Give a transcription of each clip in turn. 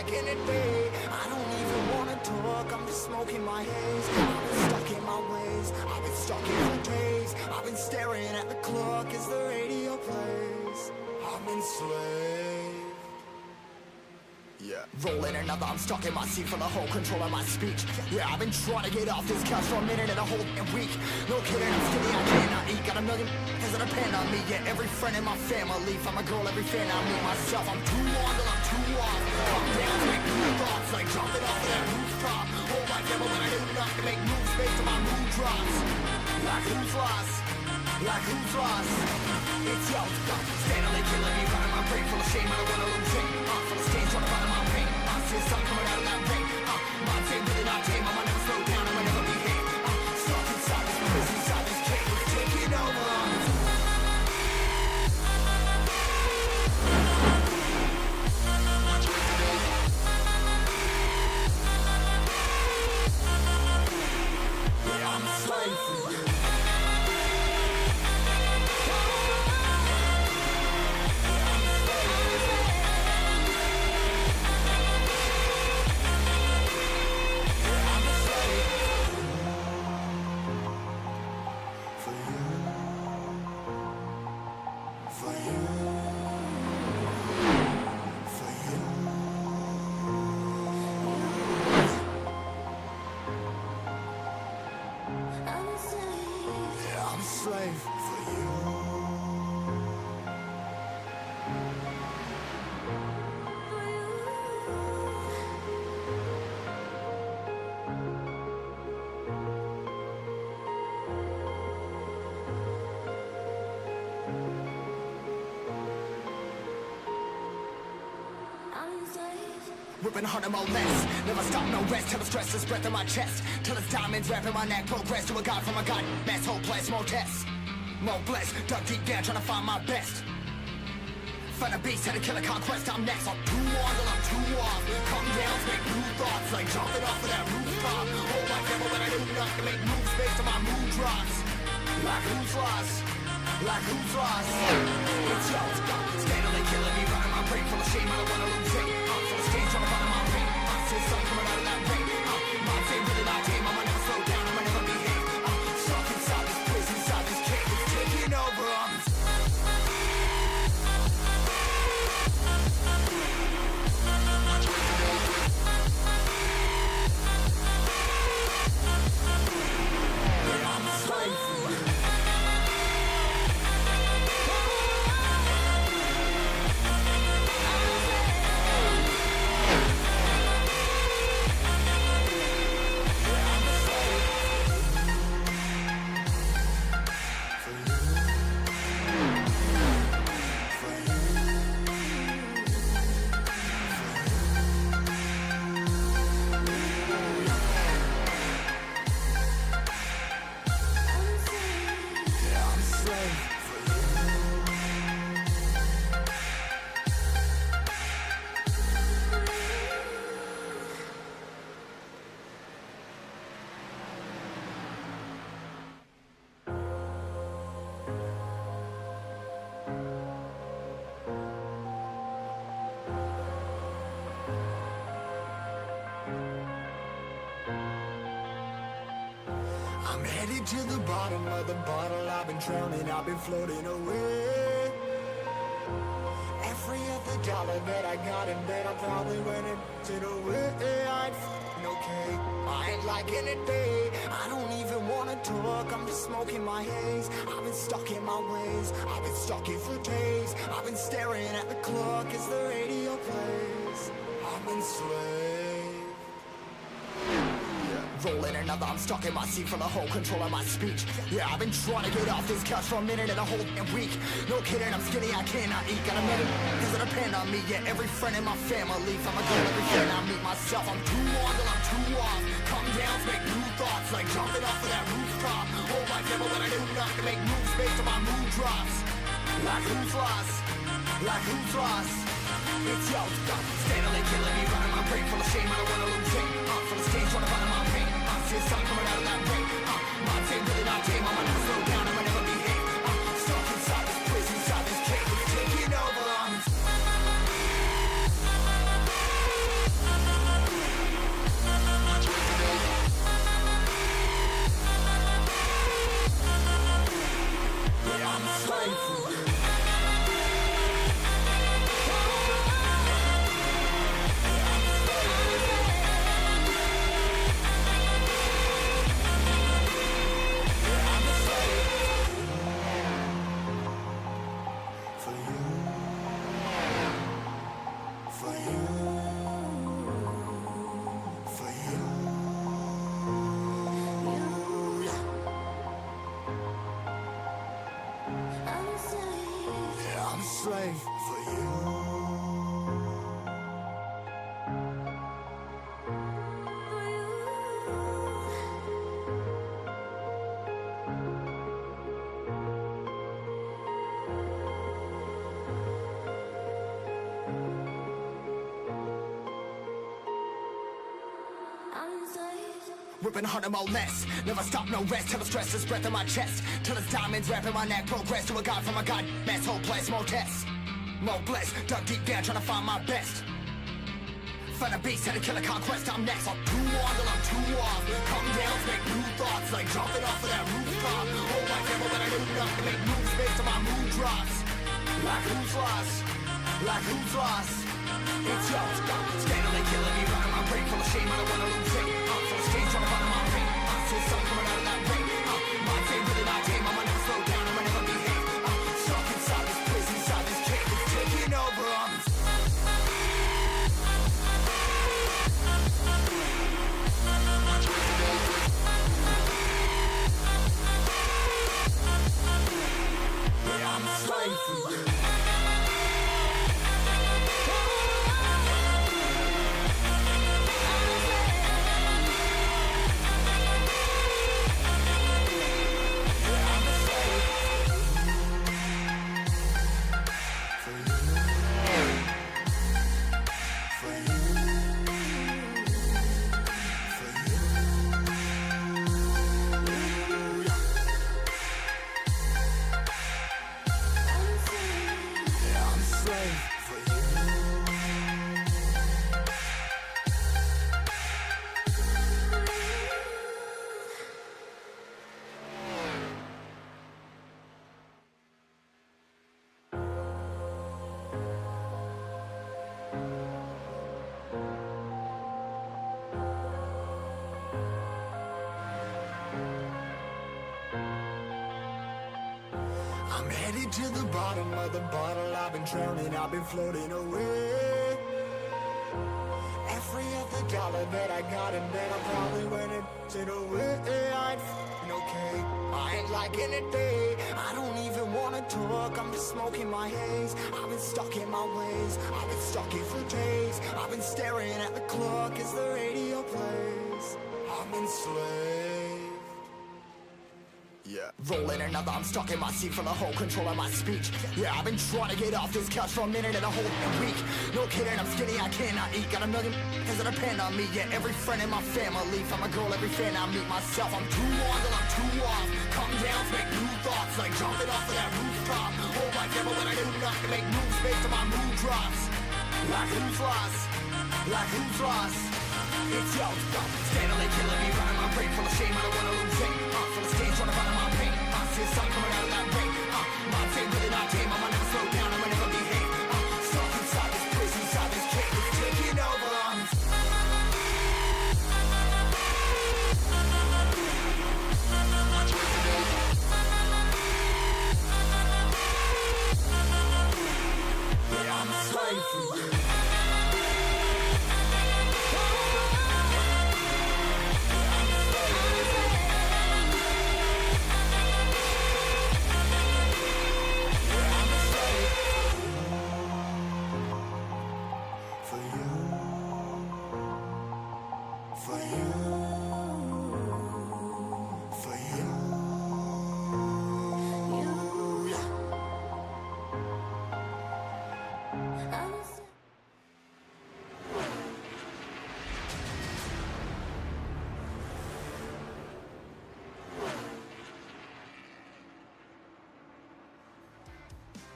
like in a day. I don't even wanna talk, I'm just smoking my haze. I've been stuck in my ways, I've been stuck in for days. I've been staring at the clock as the radio plays. I'm enslaved. Yeah. Rolling another, I'm stuck in my seat for the whole control of my speech. Yeah, I've been trying to get off this couch for a minute and a whole week. No kidding, I'm skinny, I cannot eat. Got a million that depend on me. Yeah, every friend in my family. From a girl, every fan I meet myself. I'm too on till I'm too off. Come down to make new thoughts, like jumping off of that rooftop. Hold my devil when I do nothing to make moves based on my mood drops. Like who's lost? Like who's lost? It's yo, steadily killing me, running my brain full of shame. I don't wanna lose it. Full of stage, trying to run my pain. I see sun coming out of that rain. My team really not tame. I might never slow down, I might never behave. Stuck inside this prison, inside this cage, it's taking over. Yeah, I'm a slave for you. Slave for you. Whipping harder, more less. Never stop, no rest. Till the stress is breath in my chest. Till it's diamonds wrapping my neck. Progress to a god from a god. Mass hopeless, more tests. More blessed. Dug deep down, trying to find my best. Find a beast, had to kill a conquest. I'm next. I'm too on till I'm too off. Come down, make new thoughts. Like jumping off of that rooftop. Hold my devil when I do nothing to make moves based on my mood drops. Like who's lost? Like who's lost? It's yo, steadily killing me, running my brain full of shame. I don't wanna lose it. Full of stage, trying to run my pain. I see sun coming out of that rain. My team really not tame. I might never slow down, I might never behave. Stuck inside this prison, inside this cage, it's taking over. I'm a slave for you. I'm headed to the bottom of the bottle. I've been drowning, I've been floating away. Every other dollar that I got in bed, I probably went and did away. I ain't f***ing okay, I ain't liking it, babe. I don't even wanna talk, I'm just smoking my haze. I've been stuck in my ways, I've been stuck in for days. I've been staring at the clock as the radio plays. I'm enslaved. Rolling another, I'm stuck in my seat for the whole control of my speech. Yeah, I've been trying to get off this couch for a minute and a whole week. No kidding, I'm skinny, I cannot eat. Got a million that depend on me. Yeah, every friend in my family. From a girl, every fan I meet myself. I'm too on till I'm too off. Come down, make new thoughts. Like jumping off of that rooftop. Hold my devil when I do nothing to make moves based on my mood drops. Like who's lost? Like who's lost? It's yo, steadily killing me, running my brain full of shame. I don't wanna lose it. Full of stage, trying to run my pain. See sun coming out of that rain. My team really not tame. I might never slow down, I might never behave. Stuck inside this prison, inside this cage, it's taking over. Ripping 100 more less. Never stop, no rest. Till the stress is breath in my chest. Till it's diamonds wrapping my neck. Progress to a god from a god mess. Hopeless, more tests. More blessed. Dug deep down trying to find my best. Find a beast, had to kill a conquest. I'm next. I'm too on till I'm too off. Come down, make new thoughts. Like jumping off of that rooftop. Oh my devil, but I do nothing. Make moves based on my mood drops. Like who's lost? Like who's lost? It's yours. Steadily killing me, running my brain full of shame. I don't wanna lose it. Full of stage, trying to run my pain. I see something coming out of that rain. My team, really my team. I'ma never slow down. I'ma never behave. Stuck inside this prison, inside this cage. It's taking over. I'm a slave for you. I'm headed to the bottom of the bottle. I've been drowning, I've been floating away. Every other dollar that I got, and then I probably went and said away. I ain't f***ing okay. I ain't liking it, babe. I don't even wanna talk, I'm just smoking my haze. I've been stuck in my ways, I've been stuck here for days. I've been staring at the clock as the radio plays. I'm enslaved. Yeah, rolling another, I'm stuck in my seat for the whole control of my speech. Yeah, I've been trying to get off this couch for a minute and a whole week. No kidding, I'm skinny, I cannot eat. Got a million things that depend on me. Yeah, every friend in my family. From a girl, every fan I meet myself. I'm too on till I'm too off. Come down, make new thoughts. Like jumping off of that rooftop. Oh my devil, when I do nothing, make moves based on my mood drops. Like who's lost? Like who's lost? It's yours. Steadily killing me, running my brain full of shame. I don't wanna lose it. Full of stage, trying to run my pain. I see the sun coming out of that rain. My team, really my team. I'ma never slow down. I'ma never behave. Stuck inside this prison, inside this cage. It's taking over. Yeah, I'm a slave for you.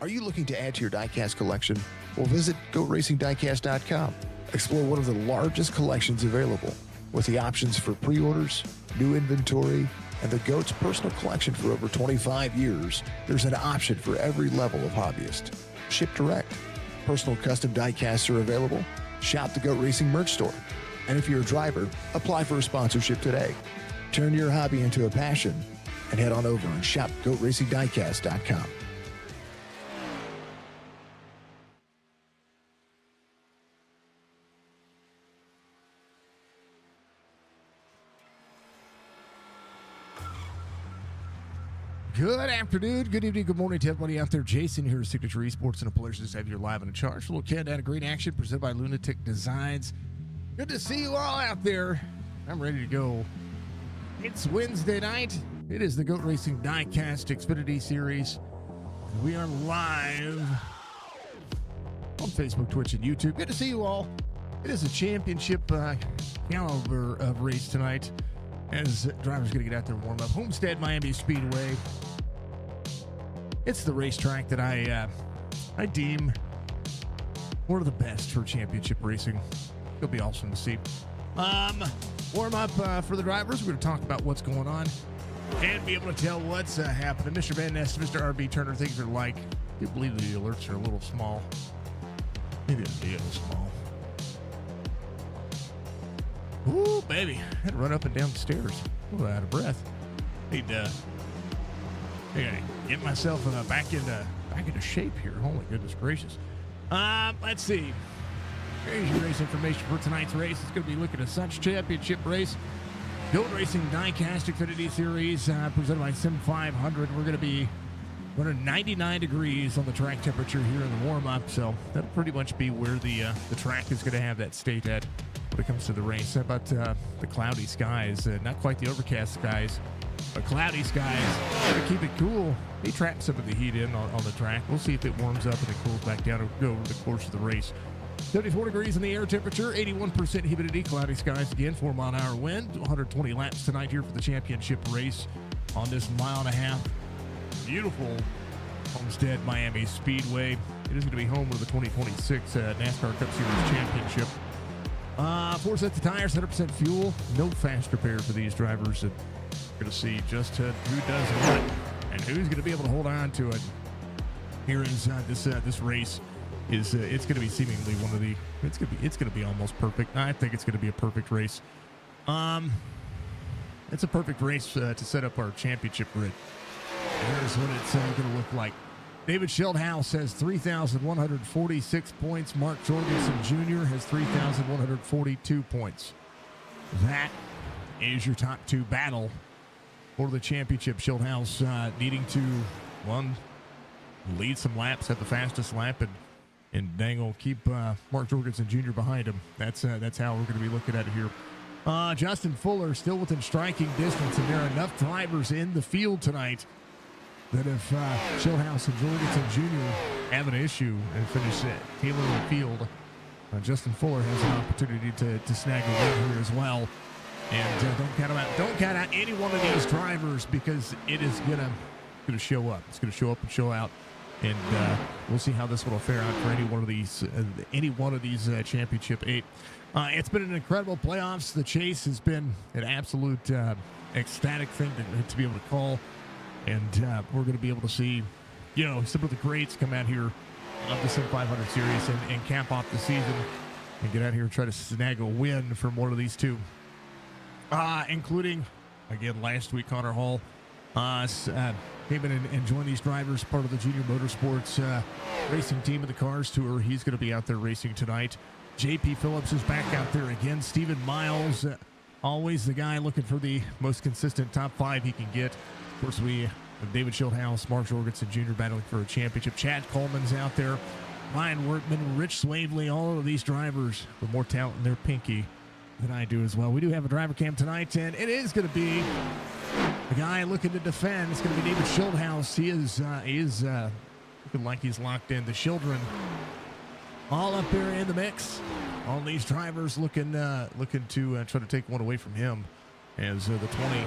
Are you looking to add to your diecast collection? Well, visit GoRacingDiecast.com. Explore one of the largest collections available with the options for pre-orders, new inventory, and the GOAT's personal collection for over 25 years. There's an option for every level of hobbyist. Ship direct. Personal custom diecasts are available. Shop the GOAT Racing merch store. And if you're a driver, apply for a sponsorship today. Turn your hobby into a passion and head on over and shop GoRacingDiecast.com. Good afternoon, good evening, good morning to everybody out there. Jason here, Signature Esports, and a pleasure to have you live and in charge. A little kid and a great action presented by Lunatic Designs. Good to see you all out there. I'm ready to go. It's Wednesday night. It is the GOAT Racing Diecast Xfinity Series. We are live on Facebook, Twitch, and YouTube. Good to see you all. It is a championship caliber of race tonight. as drivers going to get out there and warm up. Homestead Miami Speedway. It's the racetrack that I deem one of the best for championship racing. It'll be awesome to see. Warm up for the drivers. We're going to talk about what's going on and be able to tell what's happening. Mr. Van Ness, Mr. RB Turner, things are like. I do believe the alerts are a little small. Maybe a little small. Ooh, baby. I had to run up and down the stairs. A little out of breath. Need to get myself back into shape here. Holy goodness gracious. Let's see. Here's your race information for tonight's race. It's going to be looking at Such Championship race. Goat Racing Diecast Xfinity Series presented by SIM500. We're going to be running 99 degrees on the track temperature here in the warm-up, so that'll pretty much be where the track is going to have that state at when it comes to the race. How about the cloudy skies? Not quite the overcast skies, but cloudy skies. To keep it cool, they trap some of the heat in on the track. We'll see if it warms up and it cools back down over the course of the race. 74 degrees in the air temperature, 81% humidity, cloudy skies again, 4-mile-an-hour wind, 120 laps tonight here for the championship race on this 1.5 mile. Beautiful Homestead Miami Speedway. It is going to be home of the 2026 NASCAR Cup Series Championship. 4 sets of tires, 100% fuel, no fast repair for these drivers. And we're going to see just who does what and who's going to be able to hold on to it. Here is this race. It's going to be seemingly one of the. It's going to be almost perfect. I think it's going to be a perfect race. It's a perfect race to set up our championship grid. Here's what it's going to look like. David Schildhouse has 3,146 points. Mark Jorgensen Jr. has 3,142 points. That is your top two battle for the championship. Schildhouse needing to lead some laps, have the fastest lap, and dangle keep Mark Jorgensen Jr. behind him. That's how we're going to be looking at it here. Justin Fuller still within striking distance, and there are enough drivers in the field tonight that if Schildhouse and Jorgensen Jr. have an issue and finish Taylor in the field, Justin Fuller has an opportunity to snag a win here as well. And don't count out any one of these drivers, because it is gonna show up. It's gonna show up and show out. And we'll see how this one will fare out for any one of these championship 8. It's been an incredible playoffs. The chase has been an absolute ecstatic thing to be able to call. And we're going to be able to see, some of the greats come out here of the SIM500 series and cap off the season and get out here and try to snag a win from one of these two. Including, again, last week, Connor Hall came in and joined these drivers, part of the Junior Motorsports racing team of the Cars Tour. He's going to be out there racing tonight. JP Phillips is back out there again. Stephen Miles, always the guy looking for the most consistent top 5 he can get. Of course, we have David Schildhouse, Mark Jorgensen Jr. battling for a championship. Chad Coleman's out there. Ryan Workman, Rich Swavely, all of these drivers with more talent in their pinky than I do as well. We do have a driver cam tonight, and it is going to be the guy looking to defend. It's going to be David Schildhouse. He is looking like he's locked in. The children all up there in the mix. All these drivers looking to try to take one away from him as the 20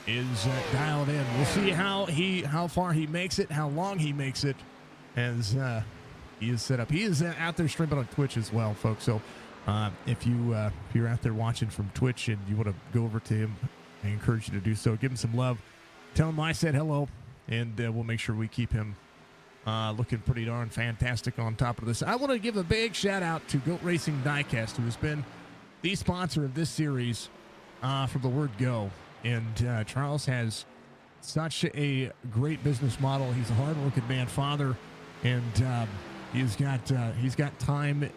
is dialed in. We'll see how far he makes it, how long he makes it, as he is set up. He is out there streaming on Twitch as well, folks. So if you're out there watching from Twitch and you want to go over to him, I encourage you to do so. Give him some love. Tell him I said hello, and we'll make sure we keep him looking pretty darn fantastic on top of this. I want to give a big shout out to Goat Racing Diecast, who has been the sponsor of this series from the word go. And Charles has such a great business model. He's a hard-working man, father, and he's got time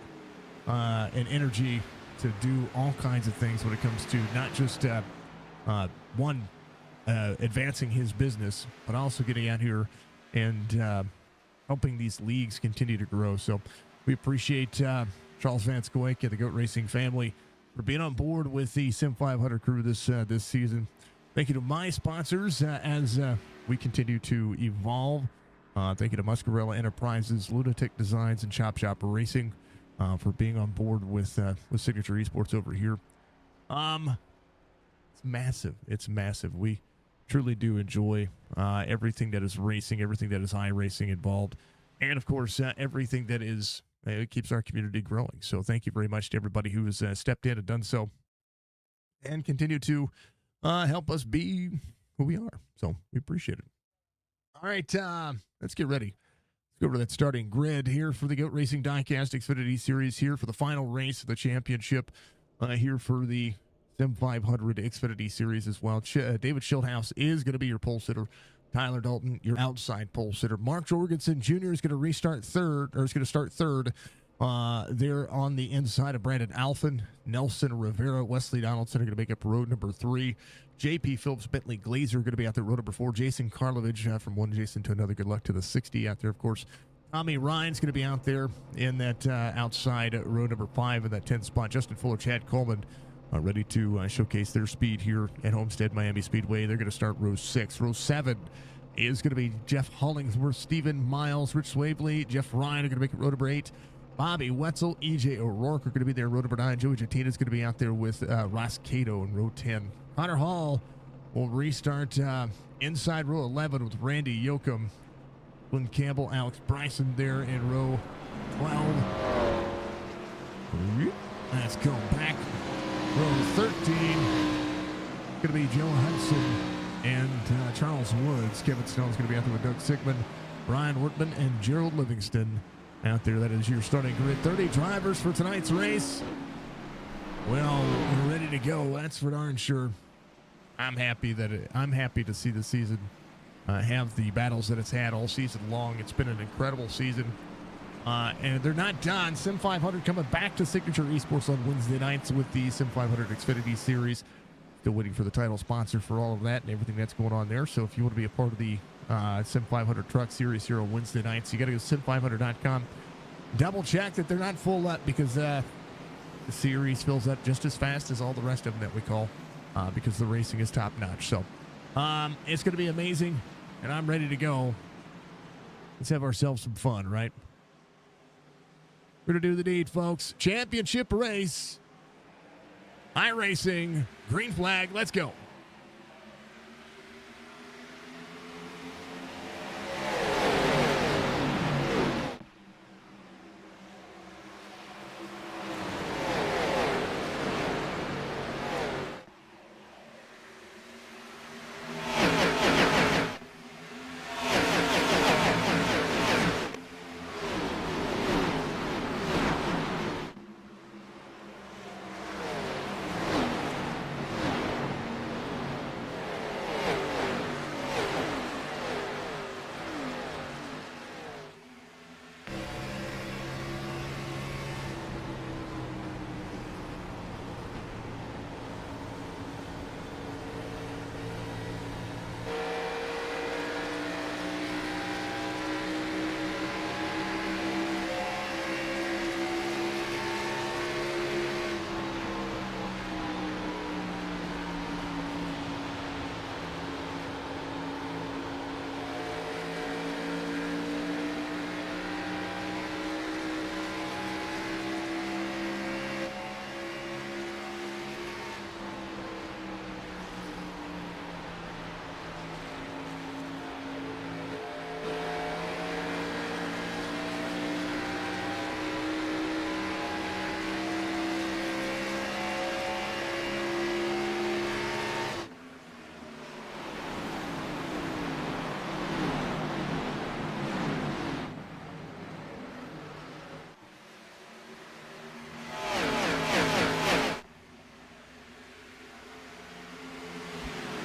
and energy to do all kinds of things when it comes to not just advancing his business, but also getting out here and helping these leagues continue to grow. So we appreciate Charles Van Scoyk and the Goat Racing family for being on board with the SIM500 crew this season. Thank you to my sponsors as we continue to evolve. Thank you to Muscarella Enterprises, Lunatic Designs, and Chop Shop Racing for being on board with Signature Esports over here. Let's massive. It's massive. We truly do enjoy everything that is racing, everything that is iRacing involved, and of course everything that is it keeps our community growing. So thank you very much to everybody who has stepped in and done so, and continue to help us be who we are. So we appreciate it. All right, let's get ready. Let's go over that starting grid here for the Goat Racing Diecast Xfinity Series here for the final race of the championship here for the SIM500 Xfinity Series as well. David Schildhouse is going to be your pole sitter. Tyler Dalton, your outside pole sitter. Mark Jorgensen Jr. is going to start third. There on the inside of Brandon Alphen. Nelson Rivera, Wesley Donaldson are going to make up row number 3. JP Phillips, Bentley Glazer are going to be out there row number 4. Jason Karlovich from one Jason to another. Good luck to the 60 out there, of course. Tommy Ryan's going to be out there in that outside row number 5 in that 10th spot. Justin Fuller, Chad Coleman ready to showcase their speed here at Homestead Miami Speedway. They're going to start row 6. Row 7 is going to be Jeff Hollingsworth, Stephen Miles, Rich Swavely, Jeff Ryan are going to make it row number 8. Bobby Wetzel, EJ O'Rourke are going to be there row number 9. Joey Jatina is going to be out there with Ross Cato in row 10. Connor Hall will restart inside row 11 with Randy Yoakum, Glenn Campbell, Alex Bryson there in row 12. Let's go back. Row 13, going to be Joe Hudson and Charles Woods. Kevin Snell's going to be out there with Doug Sigmund, Ryan Workman, and Gerald Livingston out there. That is your starting grid. 30 drivers for tonight's race. Well, we're ready to go. That's for darn sure. I'm happy to see the season have the battles that it's had all season long. It's been an incredible season. And they're not done. SIM500 coming back to Signature Esports on Wednesday nights with the SIM500 Xfinity Series. Still waiting for the title sponsor for all of that and everything that's going on there. So if you want to be a part of the SIM500 Truck Series here on Wednesday nights, you got to go to sim500.com. Double check that they're not full up, because the series fills up just as fast as all the rest of them that we call, because the racing is top notch. So it's going to be amazing, and I'm ready to go. Let's have ourselves some fun, right? We're going to do the deed, folks. Championship race. iRacing. Green flag. Let's go.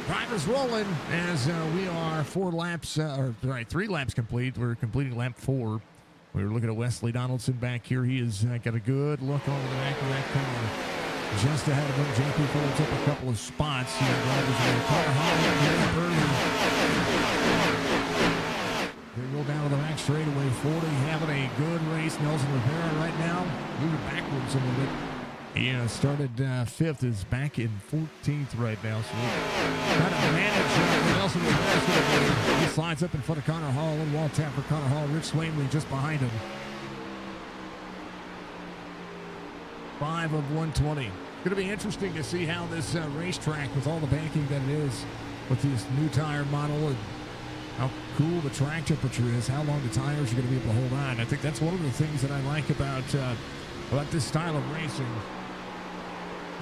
Drivers rolling as we are 3 laps complete. We're completing lap 4. We were looking at Wesley Donaldson back here. He has got a good look over the back of that car. Just ahead of him, JP Phillips up a couple of spots here. Drivers in the car. They roll down to the back straightaway. 40 having a good race. Nelson Rivera right now moving backwards a little bit. He started 5th, is back in 14th right now. So we're trying to manage Nelson Rivera. He slides up in front of Connor Hall. And wall tap for Connor Hall. Rich Swamley just behind him. 5 of 120. going to be interesting to see how this racetrack, with all the banking that it is, with this new tire model and how cool the track temperature is, how long the tires are going to be able to hold on. I think that's one of the things that I like about this style of racing,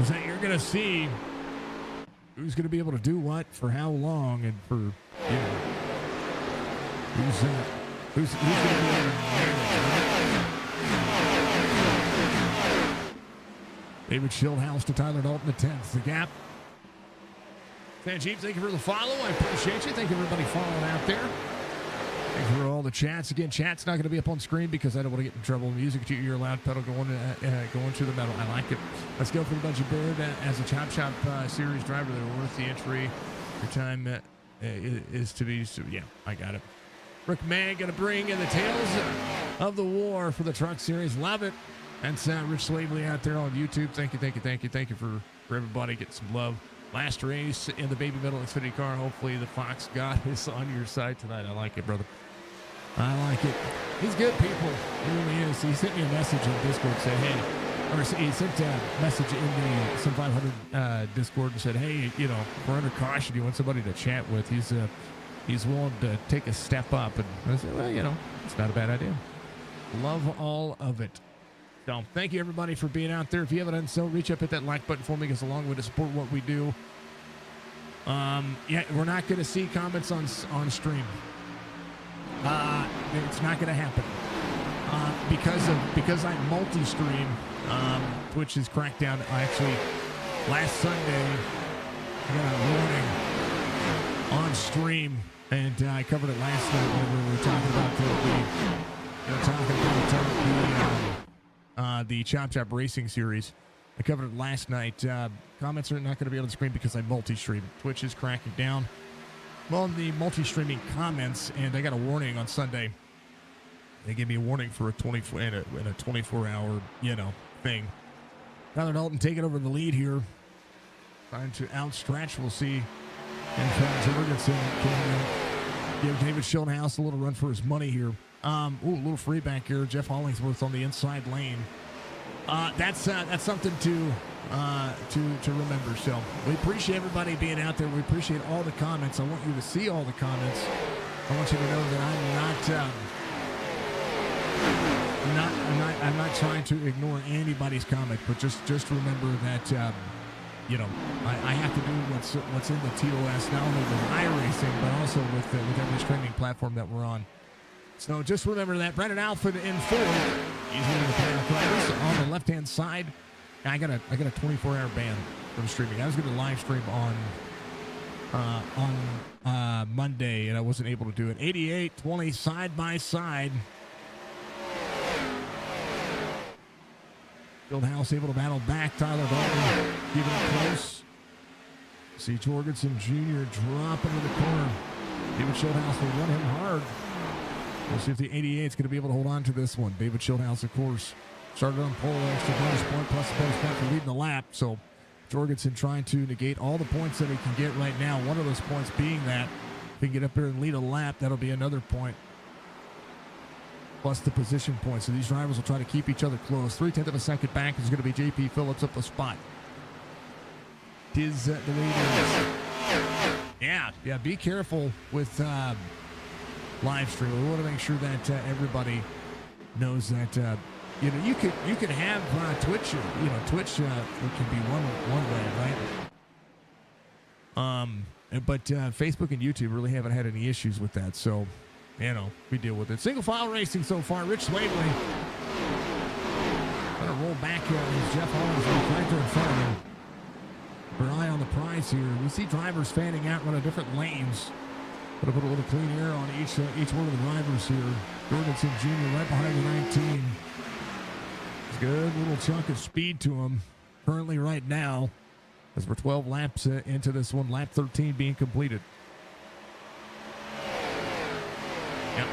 is that you're going to see who's going to be able to do what for how long, and for, you know, who's going to be able to manage. David Schildhouse to Tyler Dalton at 10th. The gap. Sanjeev, thank you for the follow. I appreciate you. Thank you, everybody following out there. Thank you for all the chats. Again, chat's not going to be up on screen because I don't want to get in trouble. Music to your loud pedal going to the metal. I like it. Let's go for the Budgie Bird as a Chop Shop Series driver. They're worth the entry. Your time is to be. So, yeah, I got it. Rick May going to bring in the Tales of the War for the Truck Series. Love it. That's Rich Slavely out there on YouTube. Thank you for everybody getting some love. Last race in the baby metal Xfinity car. Hopefully the Fox God is on your side tonight. I like it, brother. I like it. He's good people. He really is. He sent me a message in Discord, said, hey, or he sent a message in the SIM500 Discord and said, hey, you know, we're under caution. You want somebody to chat with. He's willing to take a step up. And I said, well, you know, it's not a bad idea. Love all of it. So thank you, everybody, for being out there. If you haven't done so, reach up, hit that like button for me. It's a long way to support what we do. Yeah, we're not going to see comments on stream. It's not going to happen because I multi-stream. Twitch has cracked down. Actually, last Sunday I got a warning on stream, and I covered it last night when we were talking about the Chop Chop Racing Series. I covered it last night. Comments are not going to be on the screen because I multi-stream. Twitch is cracking down on the multi-streaming comments, and I got a warning on Sunday. They gave me a warning for a 24-hour, you know, thing. Tyler Dalton taking over the lead here, trying to outstretch. We'll see if Jorgensen can give David Schildhouse a little run for his money here. A little free back here. Jeff Hollingsworth on the inside lane. That's something to remember. So we appreciate everybody being out there. We appreciate all the comments. I want you to see all the comments. I want you to know that I'm not trying to ignore anybody's comment, but just remember that you know, I have to do what's in the TOS, not only with iRacing but also with every streaming platform that we're on. So just remember that. Brendan Alford in fourth. He's one of the playoff drivers on the left-hand side. I got a 24-hour ban from streaming. I was going to live stream on Monday, and I wasn't able to do it. 88-20 side by side. Schildhouse able to battle back. Tyler Dalton keeping it close. See Jorgensen Jr. drop into the corner. David Schildhouse will run him hard. We'll see if the 88 is going to be able to hold on to this one. David Schildhouse, of course, started on pole, extra bonus point, plus the bonus point for leading the lap. So Jorgensen trying to negate all the points that he can get right now. One of those points being that if he can get up there and lead a lap, that'll be another point. Plus the position points. So these drivers will try to keep each other close. 3/10 of a second back is going to be J.P. Phillips up the spot. Tis the leader. Yeah, be careful with live stream. We want to make sure that everybody knows that you know, you could have Twitch. You know, Twitch can be one way, right? But Facebook and YouTube really haven't had any issues with that. So, you know, we deal with it. Single file racing so far. Rich Swaveley gonna roll back as Jeff Holmes right there in front of him. Her eye on the prize here. We see drivers fanning out, running different lanes. Gonna put a little clean air on each one of the drivers here. Jorgensen Jr. right behind the 19. It's a good little chunk of speed to him currently right now, as we're 12 laps into this one. Lap 13 being completed. Yep.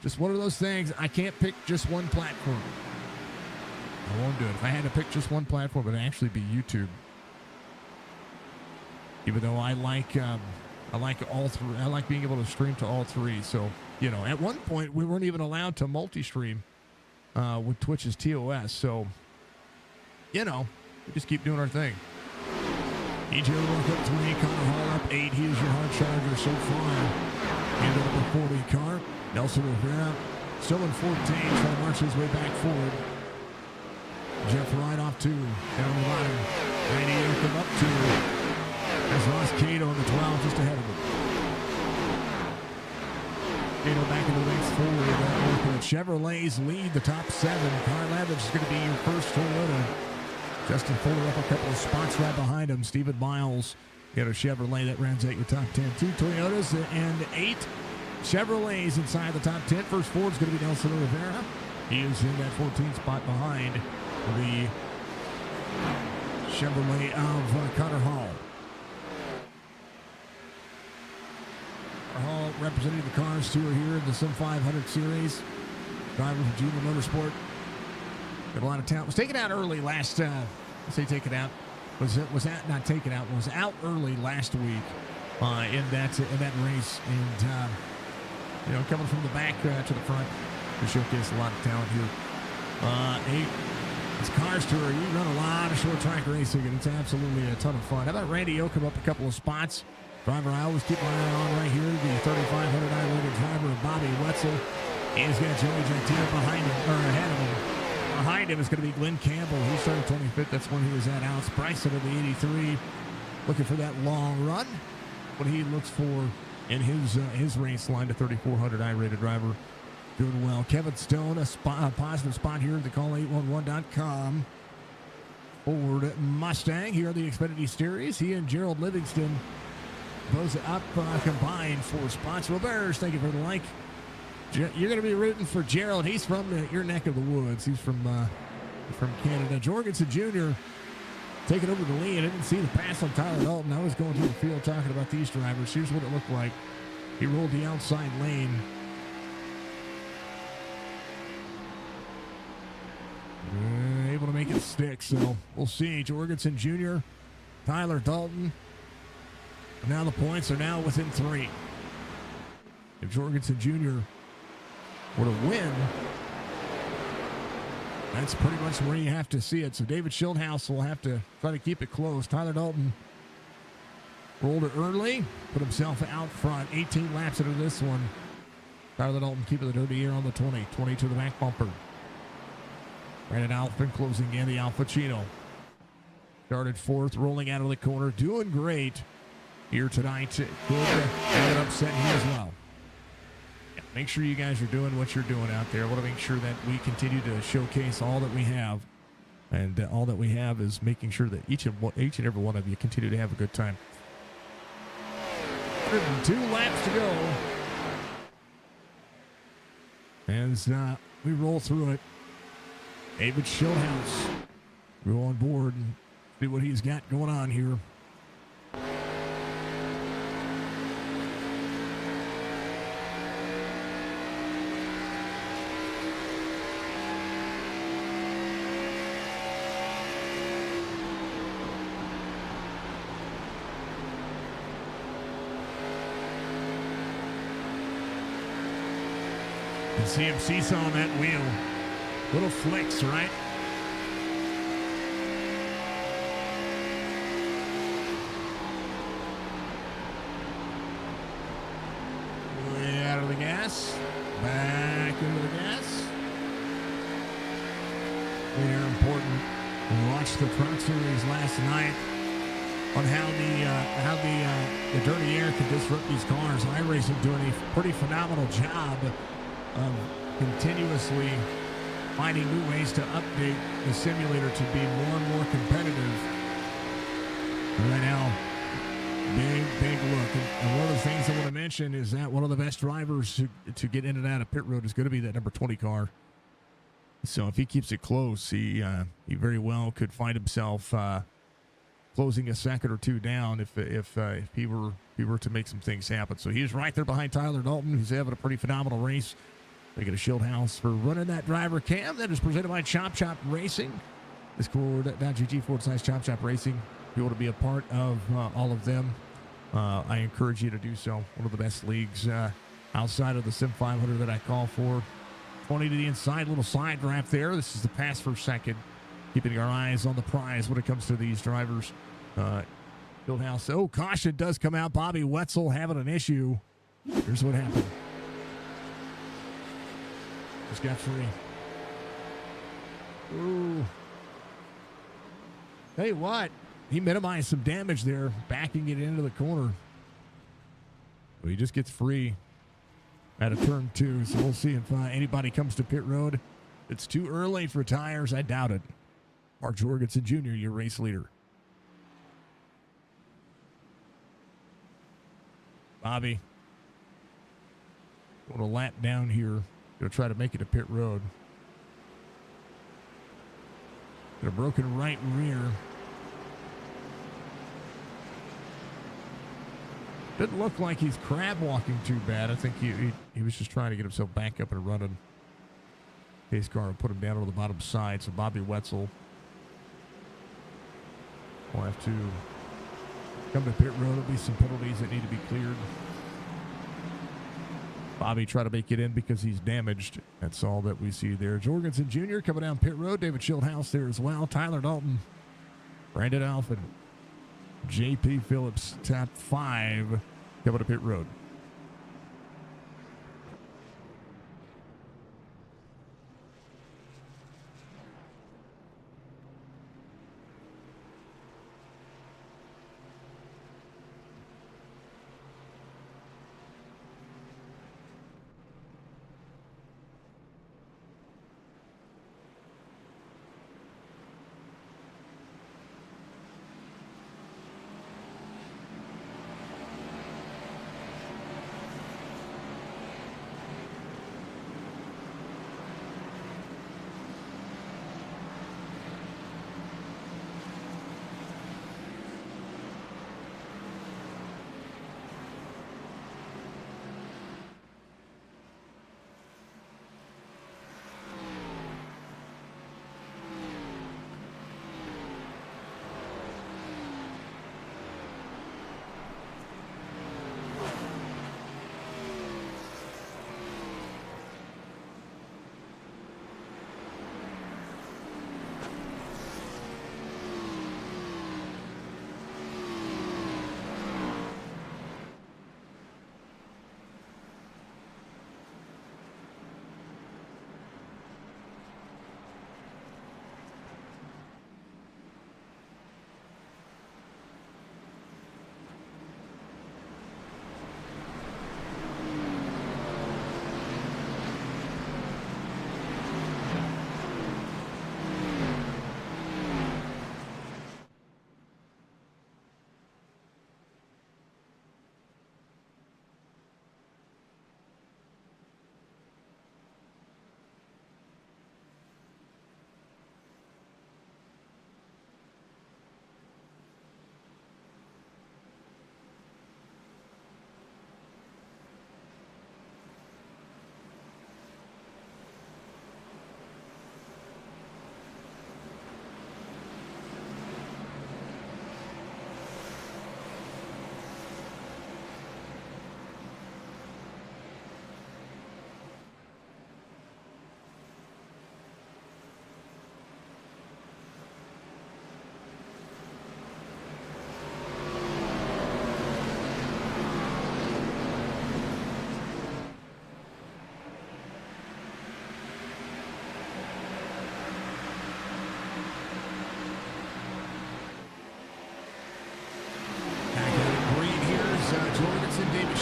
Just one of those things. I can't pick just one platform. I won't do it. If I had to pick just one platform, it would actually be YouTube. Even though I like all three. I like being able to stream to all three. So, you know, at one point we weren't even allowed to multi-stream with Twitch's TOS. So, you know, We just keep doing our thing. EJ O'Rourke up 3, Connor Hall up 8. He is your hard charger so far. Into number 40 car. Nelson Rivera still in 14, trying to march his way back forward. Jeff Wright off 2, down the line. Randy Yoakum up 2. There's Ross Cato on the 12, just ahead of him. Cato back in the race forward. Chevrolets lead the top 7. Carl Levitt is going to be your first Toyota. Justin Fuller up a couple of spots right behind him. Stephen Miles got a Chevrolet that rounds out your top 10. 2 Toyotas and 8 Chevrolets inside the top 10. First Ford's going to be Nelson Rivera. He is in that 14th spot behind the Chevrolet of Connor Hall. Hall representing the cars who are here in the SIM500 series. Driver for Junior Motorsport. Got a lot of talent. Was taken out early last. I say taken out. Was not taken out. Was out early last week in that race, and coming from the back to the front to showcase a lot of talent here. It's Cars Tour. You run a lot of short track racing, and it's absolutely a ton of fun. How about Randy Yoakum up a couple of spots? Driver I always keep my eye on right here, the 3,500 I-rated driver Bobby Wetzel. He's got Joey Gentile behind him, or ahead of him. Behind him is going to be Glenn Campbell. He started 25th. That's when he was at Alex Bryson of the 83. Looking for that long run. What he looks for in his race line, the 3,400 I-rated driver. Doing well. Kevin Stone, a positive spot here at the call811.com. Ford Mustang here at the Xfinity Series. He and Gerald Livingston both up combined for spots. Well, Bears, thank you for the like. You're going to be rooting for Gerald. He's from your neck of the woods. He's from Canada. Jorgensen Jr. taking over the lead. I didn't see the pass on Tyler Dalton. I was going through the field talking about these drivers. Here's what it looked like. He rolled the outside lane. Able to make it stick, so we'll see. Jorgensen Jr., Tyler Dalton. Now the points are now within 3. If Jorgensen Jr. were to win, that's pretty much where you have to see it. So David Schildhouse will have to try to keep it close. Tyler Dalton rolled it early, put himself out front. 18 laps into this one. Tyler Dalton keeping the dirty air on the 20 to the back bumper. Brandon Alphin closing in the Alfa Chino. Started 4th, rolling out of the corner. Doing great here tonight. Could get upset here as well. Yeah, make sure you guys are doing what you're doing out there. I want to make sure that we continue to showcase all that we have. And all that we have is making sure that each and every one of you continue to have a good time. 102 laps to go. As we roll through it. David Schildhouse go on board and see what he's got going on here. And see him seesawing that wheel. Little flicks, right? Way out of the gas. Back into the gas. Very important. We watched the Truck Series last night on how the dirty air can disrupt these cars. iRacing doing a pretty phenomenal job of continuously finding new ways to update the simulator to be more and more competitive. Right now, big look. And one of the things I want to mention is that one of the best drivers to get in and out of pit road is going to be that number 20 car. So if he keeps it close, he very well could find himself closing a second or two down if he were to make some things happen. So he's right there behind Tyler Dalton, who's having a pretty phenomenal race. They get a Schildhouse for running that driver cam. That is presented by Chop Chop Racing. Discord.gg/Chop Chop Racing. If you want to be a part of all of them, I encourage you to do so. One of the best leagues outside of the SIM500 that I call for. 20 to the inside, little side draft there. This is the pass for second. keeping our eyes on the prize when it comes to these drivers. Fieldhouse. Oh, caution does come out. Bobby Wetzel having an issue. Here's what happened. Just got free. Ooh. Tell you what, he minimized some damage there, backing it into the corner. Well, he just gets free at a turn 2, so we'll see if anybody comes to pit road. It's too early for tires. I doubt it. Mark Jorgensen Jr., your race leader. Bobby going a lap down here. Going to try to make it to pit road. Got a broken right rear. Didn't look like he's crab walking too bad. I think he was just trying to get himself back up and running. Pace car will put him down on the bottom side. So Bobby Wetzel will have to come to pit road. There'll be some penalties that need to be cleared. Bobby try to make it in because he's damaged. That's all that we see there. Jorgensen Jr. coming down pit road. David Schildhouse there as well. Tyler Dalton, Brandon Alphin, J.P. Phillips, top 5 coming to pit road.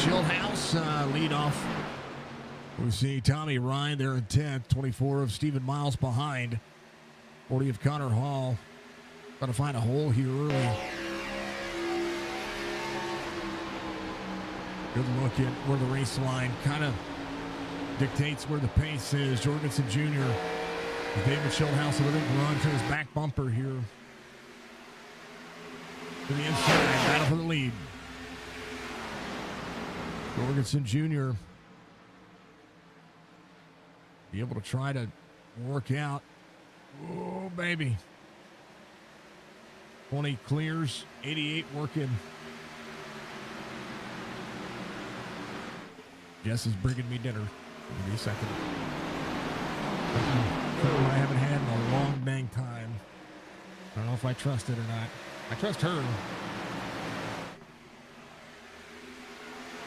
Schildhouse lead off. We see Tommy Ryan there in 10th, 24 of Stephen Miles behind, 40 of Connor Hall. Trying to find a hole here early. Good look at where the race line kind of dictates where the pace is. Jorgensen Jr. David Schildhouse with a big run to his back bumper here. To the inside, battle for the lead. Jorgensen Jr. be able to try to work out. Oh, baby. 20 clears, 88 working. Jess is bringing me dinner. Give me a second. I haven't had in a long dang time. I don't know if I trust it or not. I trust her.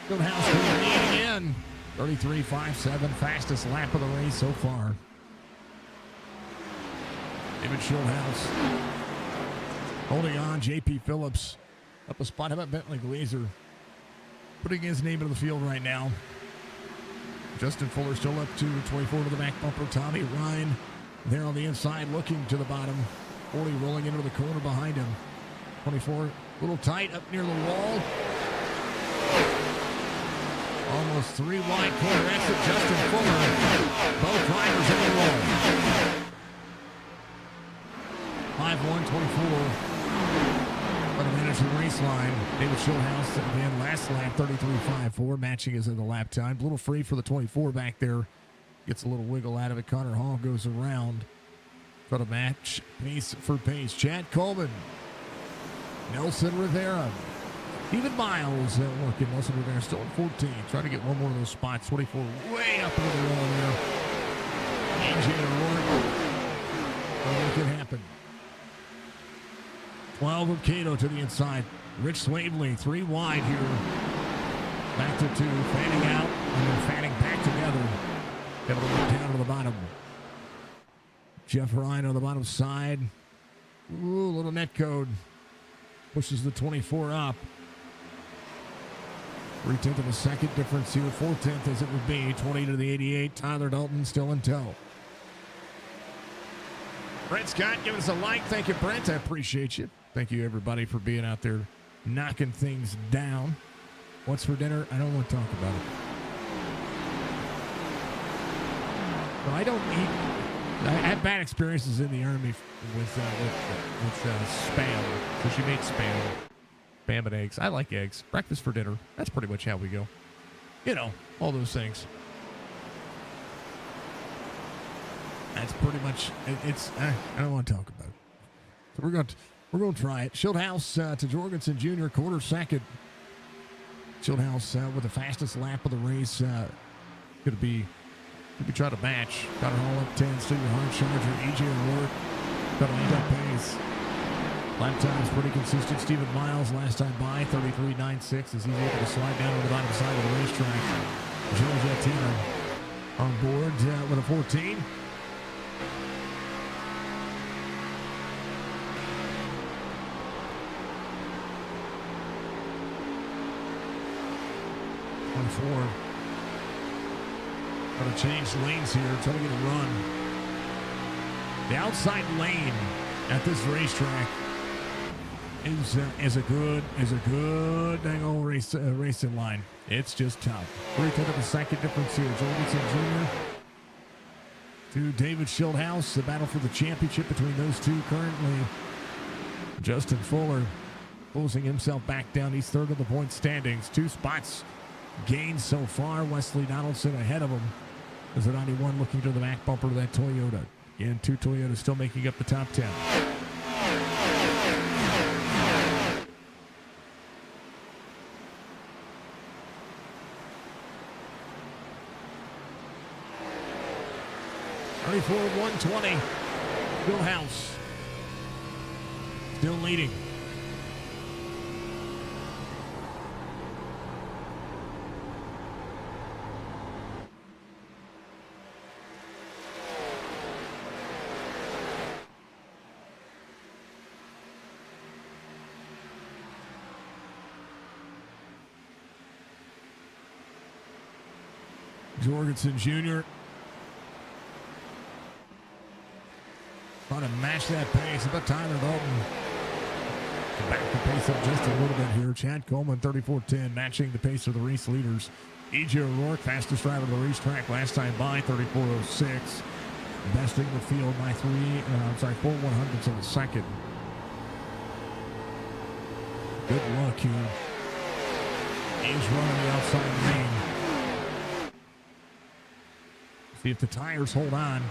Fieldhouse to the lead again. 33.57, fastest lap of the race so far. David Schulthouse holding on. J.P. Phillips up a spot. How about Bentley Glazer putting his name into the field right now? Justin Fuller still up to 24 to the back bumper. Tommy Ryan there on the inside looking to the bottom. 40 rolling into the corner behind him. 24 a little tight up near the wall. Almost 3 wide corner exit. Justin Fuller. Both drivers in the wall. 5:1:24. But a minute to the race line. David Schulthouse again last lap 33.54, matching his in the lap time. A little free for the 24 back there. Gets a little wiggle out of it. Connor Hall goes around. Try to match pace for pace. Chad Coleman. Nelson Rivera. Even Miles working. Nelson Rivera still at 14. Trying to get one more of those spots. 24 way up into the wall there. AJ O'Rourke. Make it happen. 12 of Cato to the inside. Rich Swavely, 3 wide here. Back to 2. Fanning out. And then Fanning back together. Able to look down to the bottom. Jeff Ryan on the bottom side. Ooh, little net code. Pushes the 24 up. 3/10 of a second difference here. 4/10 as it would be. 20 to the 88. Tyler Dalton still in tow. Brent Scott giving us a like. Thank you, Brent. I appreciate you. Thank you, everybody, for being out there knocking things down. What's for dinner? I don't want to talk about it. Well, I don't eat. I had bad experiences in the Army with spam. So she made spam and eggs. I like eggs. Breakfast for dinner. That's pretty much how we go. You know, all those things. That's pretty much it's. I don't want to talk about it. So we're going to try it. Schulthouse to Jorgensen Jr. quarter second. Schulthouse with the fastest lap of the race. Could be try to match. Got her all up 10. Stephen Hardsharger, EJ O'Rourke. Got to lead that pace. Lap time's pretty consistent. Stephen Miles last time by 33.96 as he's able to slide down on the bottom side of the racetrack. Joe Zattina on board with a 14. Got to change lanes here, try to get a run. The outside lane at this racetrack is a good dang old racing line. It's just tough. 3/10 of a second difference here. Jorgensen Jr. to David Schulthouse. The battle for the championship between those two currently. Justin Fuller closing himself back down. He's third of the point standings. 2 spots gained so far. Wesley Donaldson ahead of him. There's a 91 looking to the back bumper of that Toyota. Again, 2 Toyotas still making up the top 10. For 120. Schulthouse still leading. Jorgensen Jr. trying to match that pace. About Tyler Dalton to back the pace up just a little bit here. Chad Coleman, 34.10, matching the pace of the race leaders. EJ O'Rourke, fastest driver of the racetrack last time by, 34.06. Besting the field by 4 100ths of a second. Good luck here. He's running the outside lane. See if the tires hold on.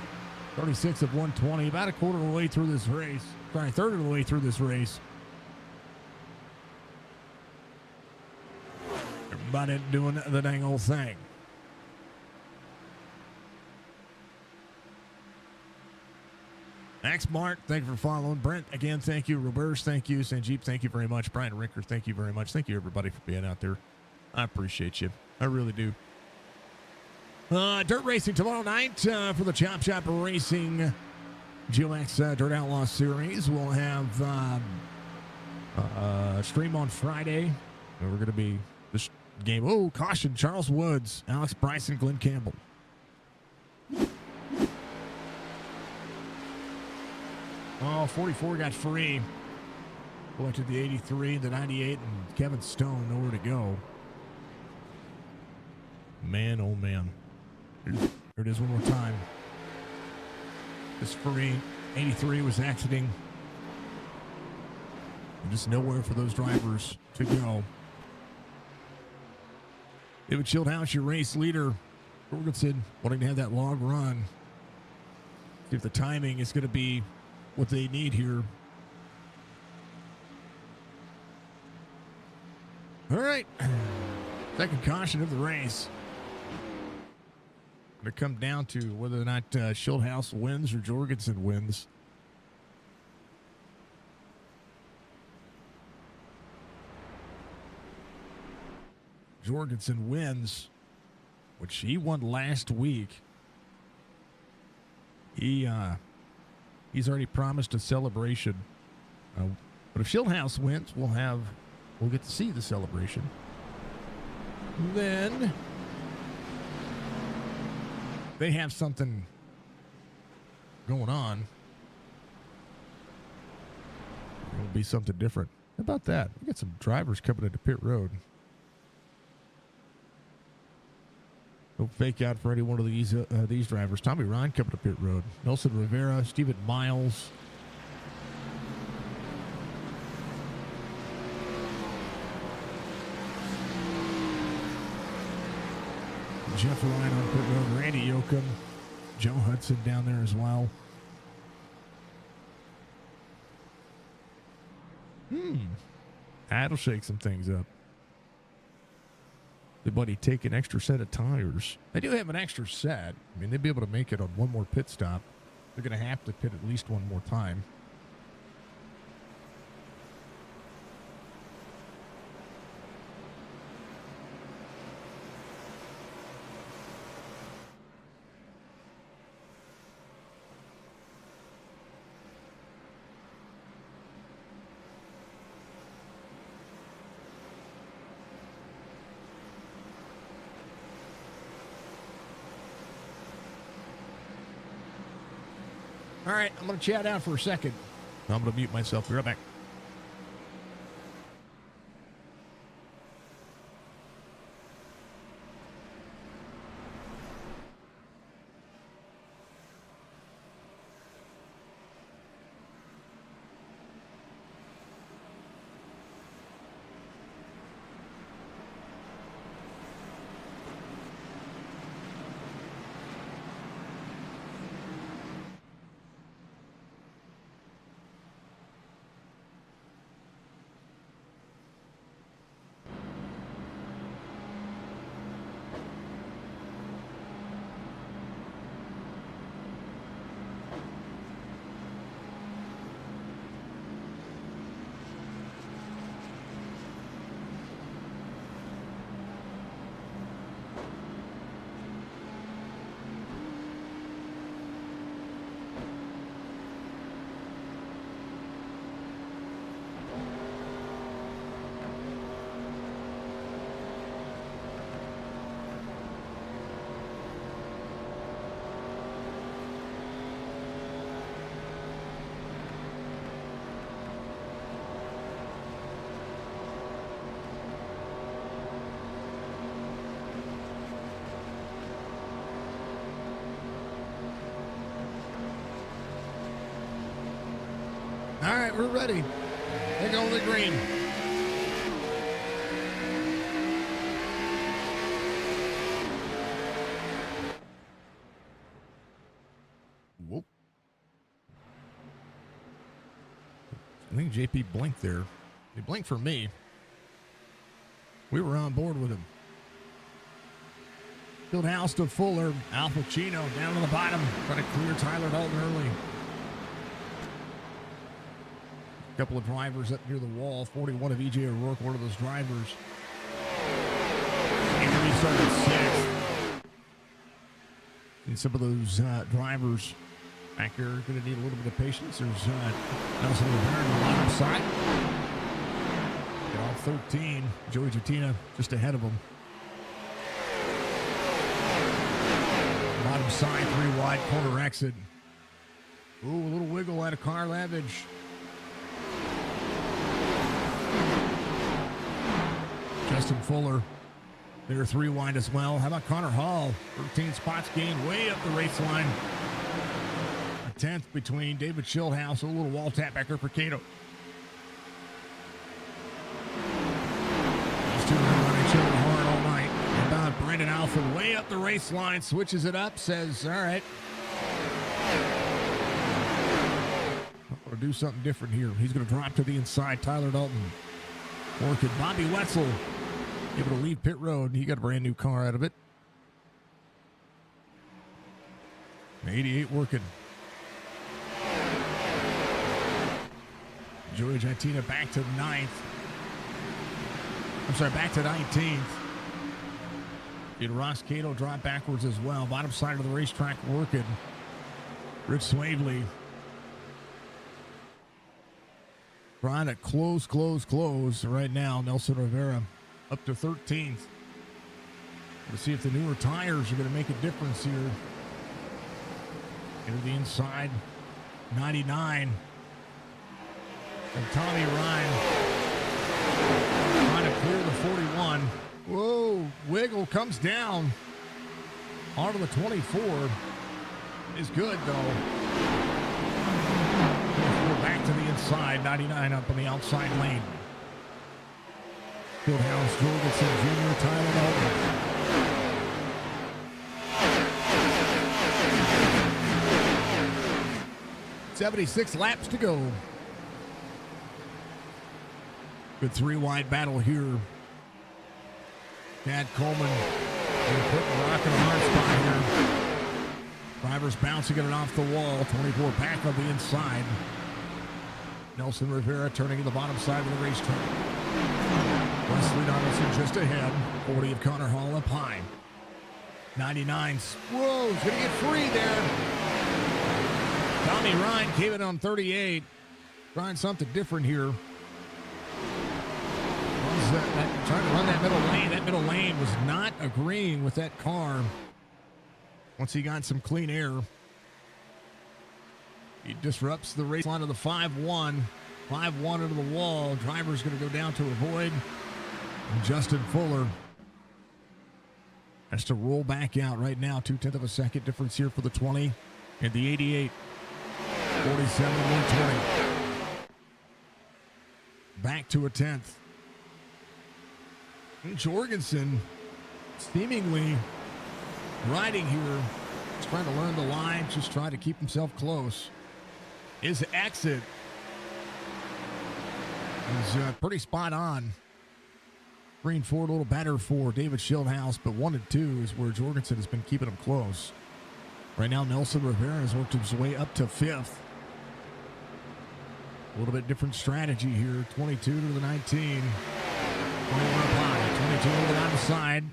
36 of 120, about a quarter of the way through this race. Sorry, third of the way through this race. Everybody doing the dang old thing. Max Mart, thank you for following. Brent, again, thank you. Roberts, thank you. Sanjeep, thank you very much. Brian Rinker, thank you very much. Thank you, everybody, for being out there. I appreciate you. I really do. Dirt racing tomorrow night for the Chop Shop Racing GLX Dirt Outlaw Series. We'll have stream on Friday. We're going to be this game. Oh, caution, Charles Woods, Alex Bryson, Glenn Campbell. Oh, 44 got free. Collected the 83, the 98, and Kevin Stone nowhere to go. Man, oh man. There it is one more time. This free 83 was exiting. And just nowhere for those drivers to go. David Schildhouse, your race leader. Jorgensen wanting to have that long run. See if the timing is going to be what they need here. All right. Second caution of the race. Going to come down to whether or not Schildhouse wins or Jorgensen wins. Jorgensen wins, which he won last week. He's already promised a celebration. But if Schildhouse wins, we'll get to see the celebration. Then they have something going on. It'll be something different. How about that? We got some drivers coming into pit road. No fake out for any one of these drivers. Tommy Ryan coming to pit road. Nelson Rivera, Steven Miles. Jeff Ryan on pit road. Randy Yoakum. Joe Hudson down there as well. That'll shake some things up. The buddy take an extra set of tires. They do have an extra set. I mean, they'd be able to make it on one more pit stop. They're going to have to pit at least one more time. All right, I'm going to chat out for a second. I'm going to mute myself. Be right back. All right, we're ready. They go the green. Whoop. I think JP blinked there. He blinked for me. We were on board with him. Fieldhouse to Fuller. Al Pacino down to the bottom. Trying to clear Tyler Dalton early. A couple of drivers up near the wall. 41 of E.J. O'Rourke, one of those drivers. And we started sixth. And some of those drivers back there are going to need a little bit of patience. There's Nelson Rivera on the bottom side. Get off 13. Joey Jatina just ahead of him. Bottom side, 3 wide, corner exit. Ooh, a little wiggle out of Car Lavage. Justin Fuller, they're 3 wide as well. How about Connor Hall? 13 spots gained way up the race line. A 10th between David Schildhouse, a little wall tap back there for Cato. These two are running each other hard all night. How about Brandon Alford way up the race line, switches it up, says, all right. Or do something different here. He's going to drop to the inside. Tyler Dalton working. Bobby Wetzel able to leave pit road. He got a brand new car out of it. 88 working. Joey Jantina back to 9th. I'm sorry, back to 19th. Did Ross Cato drop backwards as well. Bottom side of the racetrack working. Rich Swavely trying to close right now. Nelson Rivera up to 13th. Let's see if the newer tires are going to make a difference here. Into the inside. 99. And Tommy Ryan trying to clear the 41. Whoa, wiggle comes down onto the 24. Is good though. 24 back to the inside. 99 up on the outside lane. Fieldhouse, Jorgensen Jr., Tyler Dalton. 76 laps to go. Good 3 wide battle here. Chad Coleman putting a rock in a hard spot here. Drivers bouncing it off the wall. 24 back on the inside. Nelson Rivera turning to the bottom side of the racetrack. Wesley Donaldson just ahead. 40 of Connor Hall up high. 99. Whoa, he's going to get free there. Tommy Ryan came in on 38. Trying something different here. Trying to run that middle lane. That middle lane was not agreeing with that car. Once he got some clean air, he disrupts the race line of the 5-1. 5-1 into the wall. Driver's going to go down to avoid. And Justin Fuller has to roll back out right now. 0.2 of a second difference here for the 20 and the 88. 47-120. Back to a 10th. Jorgensen seemingly riding here. He's trying to learn the line, just trying to keep himself close. His exit is pretty spot on. Green Ford, a little better for David Schildhouse, but 1 and 2 is where Jorgensen has been keeping him close. Right now, Nelson Rivera has worked his way up to 5th. A little bit different strategy here. 22 to the 19. 21 up high. 22 over the outside.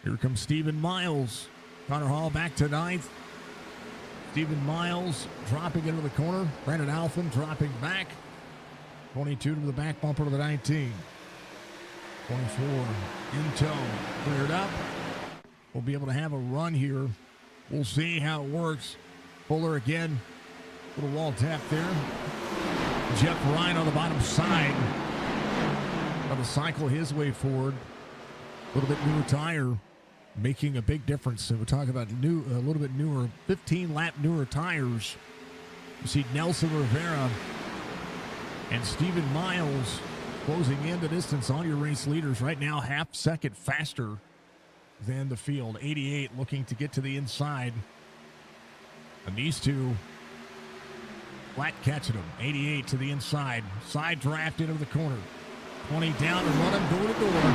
Here comes Stephen Miles. Connor Hall back to 9th. Stephen Miles dropping into the corner. Brandon Alphen dropping back. 22 to the back bumper to the 19. 24 in tow. Cleared up. We'll be able to have a run here. We'll see how it works. Fuller again. Little wall tap there. Jeff Ryan on the bottom side. Got to cycle his way forward. A little bit newer tire making a big difference. So we're talking about a little bit newer, 15-lap newer tires. You see Nelson Rivera and Stephen Miles closing in the distance on your race leaders right now, half second faster than the field. 88 looking to get to the inside. And these two flat catching them. 88 to the inside. Side draft into the corner. 20 down and run him door to door.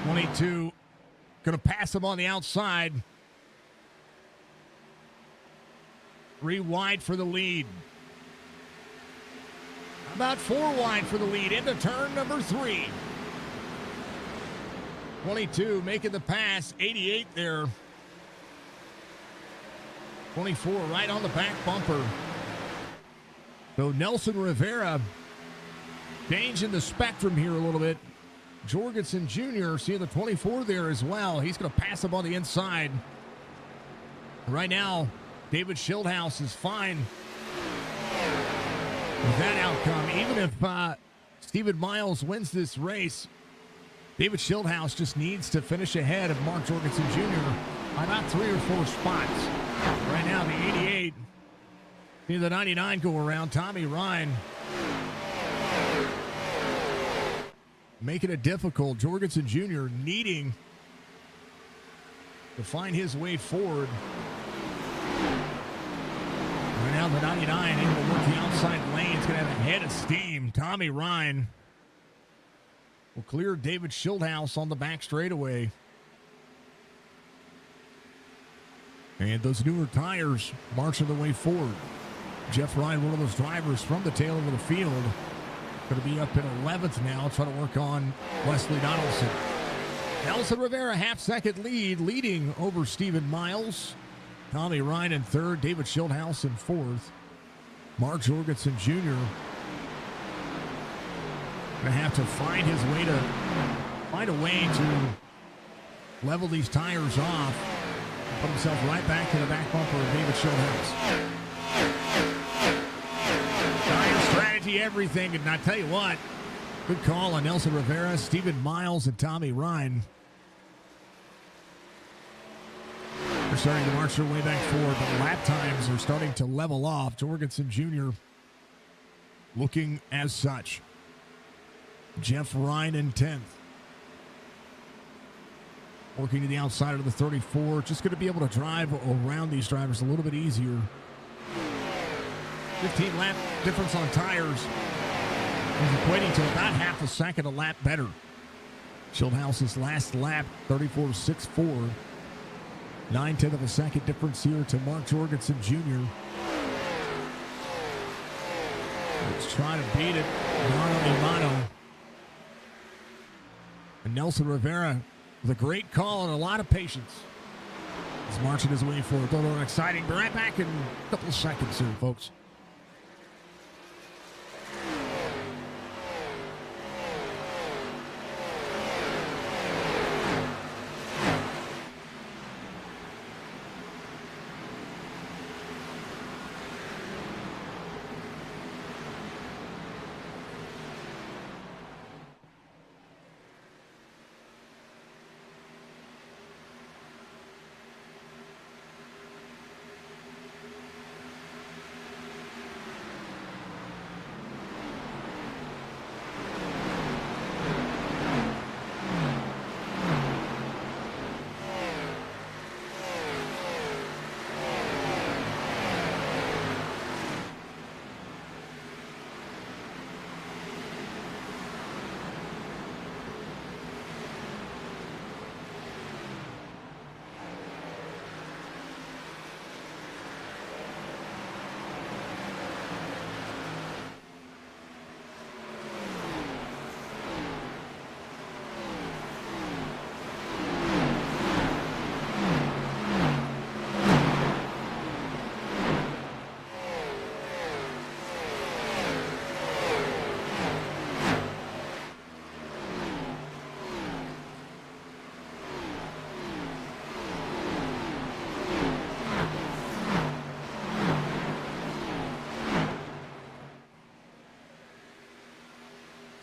22 going to pass him on the outside. 3 wide for the lead. About 4 wide for the lead into turn number 3. 22 making the pass. 88 there. 24 right on the back bumper. So Nelson Rivera changing the spectrum here a little bit. Jorgensen Jr. seeing the 24 there as well. He's going to pass him on the inside. Right now, David Schildhouse is fine with that outcome. Even if Stephen Miles wins this race, David Schildhouse just needs to finish ahead of Mark Jorgensen Jr. by about 3 or 4 spots. Right now, the 88, seeing the 99 go around. Tommy Ryan making it difficult. Jorgensen Jr. needing to find his way forward. Right now, the 99 able to work the outside lane. It's going to have a head of steam. Tommy Ryan will clear David Schildhouse on the back straightaway. And those newer tires marching the way forward. Jeff Ryan, one of those drivers from the tail of the field, going to be up in 11th now, trying to work on Wesley Donaldson. Nelson Rivera, half-second lead, leading over Stephen Miles. Tommy Ryan in 3rd, David Schildhouse in 4th. Mark Jorgensen Jr. going to have to find a way to level these tires off. Put himself right back to the back bumper of David Schildhouse. Tire strategy, everything. And I tell you what, good call on Nelson Rivera, Stephen Miles, and Tommy Ryan. They're starting to march their way back forward, but lap times are starting to level off. Jorgensen Jr. looking as such. Jeff Ryan in 10th. Working to the outside of the 34. Just going to be able to drive around these drivers a little bit easier. 15 lap difference on tires is equating to about half a second a lap better. Schildhouse's last lap, 34.64. 9/10 of a second difference here to Mark Jorgensen Jr. Let's try to beat it. Mano. And Nelson Rivera with a great call and a lot of patience. He's marching his way forward. Total exciting. Be right back in a couple of seconds here, folks.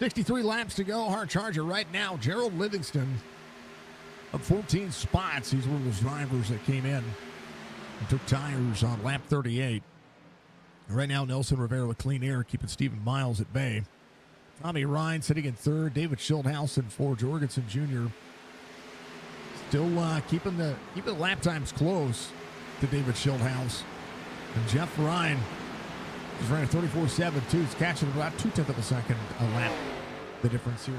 .63 laps to go. Hard charger right now. Gerald Livingston up 14 spots. He's one of those drivers that came in and took tires on lap 38. And right now, Nelson Rivera with clean air, keeping Stephen Miles at bay. Tommy Ryan sitting in 3rd. David Schildhouse in 4th. Jorgensen Jr. still keeping the lap times close to David Schildhouse. And Jeff Ryan is running 34.7 too. He's catching about 2/10 of a second a lap. The difference here.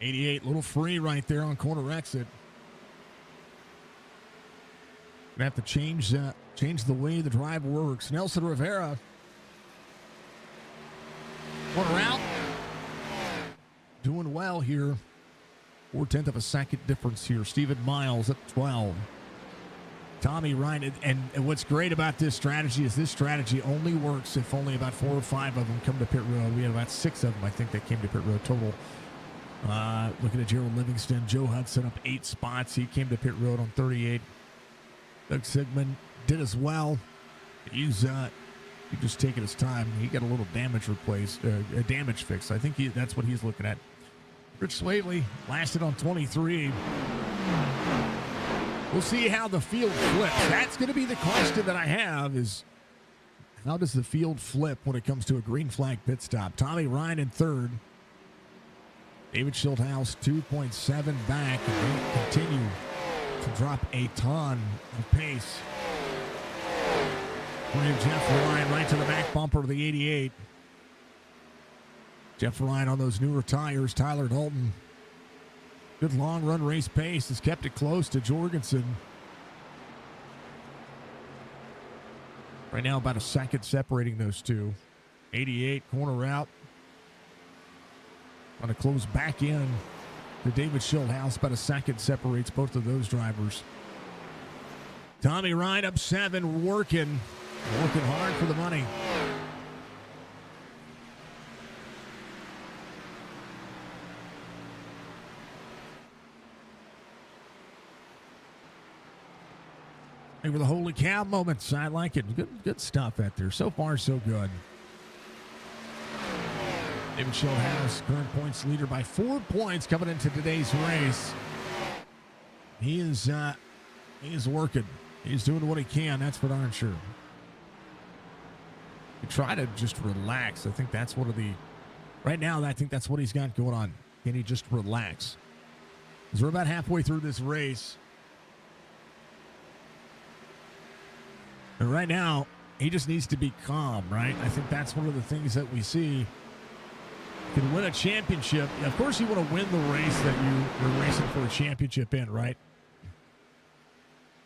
.88, little free right there on corner exit. Gonna have to change the way the drive works. Nelson Rivera, corner out, doing well here. 4/10 of a second difference here. Stephen Miles at 12. Tommy Ryan, and what's great about this strategy is this strategy only works if only about 4 or 5 of them come to pit road. We had about 6 of them, I think, that came to pit road total. Looking at Gerald Livingston, Joe Hudson up 8 spots. He came to pit road on 38. Doug Sigmund did as well. He's just taking his time. He got a little damage a damage fix. I think that's what he's looking at. Rich Swavely lasted on 23. We'll see how the field flips. That's going to be the question that I have is, how does the field flip when it comes to a green flag pit stop? Tommy Ryan in third. David Schildhouse 2.7 back, and they continue to drop a ton of pace. Bring Jeff Ryan right to the back bumper of the 88. Jeff Ryan on those newer tires. Tyler Dalton. Good long run race pace has kept it close to Jorgensen. Right now about a second separating those two. 88 corner out. On a close back in to David Schildhouse. About a second separates both of those drivers. Tommy Ryan up 7, working hard for the money. They were the holy cow moments. I like it. Good stuff out there. So far, so good. David Schildhouse, current points leader by 4 points coming into today's race. He is working. He's doing what he can. That's for darn sure. You try to just relax. I think that's right now, I think that's what he's got going on. Can he just relax? Because we're about halfway through this race. And right now, he just needs to be calm, right? I think that's one of the things that we see. You can win a championship. Of course, you want to win the race that you're racing for a championship in, right?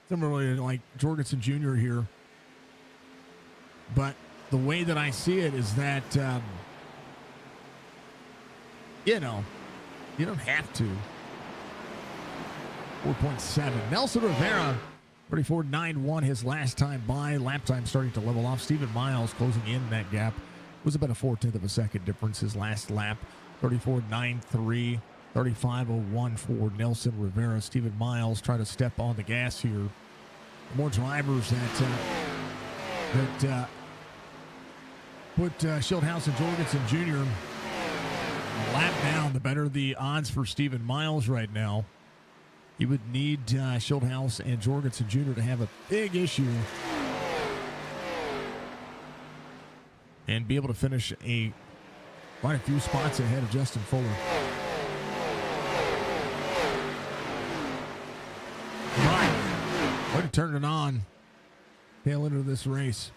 Similarly, like Jorgensen Jr. here. But the way that I see it is that, you don't have to. 4.7. Nelson Rivera, 34.91 his last time by. Lap time starting to level off. Stephen Miles closing in that gap. It was about a 4/10 of a second difference his last lap. 34.93. 35.01 for Nelson Rivera. Stephen Miles trying to step on the gas here. More drivers that put Schildhouse and Jorgensen Jr. a lap down. The better the odds for Stephen Miles right now. He would need Schildhouse and Jorgensen Jr. to have a big issue and be able to finish quite a few spots ahead of Justin Fuller. Right. Way to turn it on. Tail end of this race.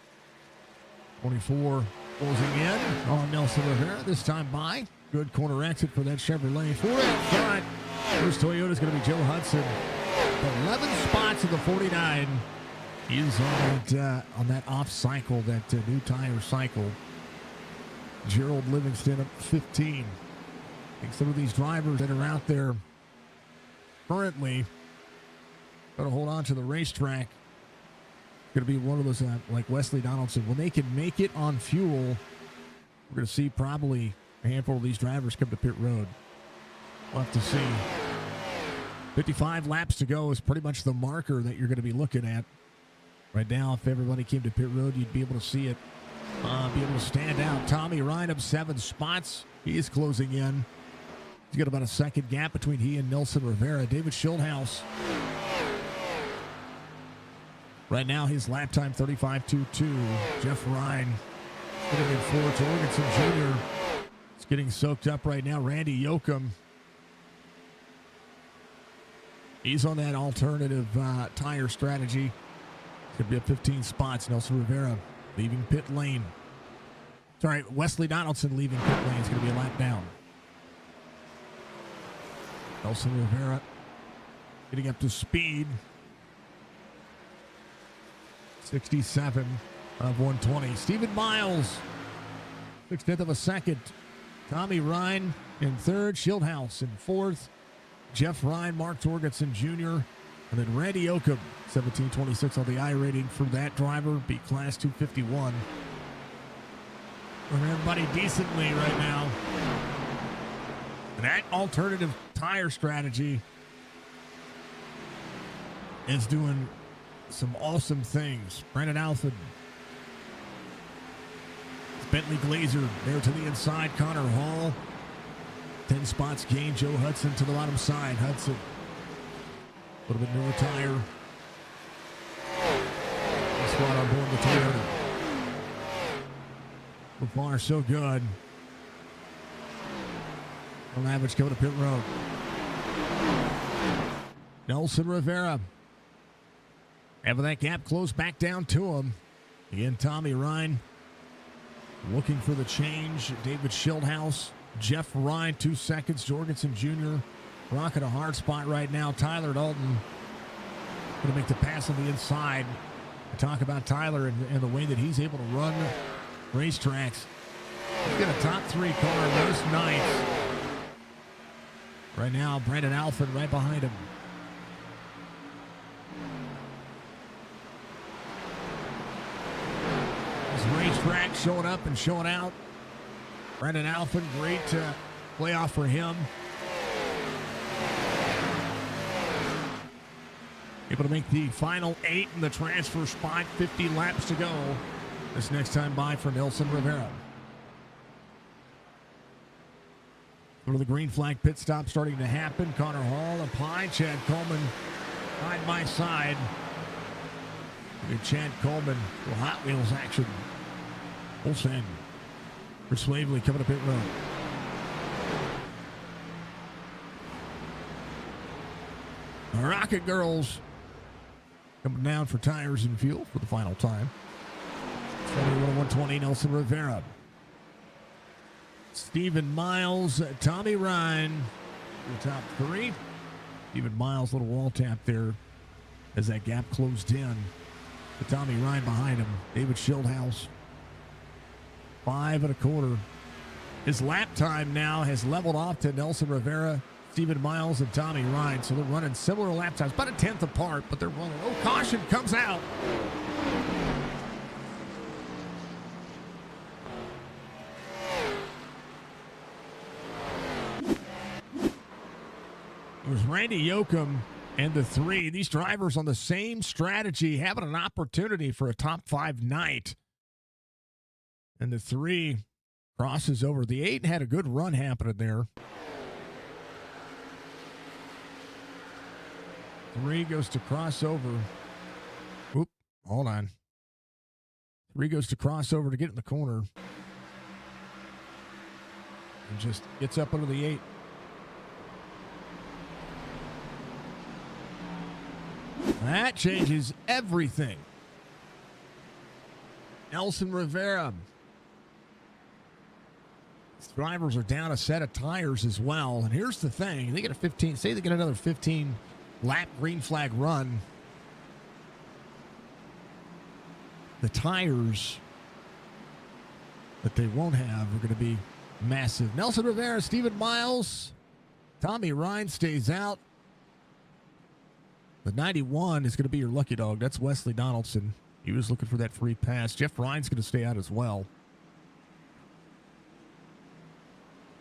24 closing in on Nelson Rivera. This time by. Good corner exit for that Chevrolet. 4 out front. First Toyota is going to be Joe Hudson. 11 spots of the 49. He's on that off cycle, that new tire cycle. Gerald Livingston at 15. I think some of these drivers that are out there currently got to hold on to the racetrack. Going to be one of those like Wesley Donaldson. When they can make it on fuel, we're going to see probably a handful of these drivers come to pit road. We'll have to see. 55 laps to go is pretty much the marker that you're going to be looking at. Right now, if everybody came to pit road, you'd be able to see it, be able to stand out. Tommy Ryan up 7 spots. He is closing in. He's got about a second gap between he and Nelson Rivera. David Schildhouse. Right now, his lap time 35.22. Jeff Ryan putting in 4. Jorgensen Jr. is getting soaked up right now. Randy Yoakum. He's on that alternative tire strategy. Could be up 15 spots. Nelson Rivera leaving pit lane. Sorry, Wesley Donaldson leaving pit lane. It's going to be a lap down. Nelson Rivera getting up to speed. 67 of 120. Stephen Miles, 6/10 of a second. Tommy Ryan in third. Shieldhouse in fourth. Jeff Ryan, Mark Torgerson Jr., and then Randy Oakham, 1726 on the I rating for that driver. Beat class 251. Running everybody decently right now. And that alternative tire strategy is doing some awesome things. Brandon Alford. Bentley Glazer there to the inside. Connor Hall. 10 spots gained. Joe Hudson to the bottom side. Hudson. A little bit newer tire. Spot on board the Toyota. So far, so good. On average, coming to pit road. Nelson Rivera. Having that gap closed back down to him. Again, Tommy Ryan looking for the change. David Shieldhouse. Jeff Ryan, 2 seconds. Jorgensen Jr. rocking a hard spot right now. Tyler Dalton going to make the pass on the inside. We talk about Tyler and the way that he's able to run racetracks. He's got a top 3 car most nights. Right now, Brandon Alford right behind him. This racetrack showing up and showing out. Brandon Alford, great playoff for him. Able to make the final 8 in the transfer spot. 50 laps to go. This next time by for Nelson Rivera. Go to the green flag pit stop starting to happen. Connor Hall up high. Chad Coleman side by side. Look at Chad Coleman. Little Hot Wheels action. Full send. Chris Waverly coming to pit road. The Rocket Girls coming down for tires and fuel for the final time. 120, Nelson Rivera. Stephen Miles, Tommy Ryan, the top 3. Stephen Miles, little wall tap there as that gap closed in. To Tommy Ryan behind him. David Shieldhouse, 5 1/4. His lap time now has leveled off to Nelson Rivera, Stephen Miles, and Tommy Ryan. So they're running similar lap times, about a 10th apart, but they're running. Oh, caution comes out. It was Randy Yoakum and the 3. These drivers on the same strategy having an opportunity for a top 5 night. And the 3 crosses over. The 8 had a good run happening there. 3 goes to crossover. Oop, hold on. 3 goes to crossover to get in the corner. And just gets up under the 8. That changes everything. Nelson Rivera. These drivers are down a set of tires as well. And here's the thing. They get a 15, say they get another 15 lap green flag run. The tires that they won't have are going to be massive. Nelson Rivera, Stephen Miles, Tommy Ryan stays out. The 91 is going to be your lucky dog. That's Wesley Donaldson. He was looking for that free pass. Jeff Ryan's going to stay out as well.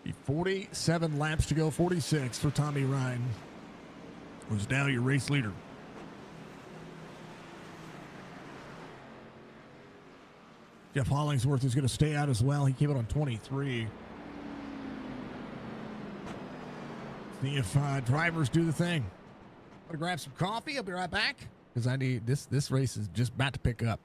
The 47 laps to go, 46 for Tommy Ryan, who's now your race leader. Jeff Hollingsworth is going to stay out as well. He came out on 23. See if drivers do the thing. I'm gonna grab some coffee. I'll be right back because I need this. This race is just about to pick up.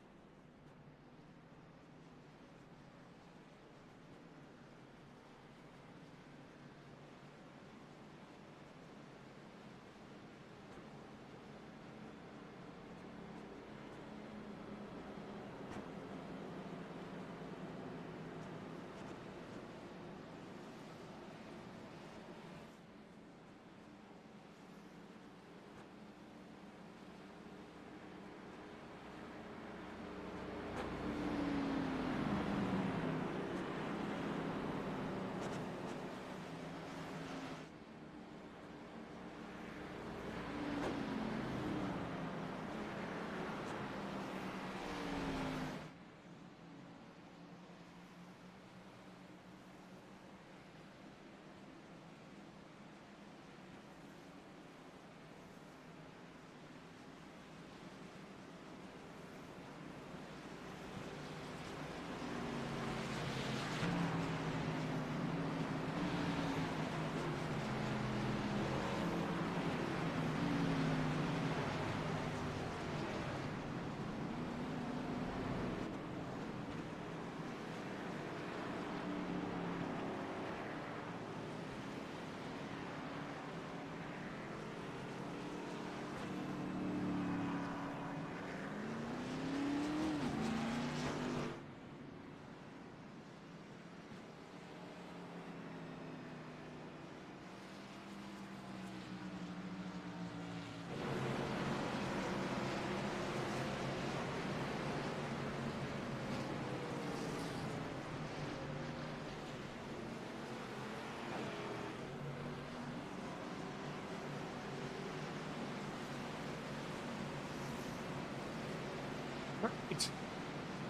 Right.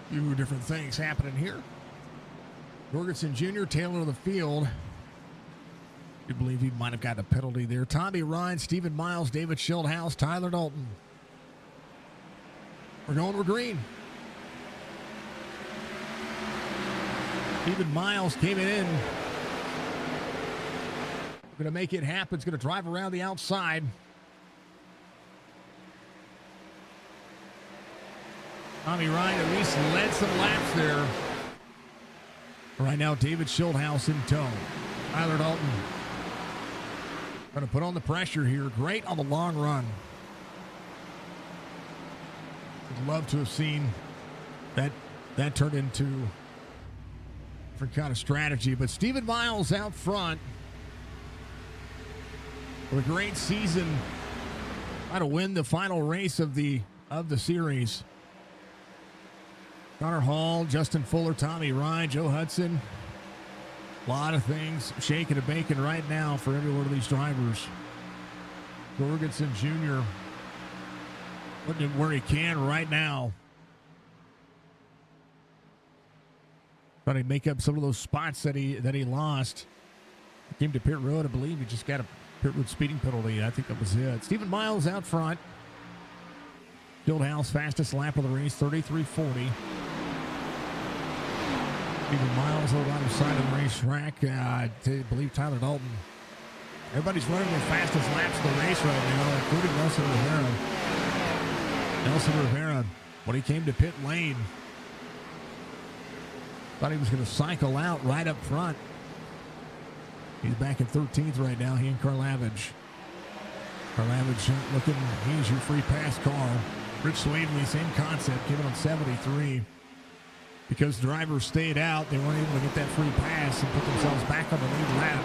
Few different things happening here. Jorgensen Jr., tailor of the field. I believe he might have gotten a penalty there. Tommy Ryan, Stephen Miles, David Schildhouse, Tyler Dalton. We're going with green. Stephen Miles came in. Going to make it happen. It's going to drive around the outside. Tommy Ryan at least led some laps there. Right now, David Schildhouse in tow. Tyler Dalton going to put on the pressure here. Great on the long run. Would love to have seen that turn into a different kind of strategy. But Stephen Miles out front with a great season. Trying to win the final race of the series. Connor Hall, Justin Fuller, Tommy Ryan, Joe Hudson. A lot of things shaking and baking right now for every one of these drivers. Jorgensen Jr. putting it where he can right now. Trying to make up some of those spots that he lost. He came to pit road, I believe he just got a pit road speeding penalty. I think that was it. Stephen Miles out front. Fieldhouse fastest lap of the race, 33:40. Stephen Miles over on the side of the racetrack. I believe Tyler Dalton. Everybody's running their fastest laps of the race right now, including Nelson Rivera. Nelson Rivera, when he came to pit lane, thought he was going to cycle out right up front. He's back in 13th right now, he and Karlavage. Karlavage looking, he's your free pass car. Rich Swaveley, same concept, giving him 73. Because drivers stayed out, they weren't able to get that free pass and put themselves back on the lead lap.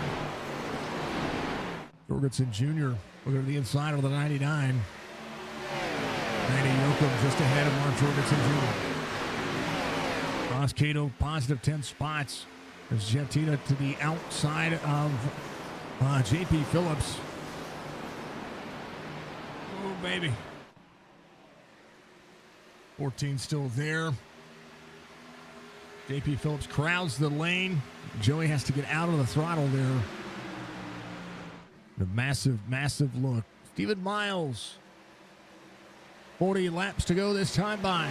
Jorgensen Jr. looking at the inside of the 99. Randy Yoakum just ahead of Mark Jorgensen Jr. Ross Cato, positive 10 spots. There's Jeff Tita to the outside of J.P. Phillips. Oh, baby. 14 still there. J.P. Phillips crowds the lane. Joey has to get out of the throttle there. A massive, massive look. Stephen Miles. 40 laps to go this time by.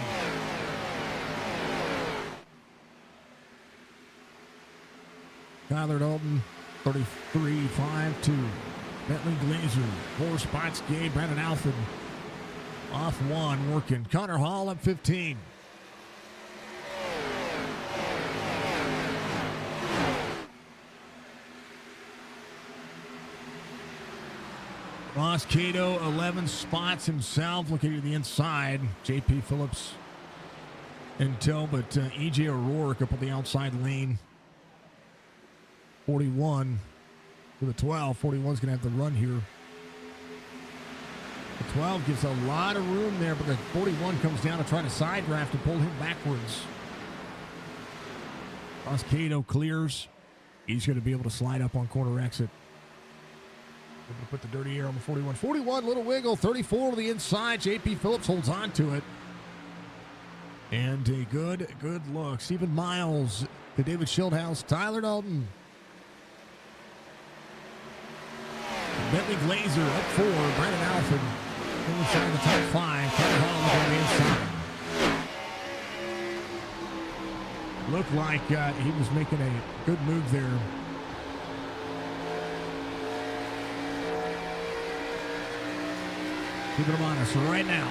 Tyler Dalton, 33.52. Bentley Glazer, 4 spots gained. Brandon Alford off 1, working. Connor Hall up 15. Ross Cato, 11 spots himself, looking at the inside. J.P. Phillips in tow, but E.J. O'Rourke up on the outside lane. 41 with a 12. 41 is going to have the run here. The 12 gives a lot of room there, but the 41 comes down to try to side draft and pull him backwards. Ross Cato clears. He's going to be able to slide up on corner exit. Able to put the dirty air on the 41. 41, little wiggle. 34 to the inside. J.P. Phillips holds on to it. And a good look. Stephen Miles to David Schildhouse. Tyler Dalton. Bentley Glazer up 4. Brandon Alford inside the top 5. Connor Hall on the inside. Looked like he was making a good move there. Keeping him honest right now.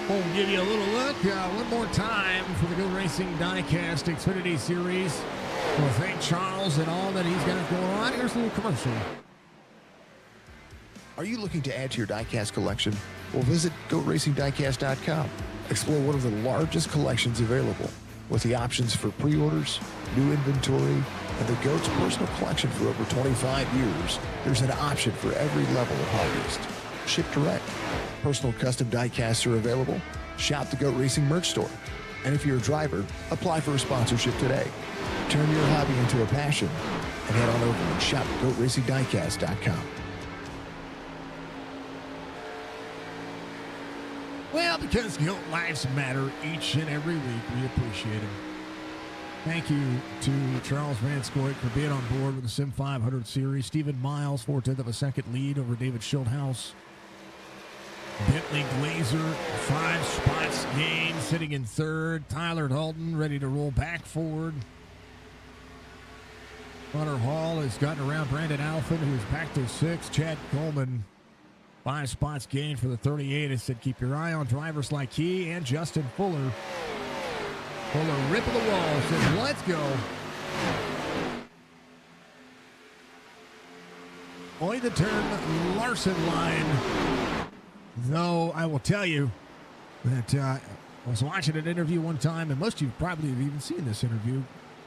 We'll give you a little look one more time for the Go Racing Diecast Xfinity Series. We'll thank Charles and all that he's got going on. Here's a little commercial. Are you looking to add to your diecast collection? Well, visit GoRacingDiecast.com. Explore one of the largest collections available with the options for pre-orders, new inventory, and the GOAT's personal collection for over 25 years. There's an option for every level of hobbyist. Ship direct. Personal custom diecasts are available. Shop the GOAT Racing merch store. And if you're a driver, apply for a sponsorship today. Turn your hobby into a passion and head on over and shop at GoatRacingDiecast.com. Well, because lives matter each and every week. We appreciate it. Thank you to Charles Van Scoit for being on board with the SIM500 series. Stephen Miles, 4/10 of a second lead over David Schildhouse. Bentley Glazer, 5 spots gained, sitting in third. Tyler Dalton ready to roll back forward. Connor Hall has gotten around Brandon Alford, who's back to 6. Chad Coleman, 5 spots gained for the 38. It said keep your eye on drivers like he and Justin Fuller. Fuller ripping the wall, says let's go. Boy, the turn Larson line. Though I will tell you that I was watching an interview one time, and most of you probably have even seen this interview.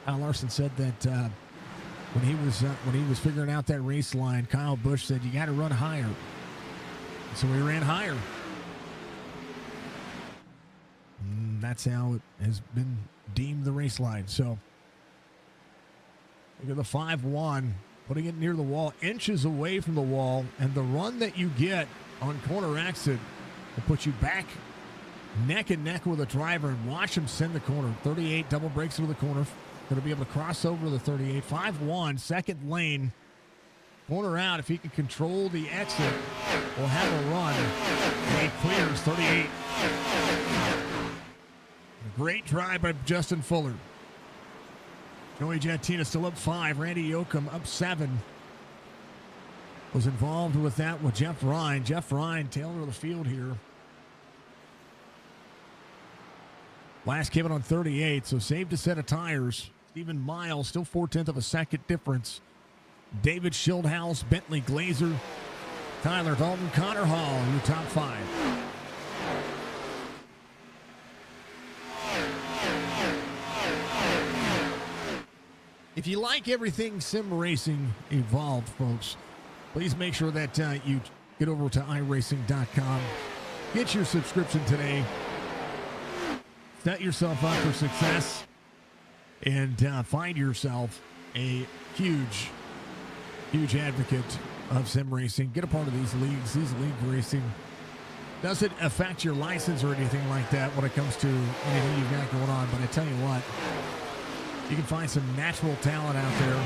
Kyle Larson said that when he was figuring out that race line, Kyle Busch said you got to run higher. So we ran higher. That's how it has been deemed the race line. So look at the 5-1, putting it near the wall, inches away from the wall, and the run that you get on corner exit will put you back neck and neck with a driver and watch him send the corner. 38 double breaks into the corner. Going to be able to cross over to the 38. 5-1, second lane. Corner out. If he can control the exit, we'll have a run. And he clears 38. A great drive by Justin Fuller. Joey Jantina still up 5. Randy Yoakum up 7. Was involved with that with Jeff Ryan. Jeff Ryan, tailor of the field here. Last came in on 38, so saved a set of tires. Stephen Miles, still 4/10 of a second difference. David Schildhouse, Bentley Glazer, Tyler Dalton, Connor Hall, your top 5. If you like everything sim racing evolved, folks, please make sure that you get over to iRacing.com. Get your subscription today. Set yourself up for success and find yourself a huge advocate of sim racing. Get a part of these leagues. These league racing doesn't affect your license or anything like that when it comes to anything you've got going on. But I tell you what, you can find some natural talent out there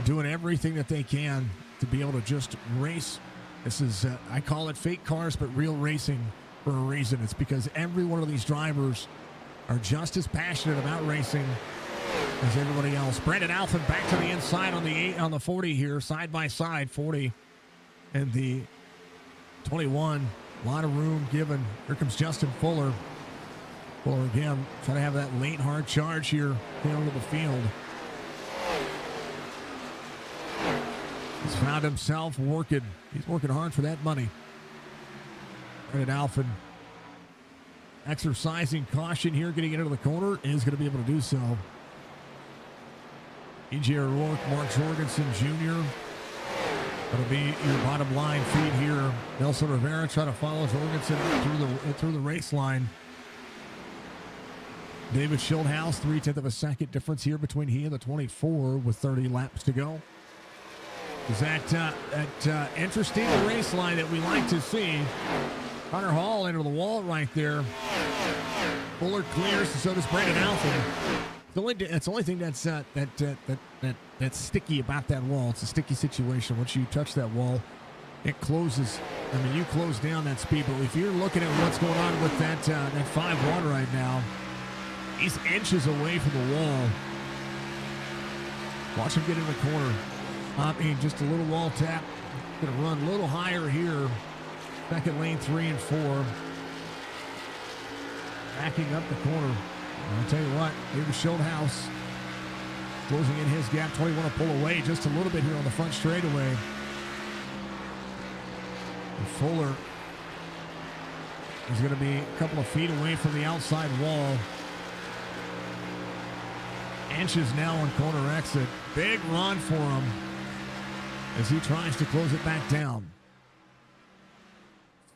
doing everything that they can to be able to just race. This is, I call it fake cars, but real racing for a reason. It's because every one of these drivers are just as passionate about racing as everybody else. Brandon Alford back to the inside on the 40 here, side by side, 40 and the 21. A lot of room given. Here comes Justin Fuller. Fuller again, trying to have that late hard charge here down to the field. He's found himself working. He's working hard for that money. Brandon Alford exercising caution here, getting into the corner, is going to be able to do so. E.J. O'Rourke, Mark Jorgensen Jr. That'll be your bottom line feed here. Nelson Rivera trying to follow Jorgensen through the race line. David Schildhouse, 3/10 of a second difference here between he and the 24 with 30 laps to go. Is that interesting race line that we like to see? Connor Hall into the wall right there. Fuller clears, and so does Brandon Alford. It's the only thing that's sticky about that wall. It's a sticky situation. Once you touch that wall, it closes. I mean, you close down that speed. But if you're looking at what's going on with that 5-1 right now, he's inches away from the wall. Watch him get in the corner. I mean, just a little wall tap. Going to run a little higher here. Second lane, 3 and 4. Backing up the corner. I'll tell you what, David Schildhouse closing in his gap. 21 to pull away just a little bit here on the front straightaway. And Fuller is going to be a couple of feet away from the outside wall. Inches now on corner exit. Big run for him as he tries to close it back down.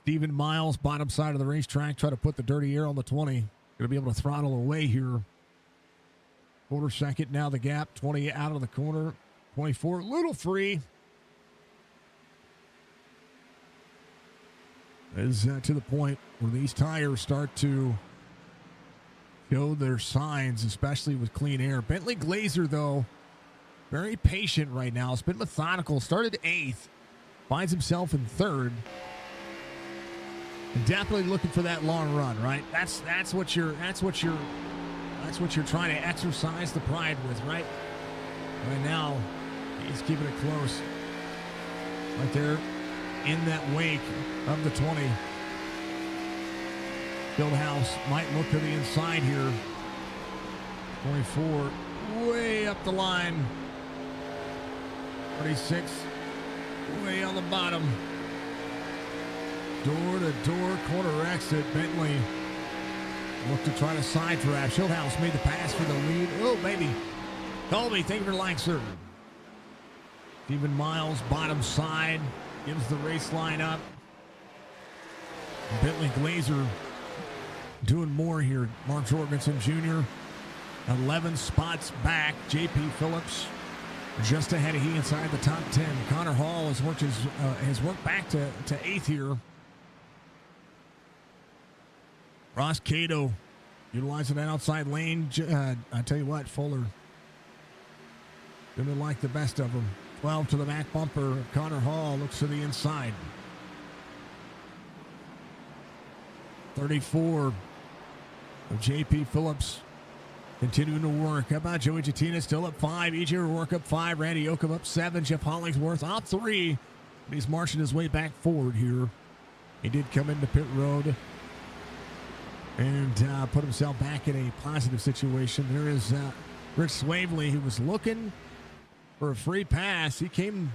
Stephen Miles, bottom side of the racetrack, try to put the dirty air on the 20. Going to be able to throttle away here. Quarter second now the gap. 20 out of the corner. 24, little free. is to the point where these tires start to show their signs, especially with clean air. Bentley Glazer, though, very patient right now. It's been methodical. Started 8th, finds himself in 3rd. And definitely looking for that long run, right? That's what you're trying to exercise the pride with, right? Right now, he's keeping it close. Right there in that wake of the 20. Fieldhouse might look to the inside here. 24, way up the line. 36, way on the bottom. Door-to-door corner exit. Bentley look to try to side trap. Fieldhouse made the pass for the lead. Oh, baby. Colby, thank you for the like, sir. Steven Miles, bottom side, gives the race line up. Bentley Glazer doing more here. Mark Jorgensen Jr., 11 spots back. J.P. Phillips just ahead of he inside the top 10. Connor Hall has worked back to 8th here. Ross Cato utilizing that outside lane. I tell you what, Fuller gonna like the best of them. 12 to the back bumper. Connor Hall looks to the inside. 34 of J.P. Phillips continuing to work. How about Joey Jettina still up 5? EJ O'Rourke up 5. Randy Oakham up 7. Jeff Hollingsworth up 3. He's marching his way back forward here. He did come into pit road and put himself back in a positive situation. There is Rich Swavely, who was looking for a free pass. He came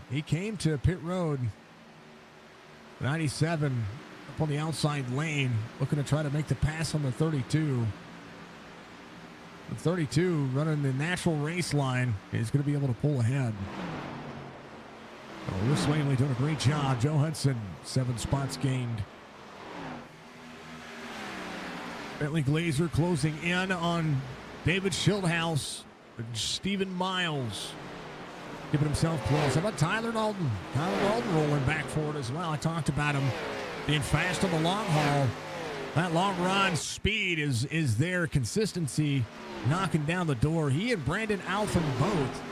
to pit road. 97 up on the outside lane, looking to try to make the pass on the 32. The 32 running the natural race line is going to be able to pull ahead. Rich Swavely doing a great job. Joe Hudson, 7 spots gained. Bentley Glazer closing in on David Schildhouse. Steven Miles giving himself close. How about Tyler Dalton? Tyler Dalton rolling back forward as well. I talked about him being fast on the long haul. That long run speed is there. Consistency knocking down the door. He and Brandon Alphen both.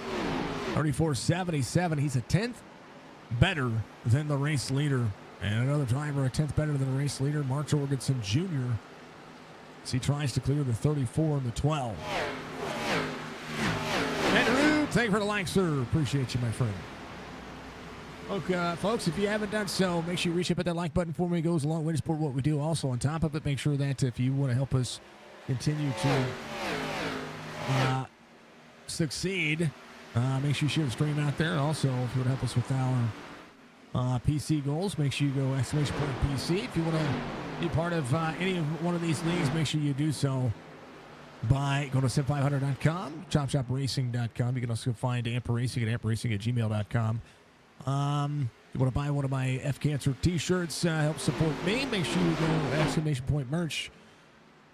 34.77. He's a 10th better than the race leader. And another driver a 10th better than the race leader, Mark Jorgensen Jr., as he tries to clear the 34 and the 12. Andrew, thank you for the like, sir. Appreciate you, my friend. Okay, folks, if you haven't done so, make sure you reach up at that like button for me. It goes a long way to support what we do. Also, on top of it, make sure that if you want to help us continue to succeed, make sure you share the stream out there. Also, if you want to help us with our PC goals, make sure you go ! PC. If you want to be part of any of one of these leagues, make sure you do so by go to SIM500.com, ChopShopRacing.com. You can also find Amp Racing at ampracing@gmail.com. You want to buy one of my F Cancer t-shirts, help support me, make sure you go ! Merch.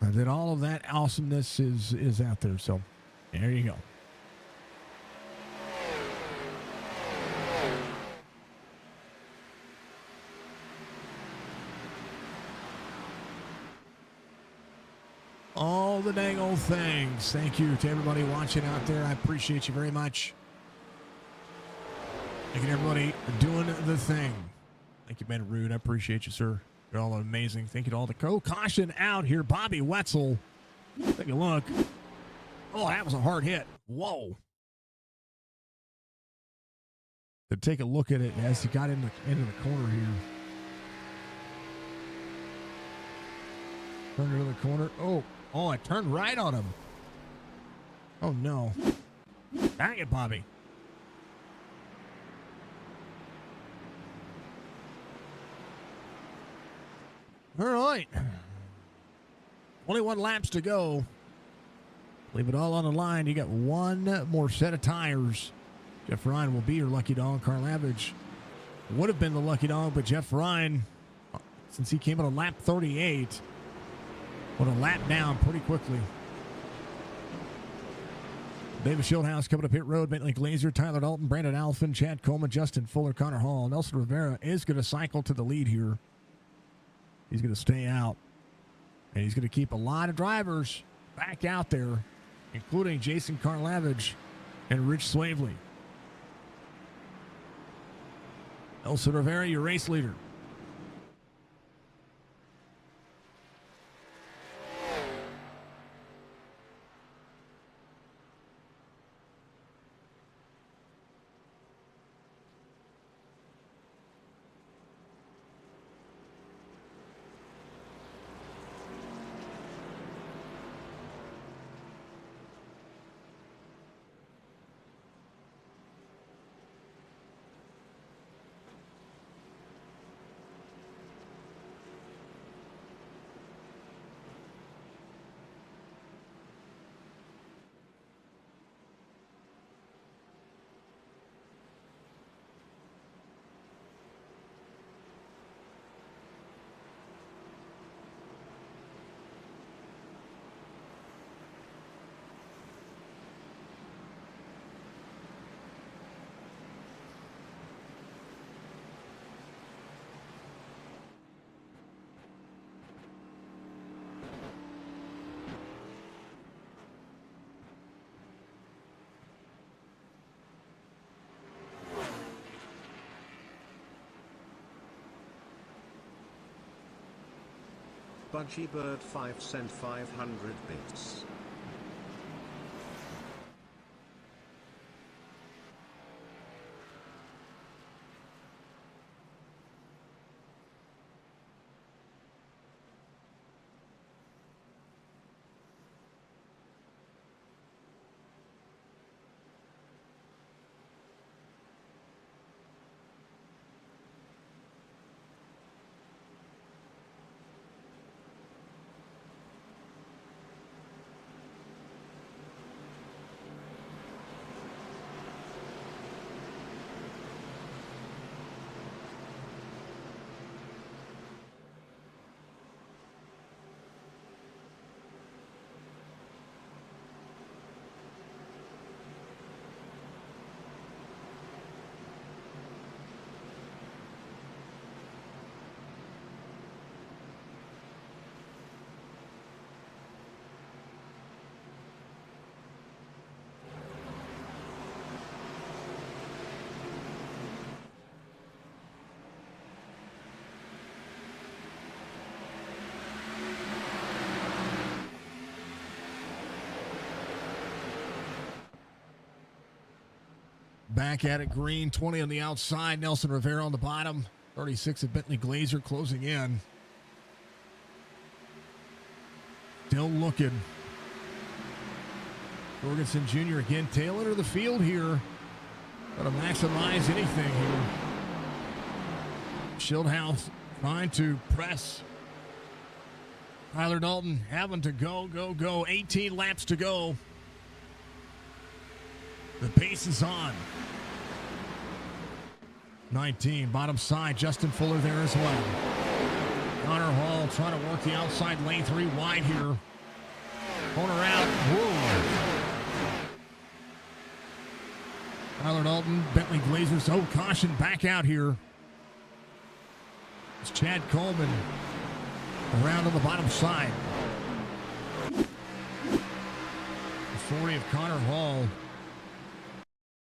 That all of that awesomeness is out there. So there you go. All the dang old things. Thank you to everybody watching out there. I appreciate you very much. Thank you to everybody doing the thing. Thank you, Ben Rude. I appreciate you, sir. You're all amazing. Thank you to all the caution out here. Bobby Wetzel. Take a look. Oh, that was a hard hit. Whoa. To take a look at it as he got into the corner here. Turned into the corner. Oh, I turned right on him. Oh, no. Dang it, Bobby. All right. 21 laps to go. Leave it all on the line. You got one more set of tires. Jeff Ryan will be your lucky dog. Carl Average would have been the lucky dog, but Jeff Ryan, since he came on lap 38, would have lapped down pretty quickly. David Schildhouse coming up pit road. Bentley Glazer, Tyler Dalton, Brandon Alphen, Chad Coleman, Justin Fuller, Connor Hall. Nelson Rivera is going to cycle to the lead here. He's going to stay out. And he's going to keep a lot of drivers back out there, including Jason Karlavage and Rich Swavely. Nelson Rivera, your race leader. Budgie Bird 5 sent 500 bits. Back at it, green, 20 on the outside. Nelson Rivera on the bottom. 36 at Bentley Glazer closing in. Still looking. Jorgensen Jr. again, tail end of the field here. Got to maximize anything here. Schildhouse trying to press. Tyler Dalton having to go. 18 laps to go. The pace is on. 19, bottom side, Justin Fuller there as well. Connor Hall trying to work the outside lane, 3 wide here. Corner out. Whoa. Tyler Dalton, Bentley Glazers. Oh, caution, back out here. It's Chad Coleman around on the bottom side. The 40 of Connor Hall.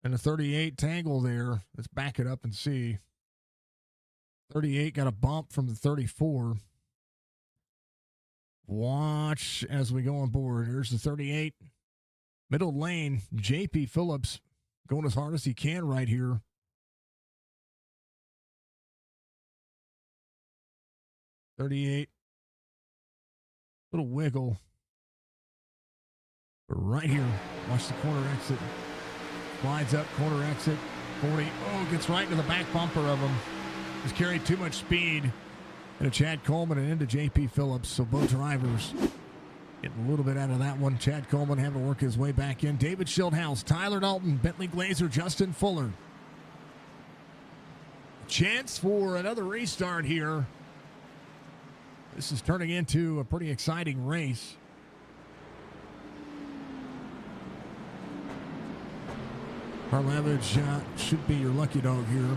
And a 38 tangle there. Let's back it up and see. 38 got a bump from the 34. Watch as we go on board. Here's the 38. Middle lane. JP Phillips going as hard as he can right here. .38. Little wiggle. But right here. Watch the corner exit. Slides up, corner exit, 40. Oh, gets right into the back bumper of him. He's carried too much speed. And a Chad Coleman and into JP Phillips. So both drivers getting a little bit out of that one. Chad Coleman having to work his way back in. David Schildhouse, Tyler Dalton, Bentley Glazer, Justin Fuller. Chance for another restart here. This is turning into a pretty exciting race. Karlavage should be your lucky dog here.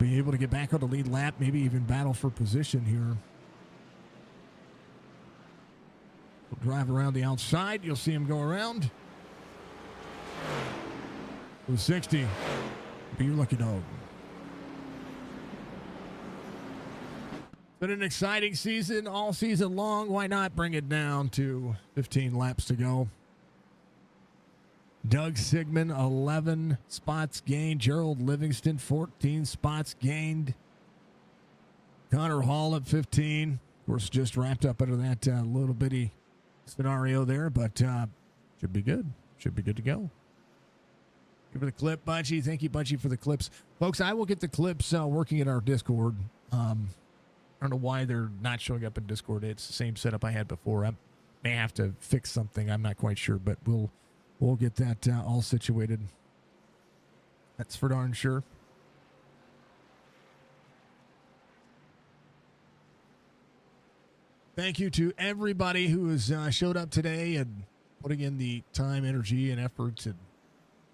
be able to get back on the lead lap, maybe even battle for position here. We'll drive around the outside. You'll see him go around. 60. Be your lucky dog. Been an exciting season all season long. Why not bring it down to 15 laps to go? Doug Sigmund, 11 spots gained. Gerald Livingston, 14 spots gained. Connor Hall at 15. Of course, just wrapped up under that little bitty scenario there, but should be good. Should be good to go. Give it a clip, Bunchy. Thank you, Bunchy, for the clips. Folks, I will get the clips working in our Discord. I don't know why they're not showing up in Discord. It's the same setup I had before. I may have to fix something. I'm not quite sure, but we'll get that all situated. That's for darn sure. Thank you to everybody who has showed up today and putting in the time, energy, and effort and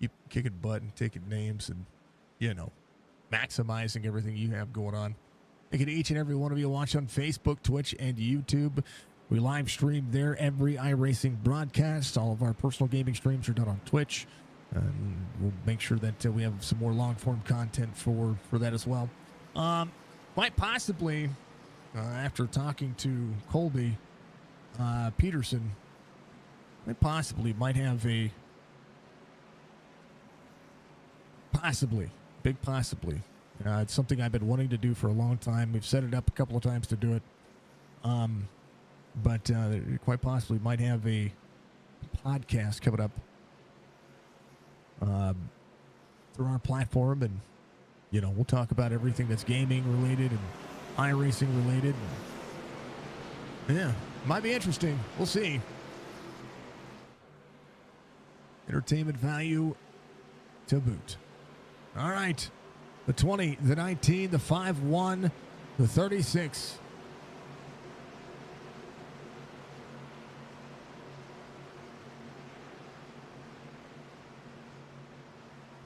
keep kicking butt and taking names and, maximizing everything you have going on. Thank you to each and every one of you watch on Facebook, Twitch, and YouTube. We live stream there every iRacing broadcast. All of our personal gaming streams are done on Twitch. And we'll make sure that we have some more long-form content for that as well. Quite possibly, after talking to Colby Peterson, might have a big possibly. It's something I've been wanting to do for a long time. We've set it up a couple of times to do it. But quite possibly might have a podcast coming up through our platform. And, we'll talk about everything that's gaming related and iRacing related. Yeah, might be interesting. We'll see. Entertainment value to boot. All right. The 20, the 19, the 5-1, the 36.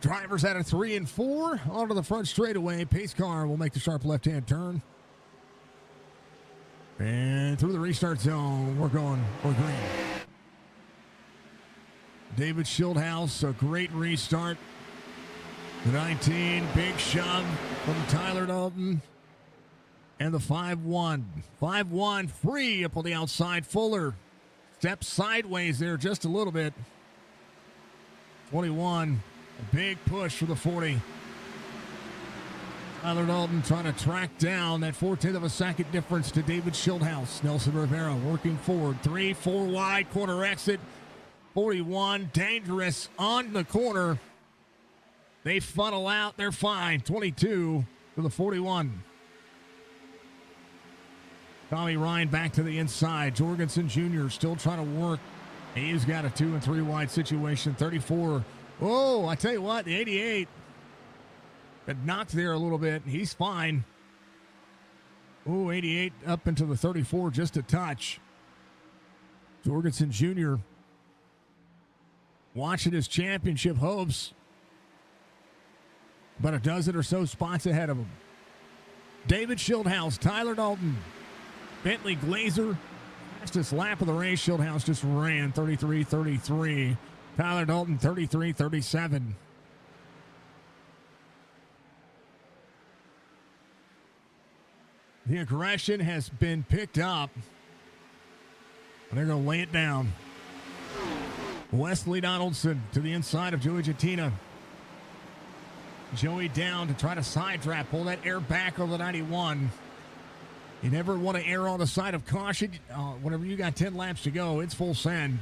Drivers at a 3 and 4 onto the front straightaway. Pace car will make the sharp left-hand turn. And through the restart zone, we're green. David Schildhouse, a great restart. The 19, big shove from Tyler Dalton. And the 5-1. 5-1, free up on the outside. Fuller steps sideways there just a little bit. 21, a big push for the 40. Tyler Dalton trying to track down that 0.4 of a second difference to David Schildhouse. Nelson Rivera working forward. 3, 4 wide, corner exit. 41, dangerous on the corner. They funnel out. They're fine. 22 to the 41. Tommy Ryan back to the inside. Jorgensen Jr. still trying to work. He's got a 2 and 3 wide situation. 34. Oh, I tell you what, the 88 got knocked there a little bit. He's fine. Oh, 88 up into the 34, just a touch. Jorgensen Jr. watching his championship hopes. About a dozen or so spots ahead of him. David Schildhouse, Tyler Dalton, Bentley Glazer. Fastest lap of the race. Schildhouse just ran 33-33. Tyler Dalton 33-37. The aggression has been picked up. They're going to lay it down. Wesley Donaldson to the inside of Joey Jettina. Joey down to try to side trap, pull that air back on the 91. You never want to err on the side of caution. Whenever you got 10 laps to go, it's full send.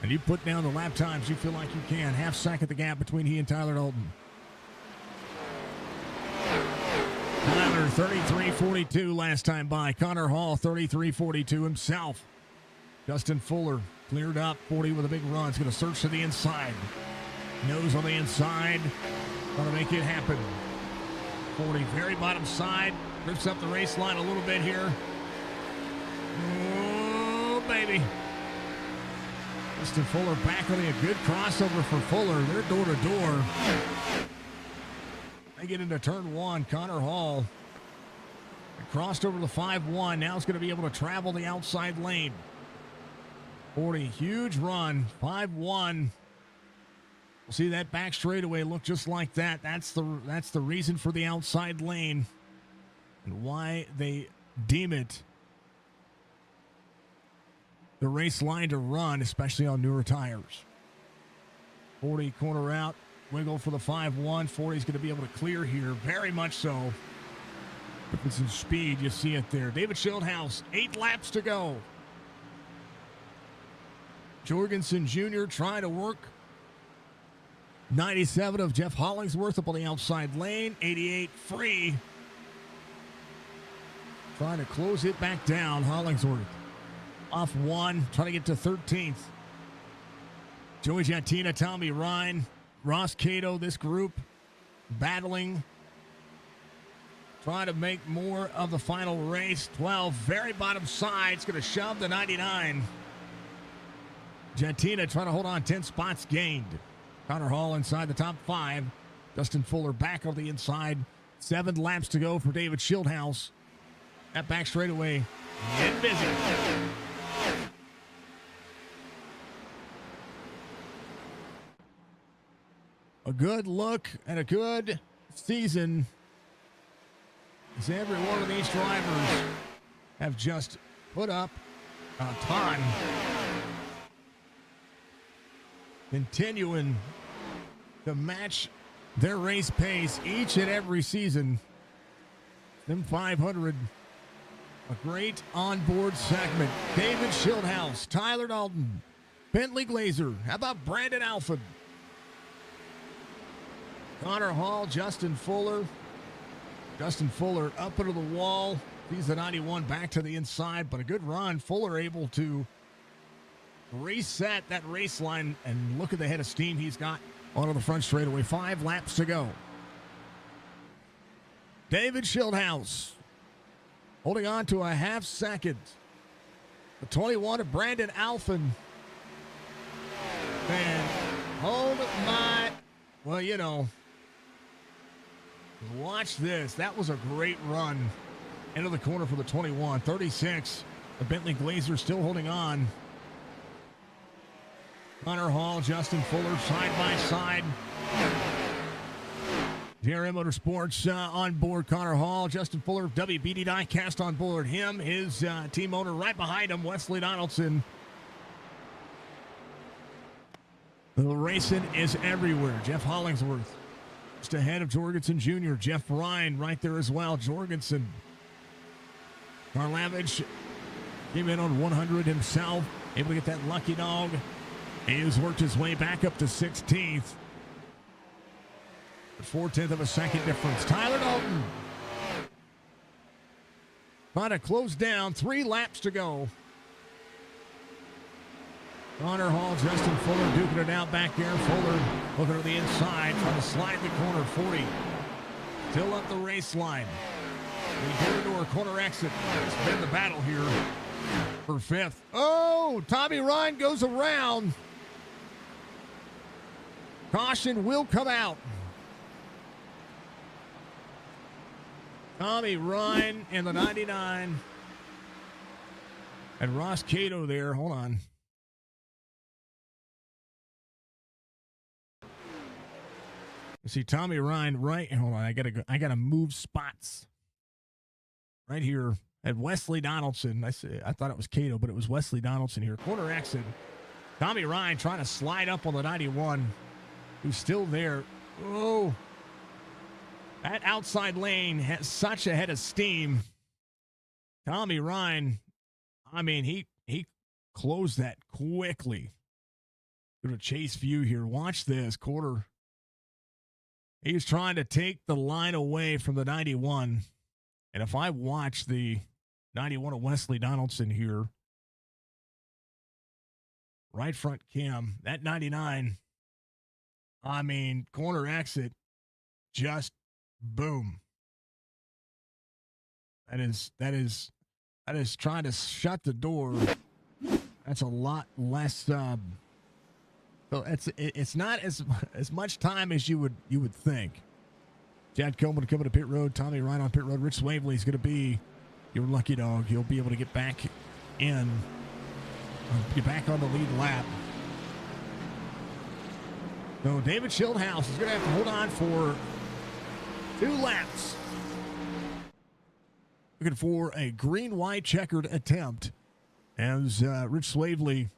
And you put down the lap times you feel like you can. Half second the gap between he and Tyler Dalton. Tyler 33-42 last time by. Connor Hall 33-42 himself. Justin Fuller cleared up 40 with a big run. It's going to search to the inside. Nose on the inside. Going to make it happen. 40, very bottom side. Rips up the race line a little bit here. Oh, baby. Justin Fuller back on a good crossover for Fuller. They're door to door. They get into turn one. Connor Hall crossed over the 5-1. Now it's going to be able to travel the outside lane. 40, huge run, 5-1. We'll see that back straightaway look just like that. That's the reason for the outside lane and why they deem it the race line to run, especially on newer tires. 40 corner out, wiggle for the 5-1. 40 is going to be able to clear here, very much so. With some speed, you see it there. David Schildhouse, 8 laps to go. Jorgensen Jr. trying to work 97 of Jeff Hollingsworth up on the outside lane. 88 free. Trying to close it back down. Hollingsworth off 1. Trying to get to 13th. Joey Jantina, Tommy Ryan, Ross Cato, this group battling. Trying to make more of the final race. 12, very bottom side. It's going to shove the 99. Jantina trying to hold on, 10 spots gained. Connor Hall inside the top 5. Dustin Fuller back on the inside. 7 laps to go for David Schildhouse. That back straightaway, get busy. A good look and a good season as every one of these drivers have just put up a ton. Continuing to match their race pace each and every season. SIM500, a great onboard segment. David Schildhouse, Tyler Dalton, Bentley Glazer. How about Brandon Alford? Connor Hall, Justin Fuller. Justin Fuller up into the wall. He's the 91 back to the inside, but a good run. Fuller able to reset that race line, and look at the head of steam he's got onto the front straightaway. 5 laps to go. David Schildhouse holding on to a half second. The 21 of Brandon Alfin. And hold my, well, you know, watch this. That was a great run into the corner for the 21. 36. The Bentley Glazer still holding on. Connor Hall, Justin Fuller, side by side. JRM Motorsports on board Connor Hall. Justin Fuller, WBD Diecast on board him. His team owner right behind him, Wesley Donaldson. The racing is everywhere. Jeff Hollingsworth just ahead of Jorgensen Jr. Jeff Ryan right there as well. Jorgensen. Karlavich came in on 100 himself. Able to get that lucky dog. He has worked his way back up to 16th. 4/10 of a second difference. Tyler Dalton trying to close down. 3 laps to go. Connor Hall, Justin Fuller duking it out back there. Fuller looking to the inside, trying to slide the corner. 40. Still up the race line. We get into our corner exit. It's been the battle here for 5th. Oh, Tommy Ryan goes around. Caution will come out. Tommy Ryan and the 99. And Ross Cato there. Hold on. You see Tommy Ryan right. Hold on. I gotta move spots. Right here at Wesley Donaldson. I thought it was Cato, but it was Wesley Donaldson here. Corner exit. Tommy Ryan trying to slide up on the 91. Who's still there. Oh. That outside lane has such a head of steam. Tommy Ryan, I mean, he closed that quickly. Going to chase view here. Watch this quarter. He's trying to take the line away from the 91. And if I watch the 91 of Wesley Donaldson here, right front cam, that 99, I mean, corner exit, just boom. That is trying to shut the door. That's a lot less. So it's not as much time as you would think. Chad Coleman coming to pit road. Tommy Ryan on pit road. Rich Swavely is going to be your lucky dog. He'll be able to get back in, get back on the lead lap. So David Schildhouse is going to have to hold on for 2 laps. Looking for a green-white checkered attempt as Rich Swavely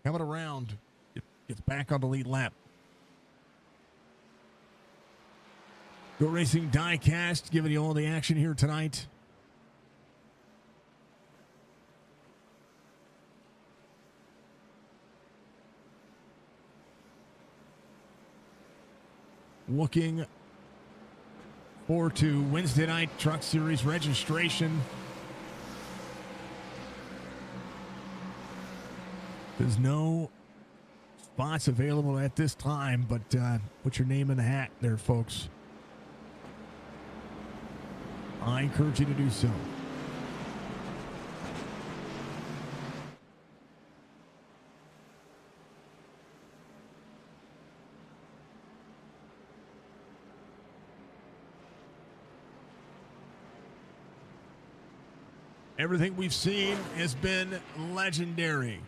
coming around gets back on the lead lap. Go Racing Diecast giving you all the action here tonight. Looking forward to Wednesday night Truck Series registration. There's no spots available at this time, but put your name in the hat there, folks. I encourage you to do so. Everything we've seen has been legendary.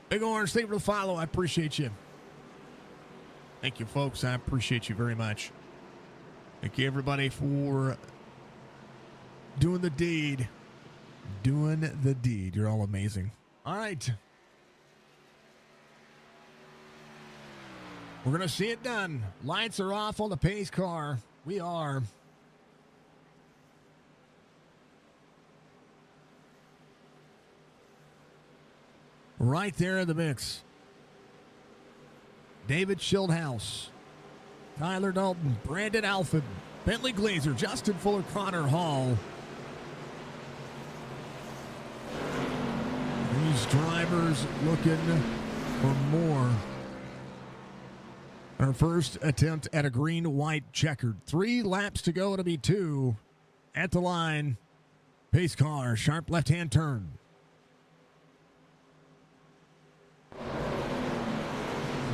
Big Orange, thank you for the follow. I appreciate you. Thank you, folks. I appreciate you very much. Thank you, everybody, for doing the deed. Doing the deed. You're all amazing. All right. We're going to see it done. Lights are off on the pace car. We are. Right there in the mix. David Schildhouse, Tyler Dalton, Brandon Alford, Bentley Glazer, Justin Fuller, Connor Hall. These drivers looking for more. Our first attempt at a green-white checkered. 3 laps to go. It'll be 2 at the line. Pace car, sharp left-hand turn.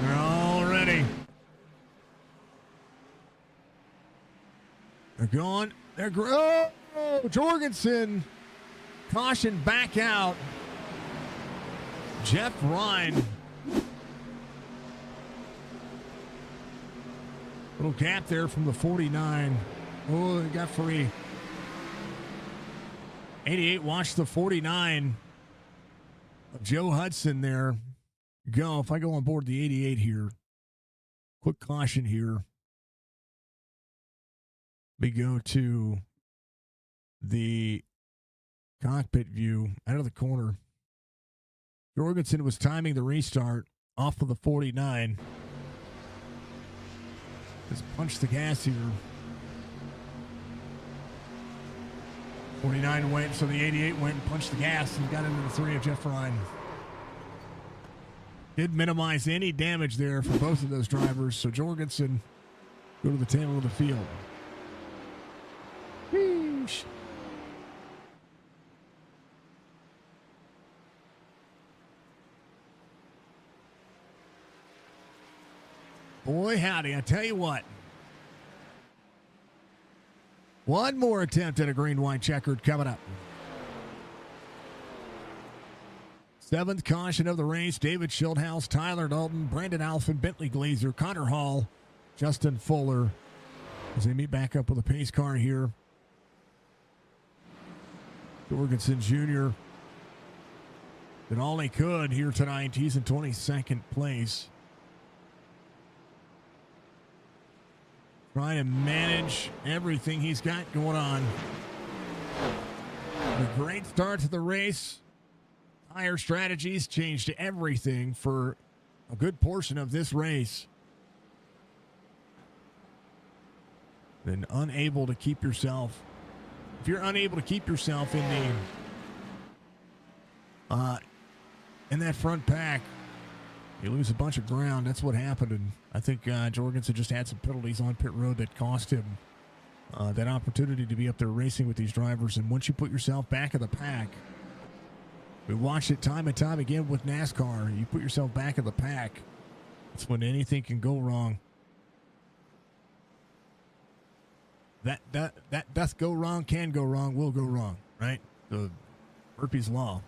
They're all ready. They're going. They're Jorgensen. Caution back out. Jeff Ryan. Little gap there from the 49. Oh, they got free. 88 watched the 49 of Joe Hudson there. Go. If I go on board the 88 here, quick caution here. We go to the cockpit view out of the corner. Jorgensen was timing the restart off of the 49. Just punched the gas here. 49 went, so the 88 went and punched the gas and got into the 3 of Jeff Ryan. Did minimize any damage there for both of those drivers. So Jorgensen go to the tail of the field. Sheesh. Boy, howdy, I tell you what. One more attempt at a green-white checkered coming up. 7th caution of the race. David Schildhouse, Tyler Dalton, Brandon Alford, Bentley Glazer, Connor Hall, Justin Fuller. As they meet back up with a pace car here. Jorgensen Jr. did all he could here tonight. He's in 22nd place. Trying to manage everything he's got going on. A great start to the race. Tire strategies changed everything for a good portion of this race. Then unable to keep yourself. If you're unable to keep yourself in that front pack, you lose a bunch of ground. That's what happened. And I think Jorgensen just had some penalties on pit road that cost him that opportunity to be up there racing with these drivers. And once you put yourself back in the pack, we watched it time and time again with NASCAR. You put yourself back in the pack, That's when anything can go wrong. That does go wrong, can go wrong, will go wrong, right? The Murphy's Law.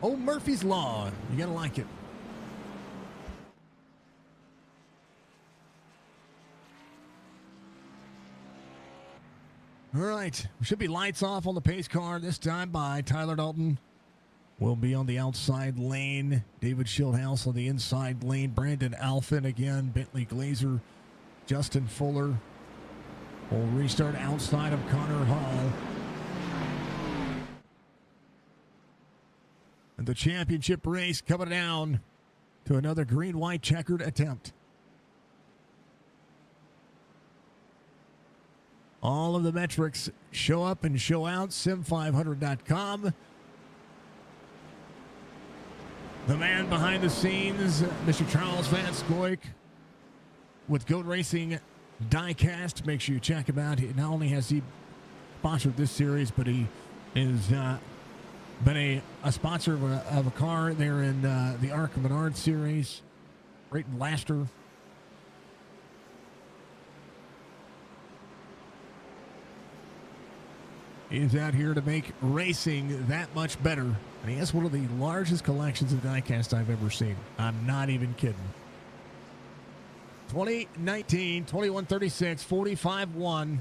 Oh, Murphy's Law. You gotta like it. All right. Should be lights off on the pace car this time by Tyler Dalton. Will be on the outside lane. David Schildhouse on the inside lane. Brandon Alphin again. Bentley Glazer. Justin Fuller will restart outside of Connor Hall. And the championship race coming down to another green-white checkered attempt. All of the metrics show up and show out. SIM500.com. The man behind the scenes, Mr. Charles Van Scoik with Goat Racing Diecast. Make sure you check him out. Not only has he sponsored this series, but he is been a sponsor of a car there in the Arc Menard series. Brayton Laster. He's out here to make racing that much better. And he has one of the largest collections of diecast I've ever seen. I'm not even kidding. 2019, 2136, 45-1.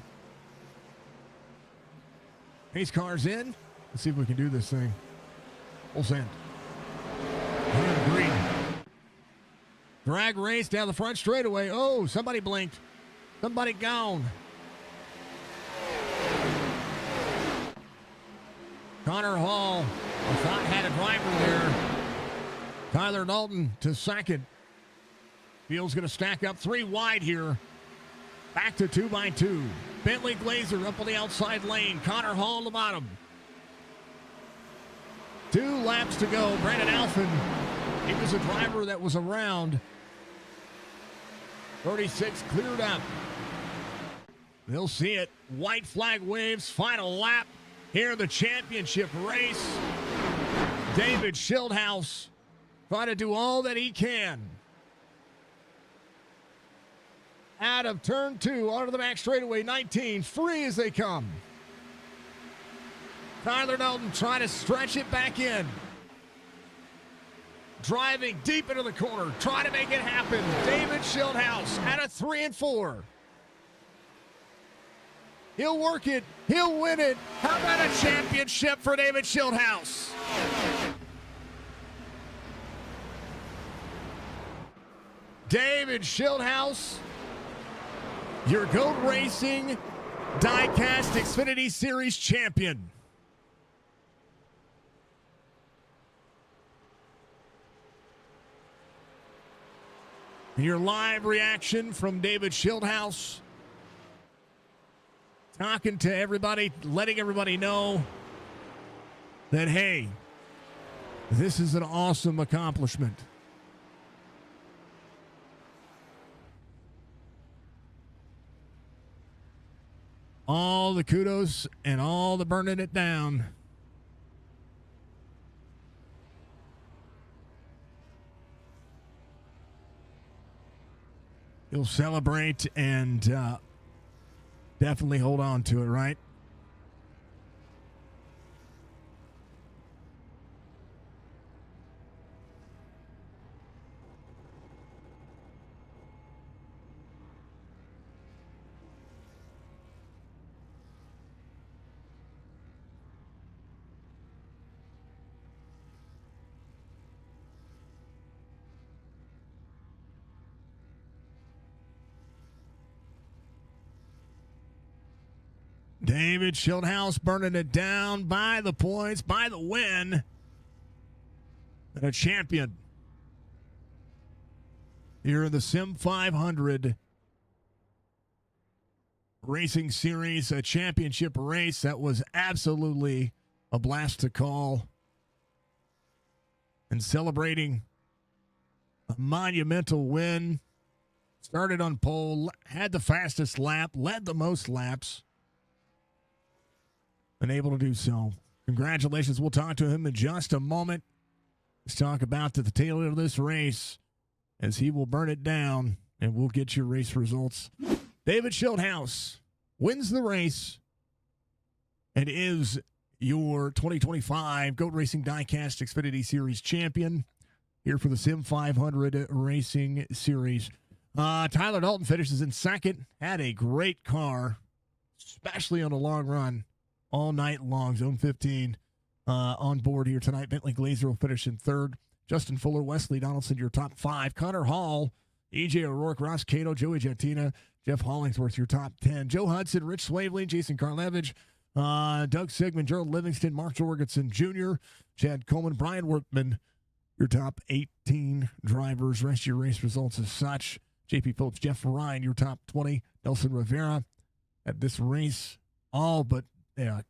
Pace car's in. Let's see if we can do this thing. Full send. And green. Drag race down the front straightaway. Oh, somebody blinked. Somebody gone. Connor Hall, I thought had a driver there. Tyler Dalton to second. Field's going to stack up 3 wide here. Back to 2x2. Bentley Glazer up on the outside lane. Connor Hall on the bottom. 2 laps to go. Brandon Alphin, he was a driver that was around. 36 cleared up. They'll see it. White flag waves. Final lap. Here in the championship race, David Schildhouse trying to do all that he can. Out of turn 2, onto the back straightaway, 19, free as they come. Tyler Dalton trying to stretch it back in. Driving deep into the corner, trying to make it happen. David Schildhouse out of 3 and 4. He'll work it. He'll win it. How about a championship for David Schildhouse? David Schildhouse, your Goat Racing Diecast Xfinity Series champion. Your live reaction from David Schildhouse. Talking to everybody, letting everybody know that, hey, this is an awesome accomplishment. All the kudos and all the burning it down. You'll celebrate and definitely hold on to it, right? David Schildhouse burning it down by the points, by the win. And a champion here in the SIM500 Racing Series, a championship race that was absolutely a blast to call. And celebrating a monumental win. Started on pole, had the fastest lap, led the most laps. And able to do so. Congratulations. We'll talk to him in just a moment. Let's talk about the tail end of this race, as he will burn it down, and we'll get your race results. David Schildhouse wins the race and is your 2025 Goat Racing Diecast Xfinity Series champion here for the SIM500 Racing Series. Tyler Dalton finishes in second. Had a great car, especially on a long run all night long. Zone 15 on board here tonight. Bentley Glazer will finish in third. Justin Fuller, Wesley Donaldson, your top five. Connor Hall, EJ O'Rourke, Ross Cato, Joey Jettina, Jeff Hollingsworth, your top 10. Joe Hudson, Rich Swavely, Jason Karlevich, Doug Sigmund, Gerald Livingston, Mark Jorgensen Jr., Chad Coleman, Brian Workman, your top 18 drivers. Rest of your race results as such. JP Phillips, Jeff Ryan, your top 20. Nelson Rivera at this race. All but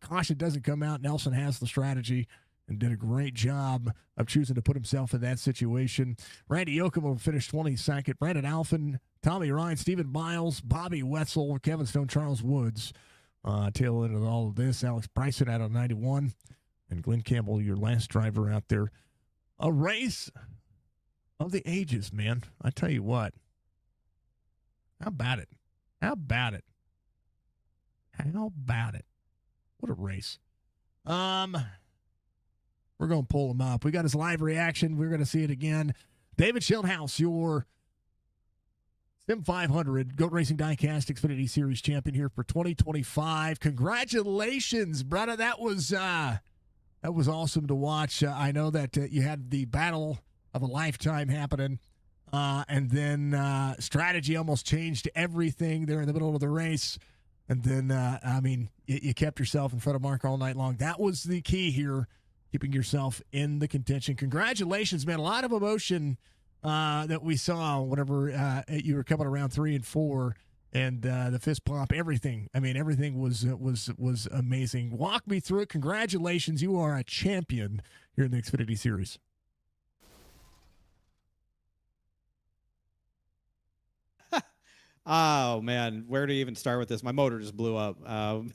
caution doesn't come out. Nelson has the strategy and did a great job of choosing to put himself in that situation. Randy Yoakum will finish 22nd. Brandon Alphin, Tommy Ryan, Stephen Miles, Bobby Wetzel, Kevin Stone, Charles Woods. Tail end of all of this, Alex Bryson out on 91. And Glenn Campbell, your last driver out there. A race of the ages, man. I tell you what. How about it? How about it? How about it? What a race. We're going to pull him up. We got his live reaction. We're going to see it again. David Schildhouse, your SIM500 Goat Racing Diecast Xfinity Series champion here for 2025. Congratulations, brother. That was awesome to watch. I know that you had the battle of a lifetime happening, and then strategy almost changed everything there in the middle of the race. And then, you kept yourself in front of Mark all night long. That was the key here, keeping yourself in the contention. Congratulations, man. A lot of emotion that we saw whenever you were coming around 3 and 4, and the fist pump, everything. I mean, everything was amazing. Walk me through it. Congratulations. You are a champion here in the Xfinity Series. Oh, man, where to even start with this? My motor just blew up.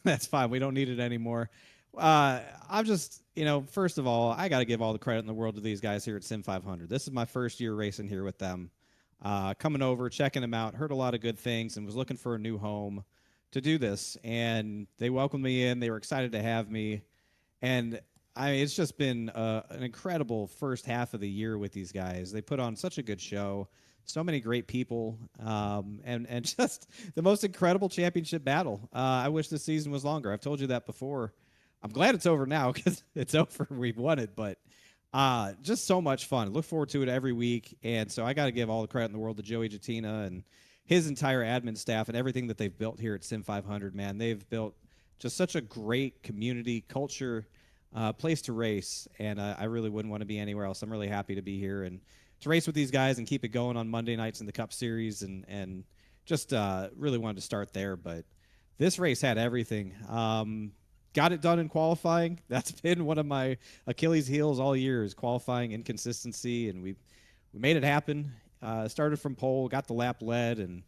That's fine. We don't need it anymore. I'm just, first of all, I got to give all the credit in the world to these guys here at Sim500. This is my first year racing here with them. Coming over, checking them out, heard a lot of good things, and was looking for a new home to do this. And they welcomed me in. They were excited to have me. And it's just been an incredible first half of the year with these guys. They put on such a good show. So many great people, and just the most incredible championship battle. I wish this season was longer. I've told you that before. I'm glad it's over now because it's over. We've won it, but just so much fun. Look forward to it every week. And so I got to give all the credit in the world to Joey Jettina and his entire admin staff and everything that they've built here at Sim500, man. They've built just such a great community, culture, place to race, and I really wouldn't want to be anywhere else. I'm really happy to be here and to race with these guys and keep it going on Monday nights in the Cup Series, and just really wanted to start there. But this race had everything. Got it done in qualifying. That's been one of my Achilles heels all year, is qualifying inconsistency, and we made it happen. Started from pole, got the lap led, and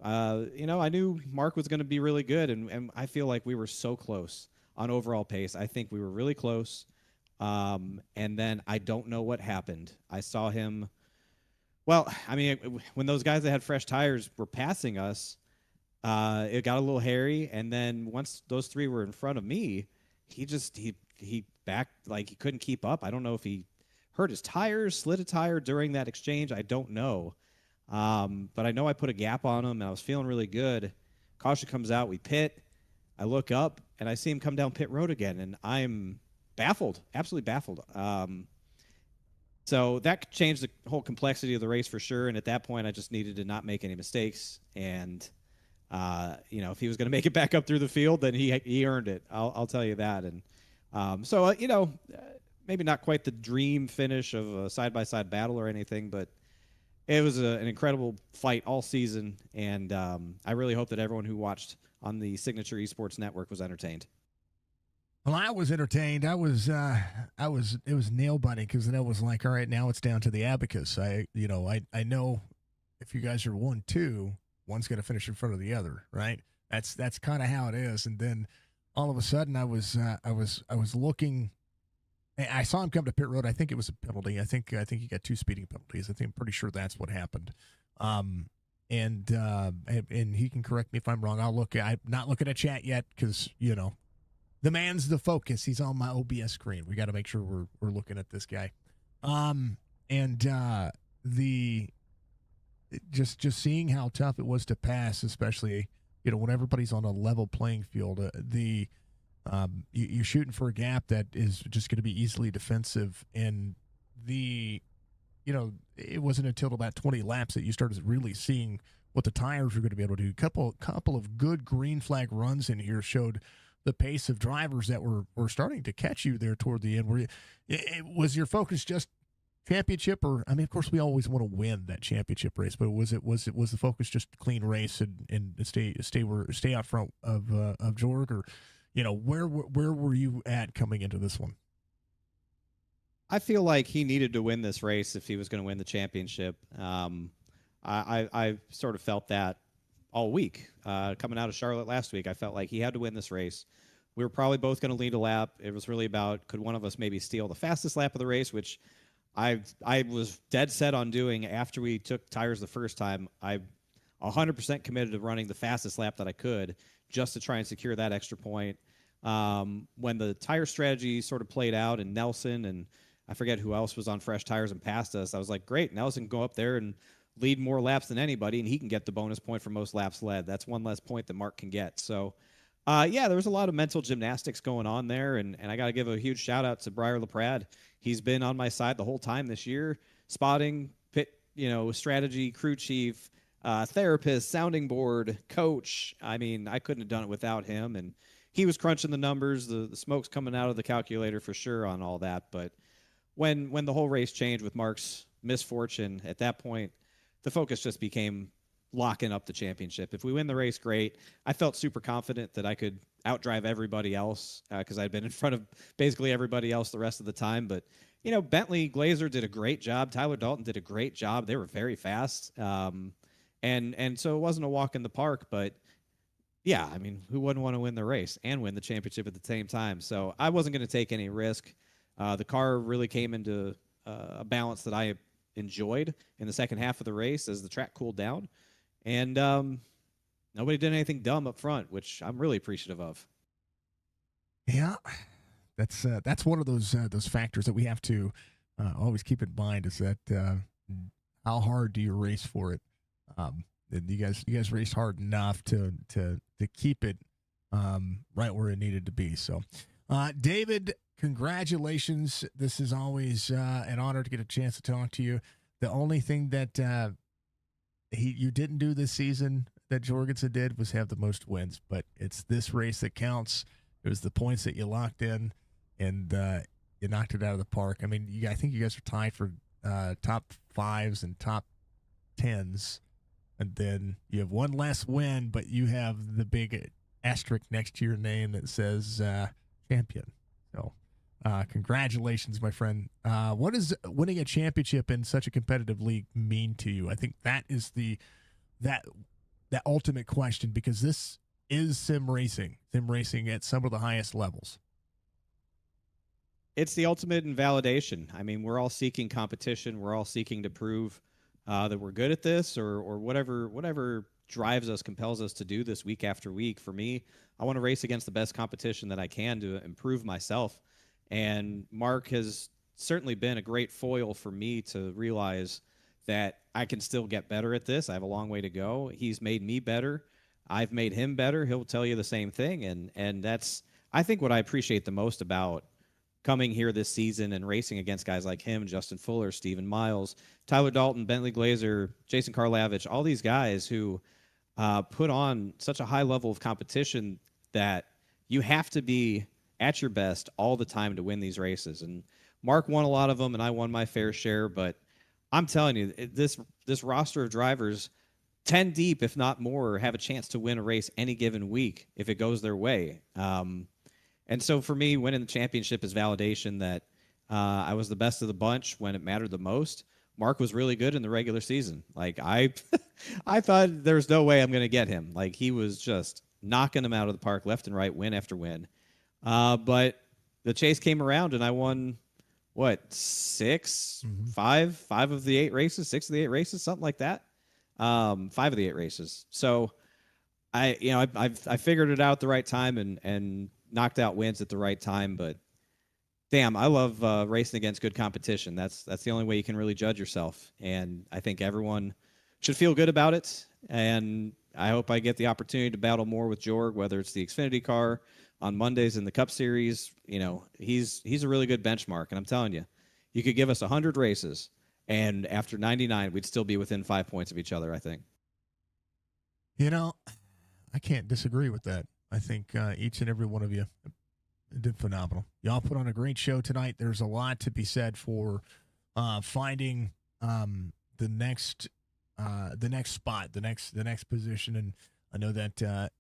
I knew Mark was going to be really good, and I feel like we were so close on overall pace. I think we were really close. And then I don't know what happened. I saw him. Well, when those guys that had fresh tires were passing us, it got a little hairy. And then once those three were in front of me, he backed like he couldn't keep up. I don't know if he hurt his tires, slid a tire during that exchange. I don't know. But I know I put a gap on him, and I was feeling really good. Caution comes out. We pit. I look up, and I see him come down pit road again, and I'm baffled, absolutely baffled. So that changed the whole complexity of the race for sure. And at that point, I just needed to not make any mistakes. And, if he was going to make it back up through the field, then he earned it. I'll tell you that. And maybe not quite the dream finish of a side-by-side battle or anything, but it was an incredible fight all season. And I really hope that everyone who watched on the Signature Esports Network was entertained. Well, I was entertained. It was nail biting, because then it was like, all right, now it's down to the abacus. I know if you guys are 1-2, one's going to finish in front of the other, right? That's kind of how it is. And then all of a sudden, I was looking I saw him come to pit road. I think it was a penalty. I think he got 2 speeding penalties. I'm pretty sure that's what happened. And he can correct me if I'm wrong. I'm not looking at chat yet because the man's the focus. He's on my OBS screen. We got to make sure we're looking at this guy. The just seeing how tough it was to pass, especially when everybody's on a level playing field. You're shooting for a gap that is just going to be easily defensive, and it wasn't until about 20 laps that you started really seeing what the tires were going to be able to do. Couple of good green flag runs in here showed the pace of drivers that were starting to catch you there toward the end. Was your focus just championship, or of course we always want to win that championship race, but was the focus just a clean race and stay out front of Jorg, or where were you at coming into this one? I feel like he needed to win this race if he was going to win the championship. I sort of felt that all week. Coming out of Charlotte last week, I felt like he had to win this race. We were probably both going to lead a lap. It was really about, could one of us maybe steal the fastest lap of the race, which I was dead set on doing after we took tires the first time. I 100% committed to running the fastest lap that I could just to try and secure that extra point. When the tire strategy sort of played out, and Nelson and I forget who else was on fresh tires and passed us, I was like, great, Nelson can go up there and lead more laps than anybody, and he can get the bonus point for most laps led. That's one less point that Mark can get. So, there was a lot of mental gymnastics going on there, and I got to give a huge shout-out to Briar LaPrade. He's been on my side the whole time this year, spotting, pit, strategy, crew chief, therapist, sounding board, coach. I couldn't have done it without him, and he was crunching the numbers. The smoke's coming out of the calculator for sure on all that, but when the whole race changed with Mark's misfortune, at that point, the focus just became locking up the championship. If we win the race, great. I felt super confident that I could outdrive everybody else because I'd been in front of basically everybody else the rest of the time. But, Bentley Glazer did a great job. Tyler Dalton did a great job. They were very fast. And so it wasn't a walk in the park, but yeah, who wouldn't want to win the race and win the championship at the same time? So I wasn't going to take any risk. The car really came into a balance that I enjoyed in the second half of the race as the track cooled down. And nobody did anything dumb up front, which I'm really appreciative of. Yeah, that's one of those factors that we have to always keep in mind, is that how hard do you race for it? You guys raced hard enough to keep it right where it needed to be. So, David, congratulations. This is always an honor to get a chance to talk to you. The only thing that you didn't do this season that Jorgensen did was have the most wins, but it's this race that counts. It was the points that you locked in, and you knocked it out of the park. I think you guys are tied for top 5s and top 10s, and then you have one less win, but you have the big asterisk next to your name that says champion. So congratulations, my friend. What does winning a championship in such a competitive league mean to you? I think that is that ultimate question, because this is sim racing at some of the highest levels. It's the ultimate in validation. We're all seeking competition. We're all seeking to prove that we're good at this, or whatever drives us, compels us to do this week after week. For me, I want to race against the best competition that I can to improve myself. And Mark has certainly been a great foil for me to realize that I can still get better at this. I have a long way to go. He's made me better. I've made him better. He'll tell you the same thing. And that's, I think, what I appreciate the most about coming here this season and racing against guys like him, Justin Fuller, Stephen Miles, Tyler Dalton, Bentley Glazer, Jason Karlavich, all these guys who put on such a high level of competition that you have to be at your best all the time to win these races. And Mark won a lot of them, and I won my fair share. But I'm telling you, this roster of drivers, 10 deep, if not more, have a chance to win a race any given week if it goes their way. And so for me, winning the championship is validation that I was the best of the bunch when it mattered the most. Mark was really good in the regular season. Like I thought there was no way I'm going to get him. Like he was just knocking them out of the park left and right, win after win. But the chase came around, and I won what, 6, Mhm. 5 of the 8 races, 6 of the 8 races, something like that. 5 of the 8 races. So I figured it out at the right time and knocked out wins at the right time. But damn, I love racing against good competition. That's the only way you can really judge yourself. And I think everyone should feel good about it. And I hope I get the opportunity to battle more with Jorg, whether it's the Xfinity car on Mondays in the Cup Series. He's a really good benchmark. And I'm telling you, you could give us 100 races, and after 99, we'd still be within 5 points of each other, I think. I can't disagree with that. I think each and every one of you did phenomenal. Y'all put on a great show tonight. There's a lot to be said for finding the next spot, the next position, and I know that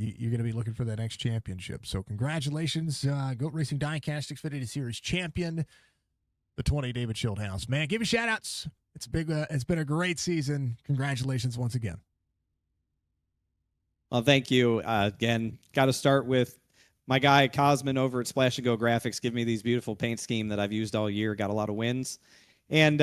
you're going to be looking for that next championship. So congratulations, Goat Racing Diecast Xfinity Series champion, the 20 David Schildhouse. Man, give me shout outs. It's big. It's been a great season. Congratulations once again. Well, thank you again. Got to start with my guy Cosman over at Splash and Go Graphics. Give me these beautiful paint scheme that I've used all year. Got a lot of wins, and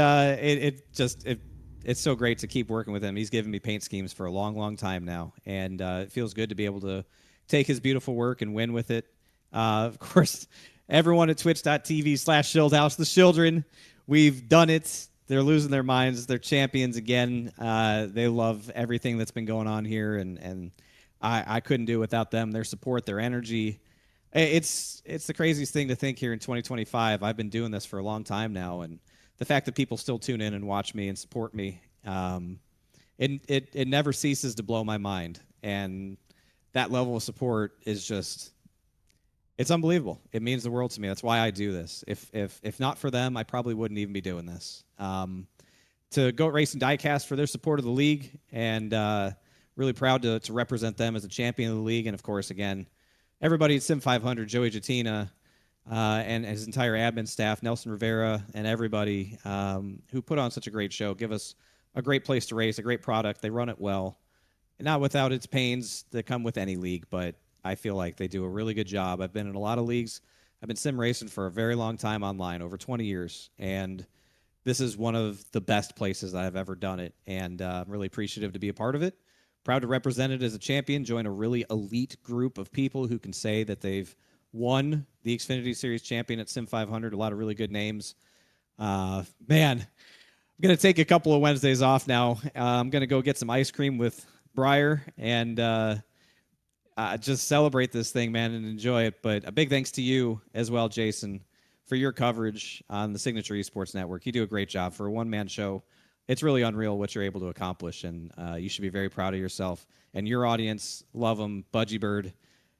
it's so great to keep working with him. He's given me paint schemes for a long, long time now, and it feels good to be able to take his beautiful work and win with it. Of course, everyone at twitch.tv/Schildhouse, the children, we've done it. They're losing their minds. They're champions again. They love everything that's been going on here, and I couldn't do it without them, their support, their energy. It's the craziest thing to think here in 2025. I've been doing this for a long time now, and the fact that people still tune in and watch me and support me, it never ceases to blow my mind. And that level of support is just, it's unbelievable. It means the world to me. That's why I do this. If not for them, I probably wouldn't even be doing this. To Goat Racing Diecast for their support of the league, and really proud to represent them as a champion of the league. And of course, again, everybody at SIM500, Joey Jatina, and his entire admin staff, Nelson Rivera, and everybody who put on such a great show, give us a great place to race, a great product. They run it well, not without its pains that come with any league, but I feel like they do a really good job. I've been in a lot of leagues. I've been sim racing for a very long time online, over 20 years, and this is one of the best places I've ever done it, and I'm really appreciative to be a part of it. Proud to represent it as a champion, join a really elite group of people who can say that they've won the Xfinity Series champion at Sim500. A lot of really good names. Man, I'm going to take a couple of Wednesdays off now. I'm going to go get some ice cream with Breyer and just celebrate this thing, man, and enjoy it. But a big thanks to you as well, Jason, for your coverage on the Signature Esports Network. You do a great job for a one-man show. It's really unreal what you're able to accomplish, and you should be very proud of yourself. And your audience, love him. Budgie Bird,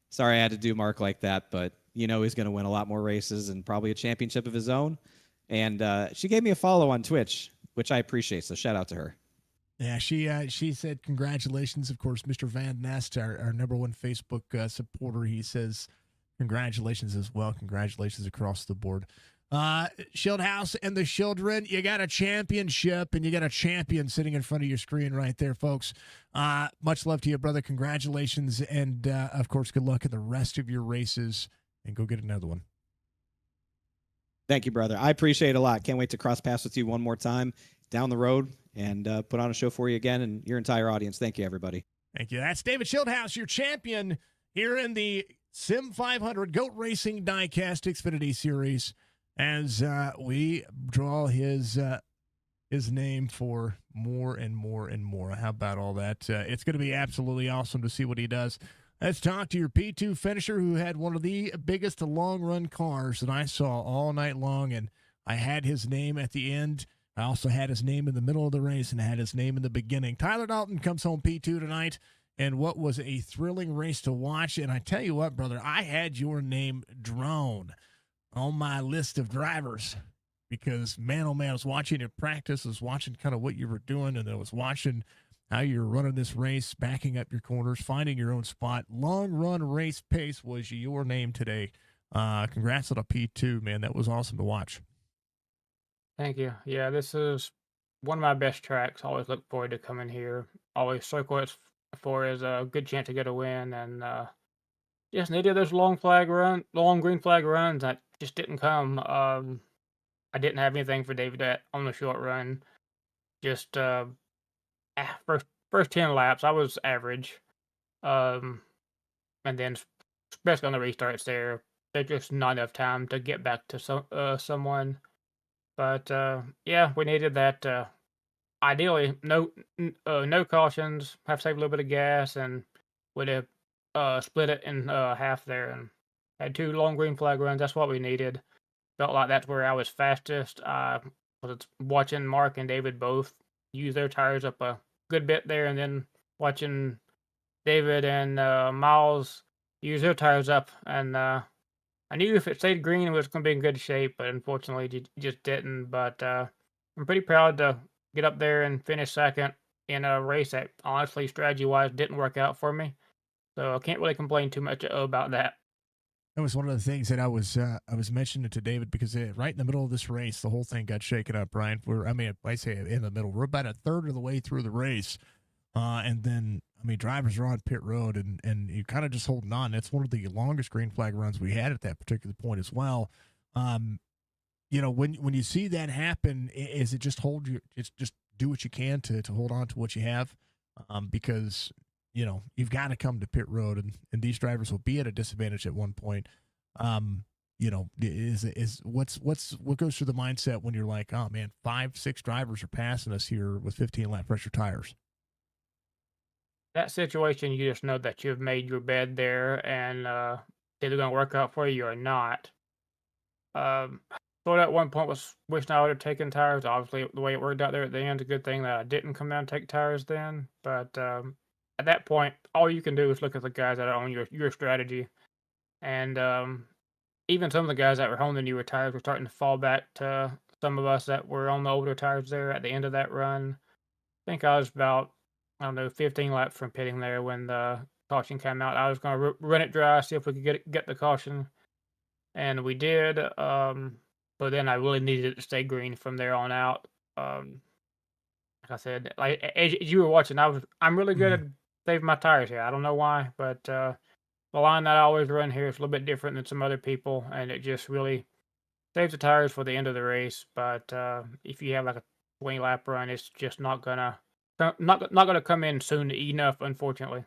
sorry I had to do Mark like that, but he's going to win a lot more races and probably a championship of his own. And she gave me a follow on Twitch, which I appreciate, so shout out to her. Yeah, she said congratulations. Of course, Mr. Van Nest, our number one Facebook supporter, he says congratulations as well. Congratulations across the board. Schildhouse and the children, you got a championship, and you got a champion sitting in front of your screen right there, folks. Much love to you, brother. Congratulations, and of course, good luck in the rest of your races, and go get another one. Thank you, brother. I appreciate it a lot. Can't wait to cross paths with you one more time down the road and put on a show for you again and your entire audience. Thank you, everybody. Thank you. That's David Schildhouse, your champion here in the Sim500 Goat Racing Diecast Xfinity Series, as we draw his name for more and more and more. How about all that? It's going to be absolutely awesome to see what he does. Let's talk to your P2 finisher, who had one of the biggest long-run cars that I saw all night long, and I had his name at the end. I also had his name in the middle of the race, and I had his name in the beginning. Tyler Dalton comes home P2 tonight, and what was a thrilling race to watch. And I tell you what, brother, I had your name drawn on my list of drivers because, man, oh, man, I was watching you practice. I was watching kind of what you were doing, and I was watching how you were running this race, backing up your corners, finding your own spot. Long run race pace was your name today. Congrats on a P2, man. That was awesome to watch. Thank you. Yeah, this is one of my best tracks. Always look forward to coming here. Always circle it for as a good chance to get a win, and just needed those long green flag runs that just didn't come. I didn't have anything for David on the short run. Just first 10 laps, I was average. Um, and then especially on the restarts there's just not enough time to get back to someone. But yeah, we needed that. Ideally, no cautions. Have saved a little bit of gas, and would have split it in half there, and had 2 long green flag runs. That's what we needed. Felt like that's where I was fastest. I was watching Mark and David both use their tires up a good bit there, and then watching David and Miles use their tires up. And I knew if it stayed green, it was going to be in good shape, but unfortunately, it just didn't. But I'm pretty proud to get up there and finish second in a race that honestly, strategy wise, didn't work out for me. So I can't really complain too much about that. That was one of the things that I was mentioning to David because right in the middle of this race, the whole thing got shaken up. Brian, I say in the middle. We're about a third of the way through the race, and then drivers are on pit road, and you kind of just holding on. That's one of the longest green flag runs we had at that particular point as well. When you see that happen, is it just hold your just do what you can to hold on to what you have, because you've got to come to pit road, and these drivers will be at a disadvantage at one point. Is what goes through the mindset when you're like, oh man, 5-6 drivers are passing us here with 15 lap pressure tires. That situation, you just know that you've made your bed there, and it's either going to work out for you or not. Thought at one point was wishing I would have taken tires. Obviously, the way it worked out there at the end, a good thing that I didn't come down and take tires then. But at that point, all you can do is look at the guys that are on your strategy, and even some of the guys that were holding the newer tires were starting to fall back to some of us that were on the older tires there at the end of that run. I think I was about, I don't know, 15 laps from pitting there when the caution came out. I was going to run it dry, see if we could get the caution, and we did. But then I really needed it to stay green from there on out. Like I said, like as you were watching, I'm really good at saving my tires here. I don't know why, but the line that I always run here is a little bit different than some other people, and it just really saves the tires for the end of the race. But if you have like a 20 lap run, it's just not gonna come in soon enough, unfortunately.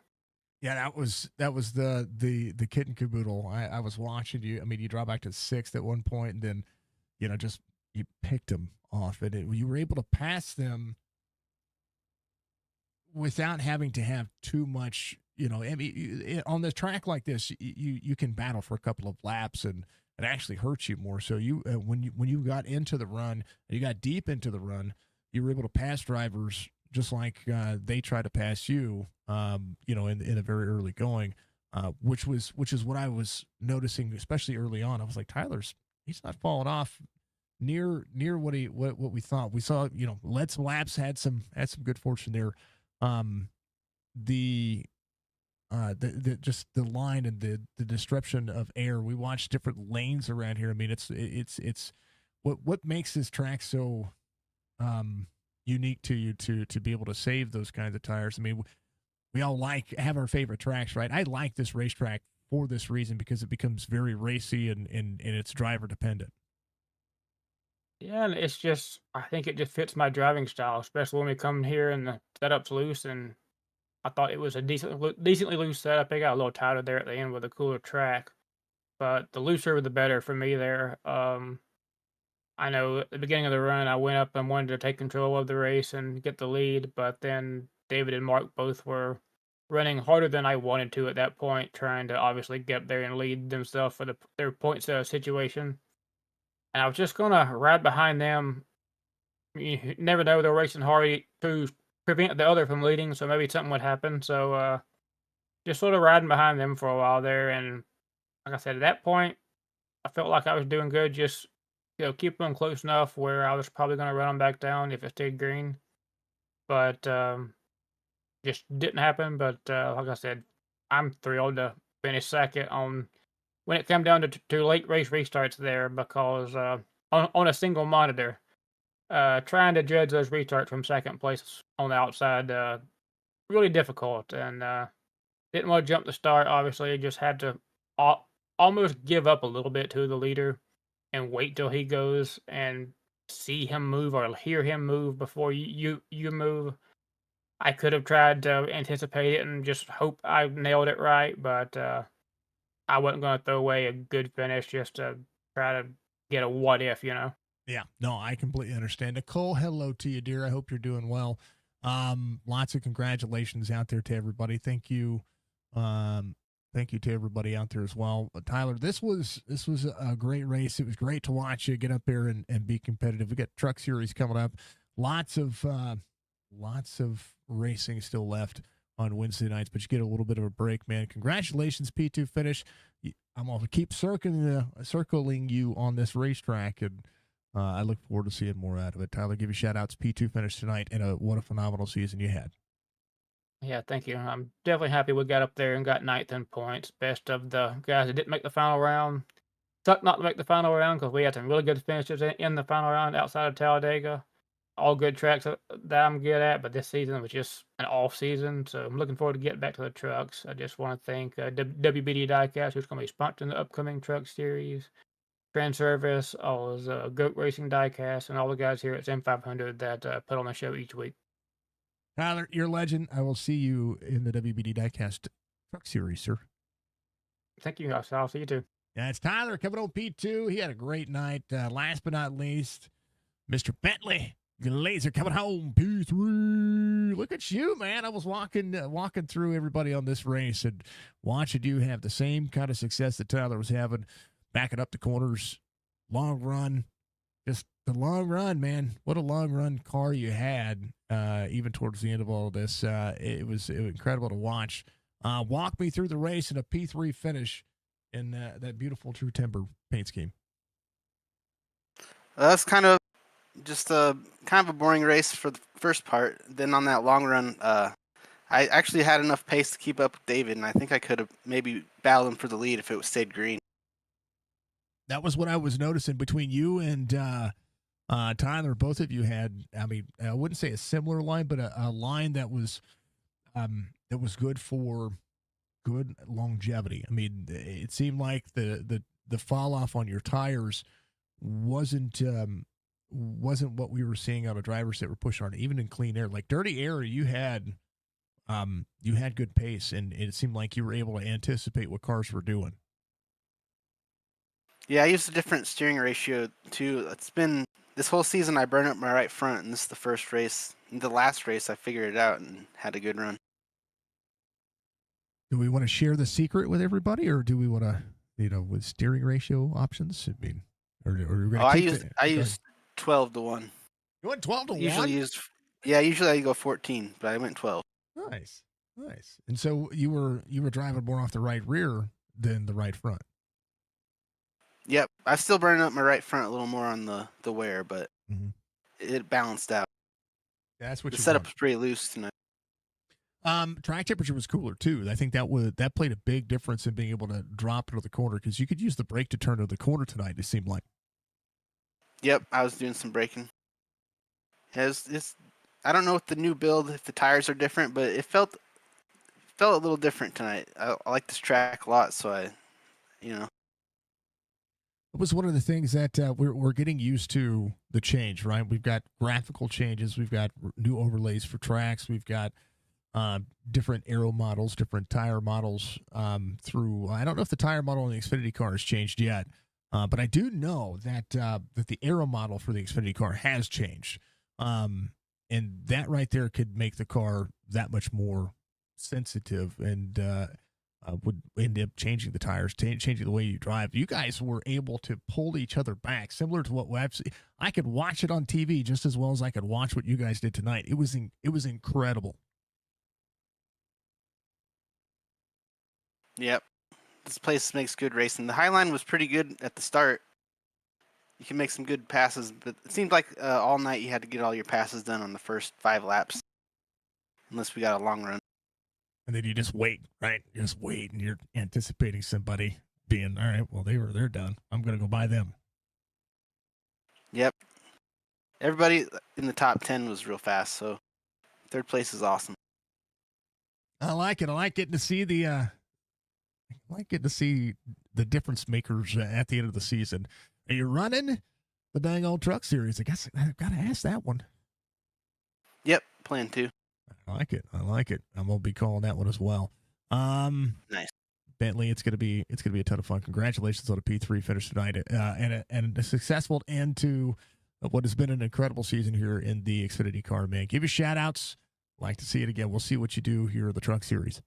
Yeah, that was the kit and caboodle. I was watching you. You draw back to sixth at one point, and then just you picked them off, and you were able to pass them without having to have too much. On the track like this, you can battle for a couple of laps, and it actually hurts you more. So when you got into the run, you got deep into the run, you were able to pass drivers just like they try to pass you, in a very early going, which is what I was noticing, especially early on. I was like, he's not falling off near what we thought. We saw, Let's Laps had some good fortune there. The just the line and the disruption of air. We watched different lanes around here. It's what makes this track so unique to you to be able to save those kinds of tires. We all have our favorite tracks, right? I like this racetrack for this reason because it becomes very racy and it's driver dependent. Yeah, and it's just I think it just fits my driving style, especially when we come here and the setup's loose. And I thought it was a decently loose setup. It got a little tighter there at the end with a cooler track, but the looser the better for me there. I know at the beginning of the run, I went up and wanted to take control of the race and get the lead, but then David and Mark both were running harder than I wanted to at that point, trying to obviously get up there and lead themselves for their points situation. And I was just gonna ride behind them. You never know; they're racing hard to prevent the other from leading, so maybe something would happen. So just sort of riding behind them for a while there, and like I said, at that point, I felt like I was doing good. Just keep them close enough where I was probably going to run them back down if it stayed green, but just didn't happen. But like I said, I'm thrilled to finish second on when it came down to late race restarts there because on a single monitor, trying to judge those restarts from second place on the outside, really difficult, and didn't want to jump the start. Obviously, just had to almost give up a little bit to the leader and wait till he goes. And see him move or hear him move before you move. I could have tried to anticipate it and just hope I nailed it right, but I wasn't going to throw away a good finish just to try to get a what if, you know. Yeah, no, I completely understand. Nicole, hello to you, dear. I hope you're doing well. Lots of congratulations out there to everybody. Thank you. Thank you to everybody out there as well. Tyler, this was a great race. It was great to watch you get up there and be competitive. We got Truck Series coming up. Lots of racing still left on Wednesday nights, but you get a little bit of a break, man. Congratulations, P2 finish. I'm going to keep circling you on this racetrack, and I look forward to seeing more out of it. Tyler, give you shout-outs. P2 finish tonight, and what a phenomenal season you had. Yeah, thank you. I'm definitely happy we got up there and got ninth in points. Best of the guys that didn't make the final round. Sucked not to make the final round because we had some really good finishes in the final round outside of Talladega. All good tracks that I'm good at, but this season was just an off season, so I'm looking forward to getting back to the trucks. I just want to thank WBD Diecast, who's going to be sponsoring the upcoming truck series, Trend Service, all those Goat Racing Diecast, and all the guys here at SIM500 that put on the show each week. Tyler, you're a legend. I will see you in the WBD Diecast Truck Series, sir. Thank you. I'll see you too. Yeah, it's Tyler coming on P2. He had a great night. Last but not least, Mr. Bentley Glazer coming home P3. Look at you, man. I was walking through everybody on this race and watching you have the same kind of success that Tyler was having, backing up the corners, long run. Just the long run, man. What a long run car you had, even towards the end of all of this. It was incredible to watch. Walk me through the race in a P3 finish in that beautiful True Timber paint scheme. That's kind of just a boring race for the first part. Then on that long run, I actually had enough pace to keep up with David, and I think I could have maybe battled him for the lead if it was stayed green. That was what I was noticing between you and Tyler. Both of you had, I mean, I wouldn't say a similar line, but a line that was good for good longevity. I mean, it seemed like the fall off on your tires wasn't what we were seeing out of drivers that were pushing on, even in clean air. Like dirty air, you had good pace, and it seemed like you were able to anticipate what cars were doing. Yeah, I used a different steering ratio too. It's been this whole season I burned up my right front, and this is the first race. In the last race, I figured it out and had a good run. Do we want to share the secret with everybody, or do we want to, with steering ratio options? I mean, or we're gonna I used 12-1. You went 12-1. Usually I go 14, but I went 12. Nice. And so you were driving more off the right rear than the right front. Yep, I still burning up my right front a little more on the wear, but it balanced out. That's what the setup was pretty loose tonight. Track temperature was cooler too. I think that played a big difference in being able to drop into the corner, because you could use the brake to turn to the corner tonight. It seemed like. Yep, I was doing some braking. It's I don't know if the new build, if the tires are different, but it felt a little different tonight. I like this track a lot, so It was one of the things that we're getting used to the change, right? We've got graphical changes. We've got new overlays for tracks. We've got different aero models, different tire models through. I don't know if the tire model on the Xfinity car has changed yet, but I do know that the aero model for the Xfinity car has changed. And that right there could make the car that much more sensitive, and would end up changing the tires, changing the way you drive. You guys were able to pull each other back, similar to what I've seen. I could watch it on TV just as well as I could watch what you guys did tonight. It was incredible. Yep, this place makes good racing. The Highline was pretty good at the start. You can make some good passes, but it seemed like all night you had to get all your passes done on the first 5 laps, unless we got a long run. And then you just wait, right? You just wait, and you're anticipating somebody being, all right, well, they're done. I'm going to go by them. Yep. Everybody in the top 10 was real fast, so third place is awesome. I like it. I like getting to see the difference makers at the end of the season. Are you running? the dang old truck series. I guess I've got to ask that one. Yep, plan 2. I like it. I'm gonna be calling that one as well. Nice. Bentley, it's gonna be a ton of fun. Congratulations on a P3 finish tonight, and a successful end to what has been an incredible season here in the Xfinity car, man. Give your shout outs. Like to see it again. We'll see what you do here in the truck series.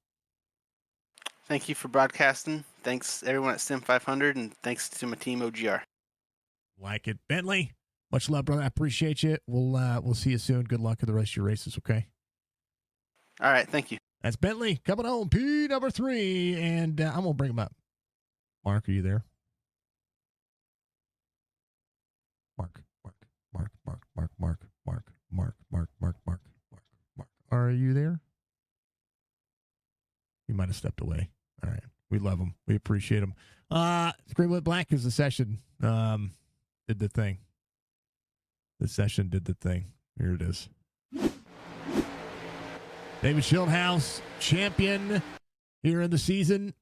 Thank you for broadcasting. Thanks everyone at SIM500, and thanks to my team OGR. Like it, Bentley. Much love, brother. I appreciate you. We'll see you soon. Good luck in the rest of your races. Okay. All right, thank you. That's Bentley coming home, P number 3, and I'm gonna bring him up. Mark, are you there? Mark. Are you there? He might have stepped away. All right. We love him. We appreciate him. Greenwood Black is the session. Did the thing. The session did the thing. Here it is. David Schildhouse, champion here in the season.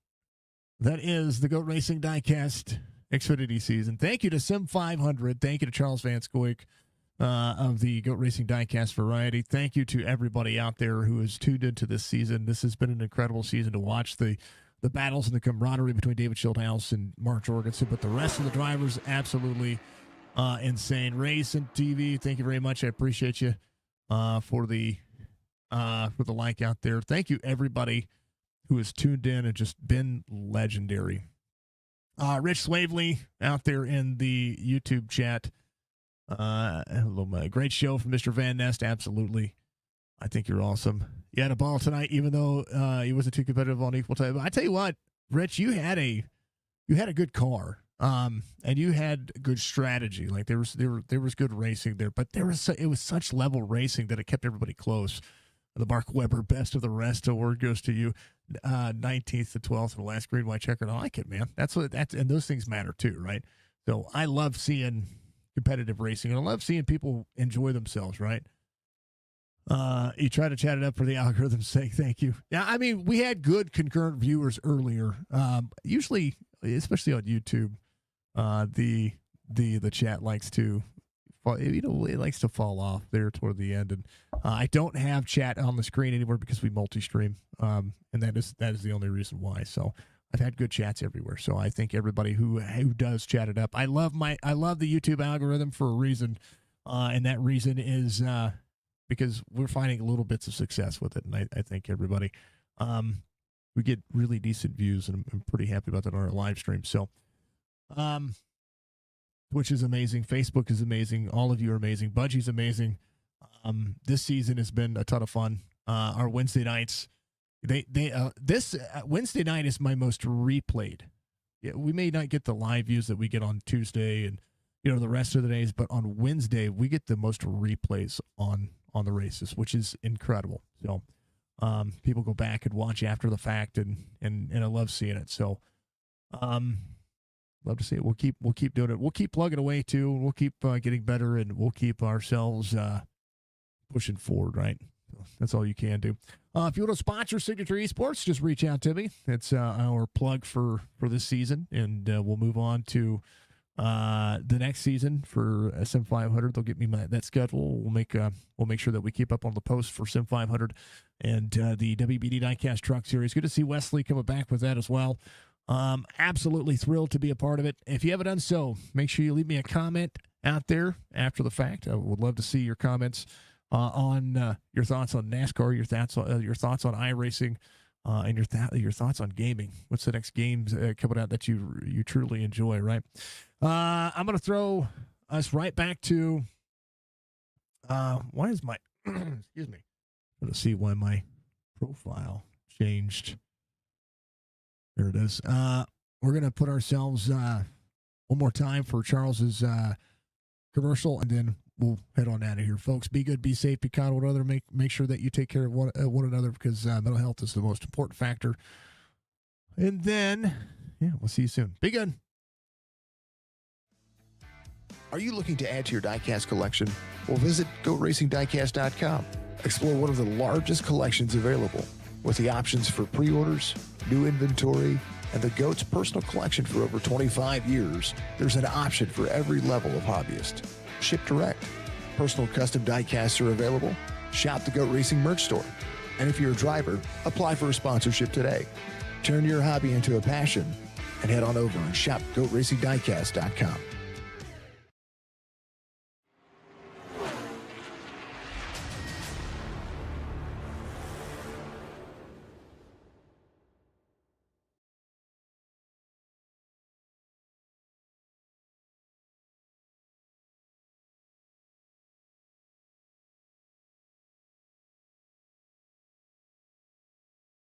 That is the GOAT Racing Diecast Xfinity season. Thank you to SIM500. Thank you to Charles Van Scoik of the GOAT Racing Diecast variety. Thank you to everybody out there who has tuned into this season. This has been an incredible season to watch the battles and the camaraderie between David Schildhouse and Mark Jorgensen, but the rest of the drivers, absolutely insane. Racing TV, thank you very much. I appreciate you for the like out there. Thank you, everybody who has tuned in and just been legendary. Rich Slavely out there in the YouTube chat. Hello, great show from Mr. Van Nest. Absolutely. I think you're awesome. You had a ball tonight, even though he wasn't too competitive on equal time. But I tell you what, Rich, you had a good car. And you had good strategy. Like there was good racing there, but it was such level racing that it kept everybody close. The Mark Webber Best of the Rest award goes to you. 19th to 12th in the last green white checker. I like it, man. And those things matter too, right? So I love seeing competitive racing, and I love seeing people enjoy themselves, right? You try to chat it up for the algorithm's sake. Thank you. Yeah, I mean, we had good concurrent viewers earlier. Usually, especially on YouTube, the chat likes to, it likes to fall off there toward the end. And I don't have chat on the screen anymore because we multi-stream, and that is the only reason why. So I've had good chats everywhere. So I think everybody who does chat it up, I love the YouTube algorithm for a reason, and that reason is because we're finding little bits of success with it, and I think everybody, we get really decent views, and I'm pretty happy about that on our live stream. So, Twitch is amazing, Facebook is amazing, all of you are amazing, Budgie's amazing. This season has been a ton of fun. Our Wednesday nights, this Wednesday night is my most replayed. Yeah, we may not get the live views that we get on Tuesday and the rest of the days, but on Wednesday we get the most replays on the races, which is incredible. So people go back and watch after the fact, and I love seeing it. So love to see it. We'll keep doing it. We'll keep plugging away too, and we'll keep getting better, and we'll keep ourselves pushing forward, right? So that's all you can do. If you want to sponsor Signature Esports, just reach out to me. It's our plug for this season, and we'll move on to the next season for SIM500. They'll get me that schedule. We'll make sure that we keep up on the post for SIM500 and the WBD Diecast Truck Series. Good to see Wesley coming back with that as well. Absolutely thrilled to be a part of it. If you haven't done so, make sure you leave me a comment out there after the fact. I would love to see your comments on your thoughts on NASCAR, your thoughts on iRacing, and your thoughts on gaming. What's the next games coming out that you truly enjoy, right? I'm going to throw us right back to why is my excuse me. Let's see why my profile changed. There it is. We're going to put ourselves one more time for Charles's commercial, and then we'll head on out of here. Folks, be good, be safe, be kind with one another. Make sure that you take care of one another, because mental health is the most important factor. And then, we'll see you soon. Be good. Are you looking to add to your diecast collection? Well, visit GoRacingDiecast.com. Explore one of the largest collections available, with the options for pre-orders, new inventory, and the GOAT's personal collection for over 25 years, there's an option for every level of hobbyist. Ship direct. Personal custom diecasts are available. Shop the GOAT Racing merch store. And if you're a driver, apply for a sponsorship today. Turn your hobby into a passion and head on over and shop GOATRacingDiecast.com.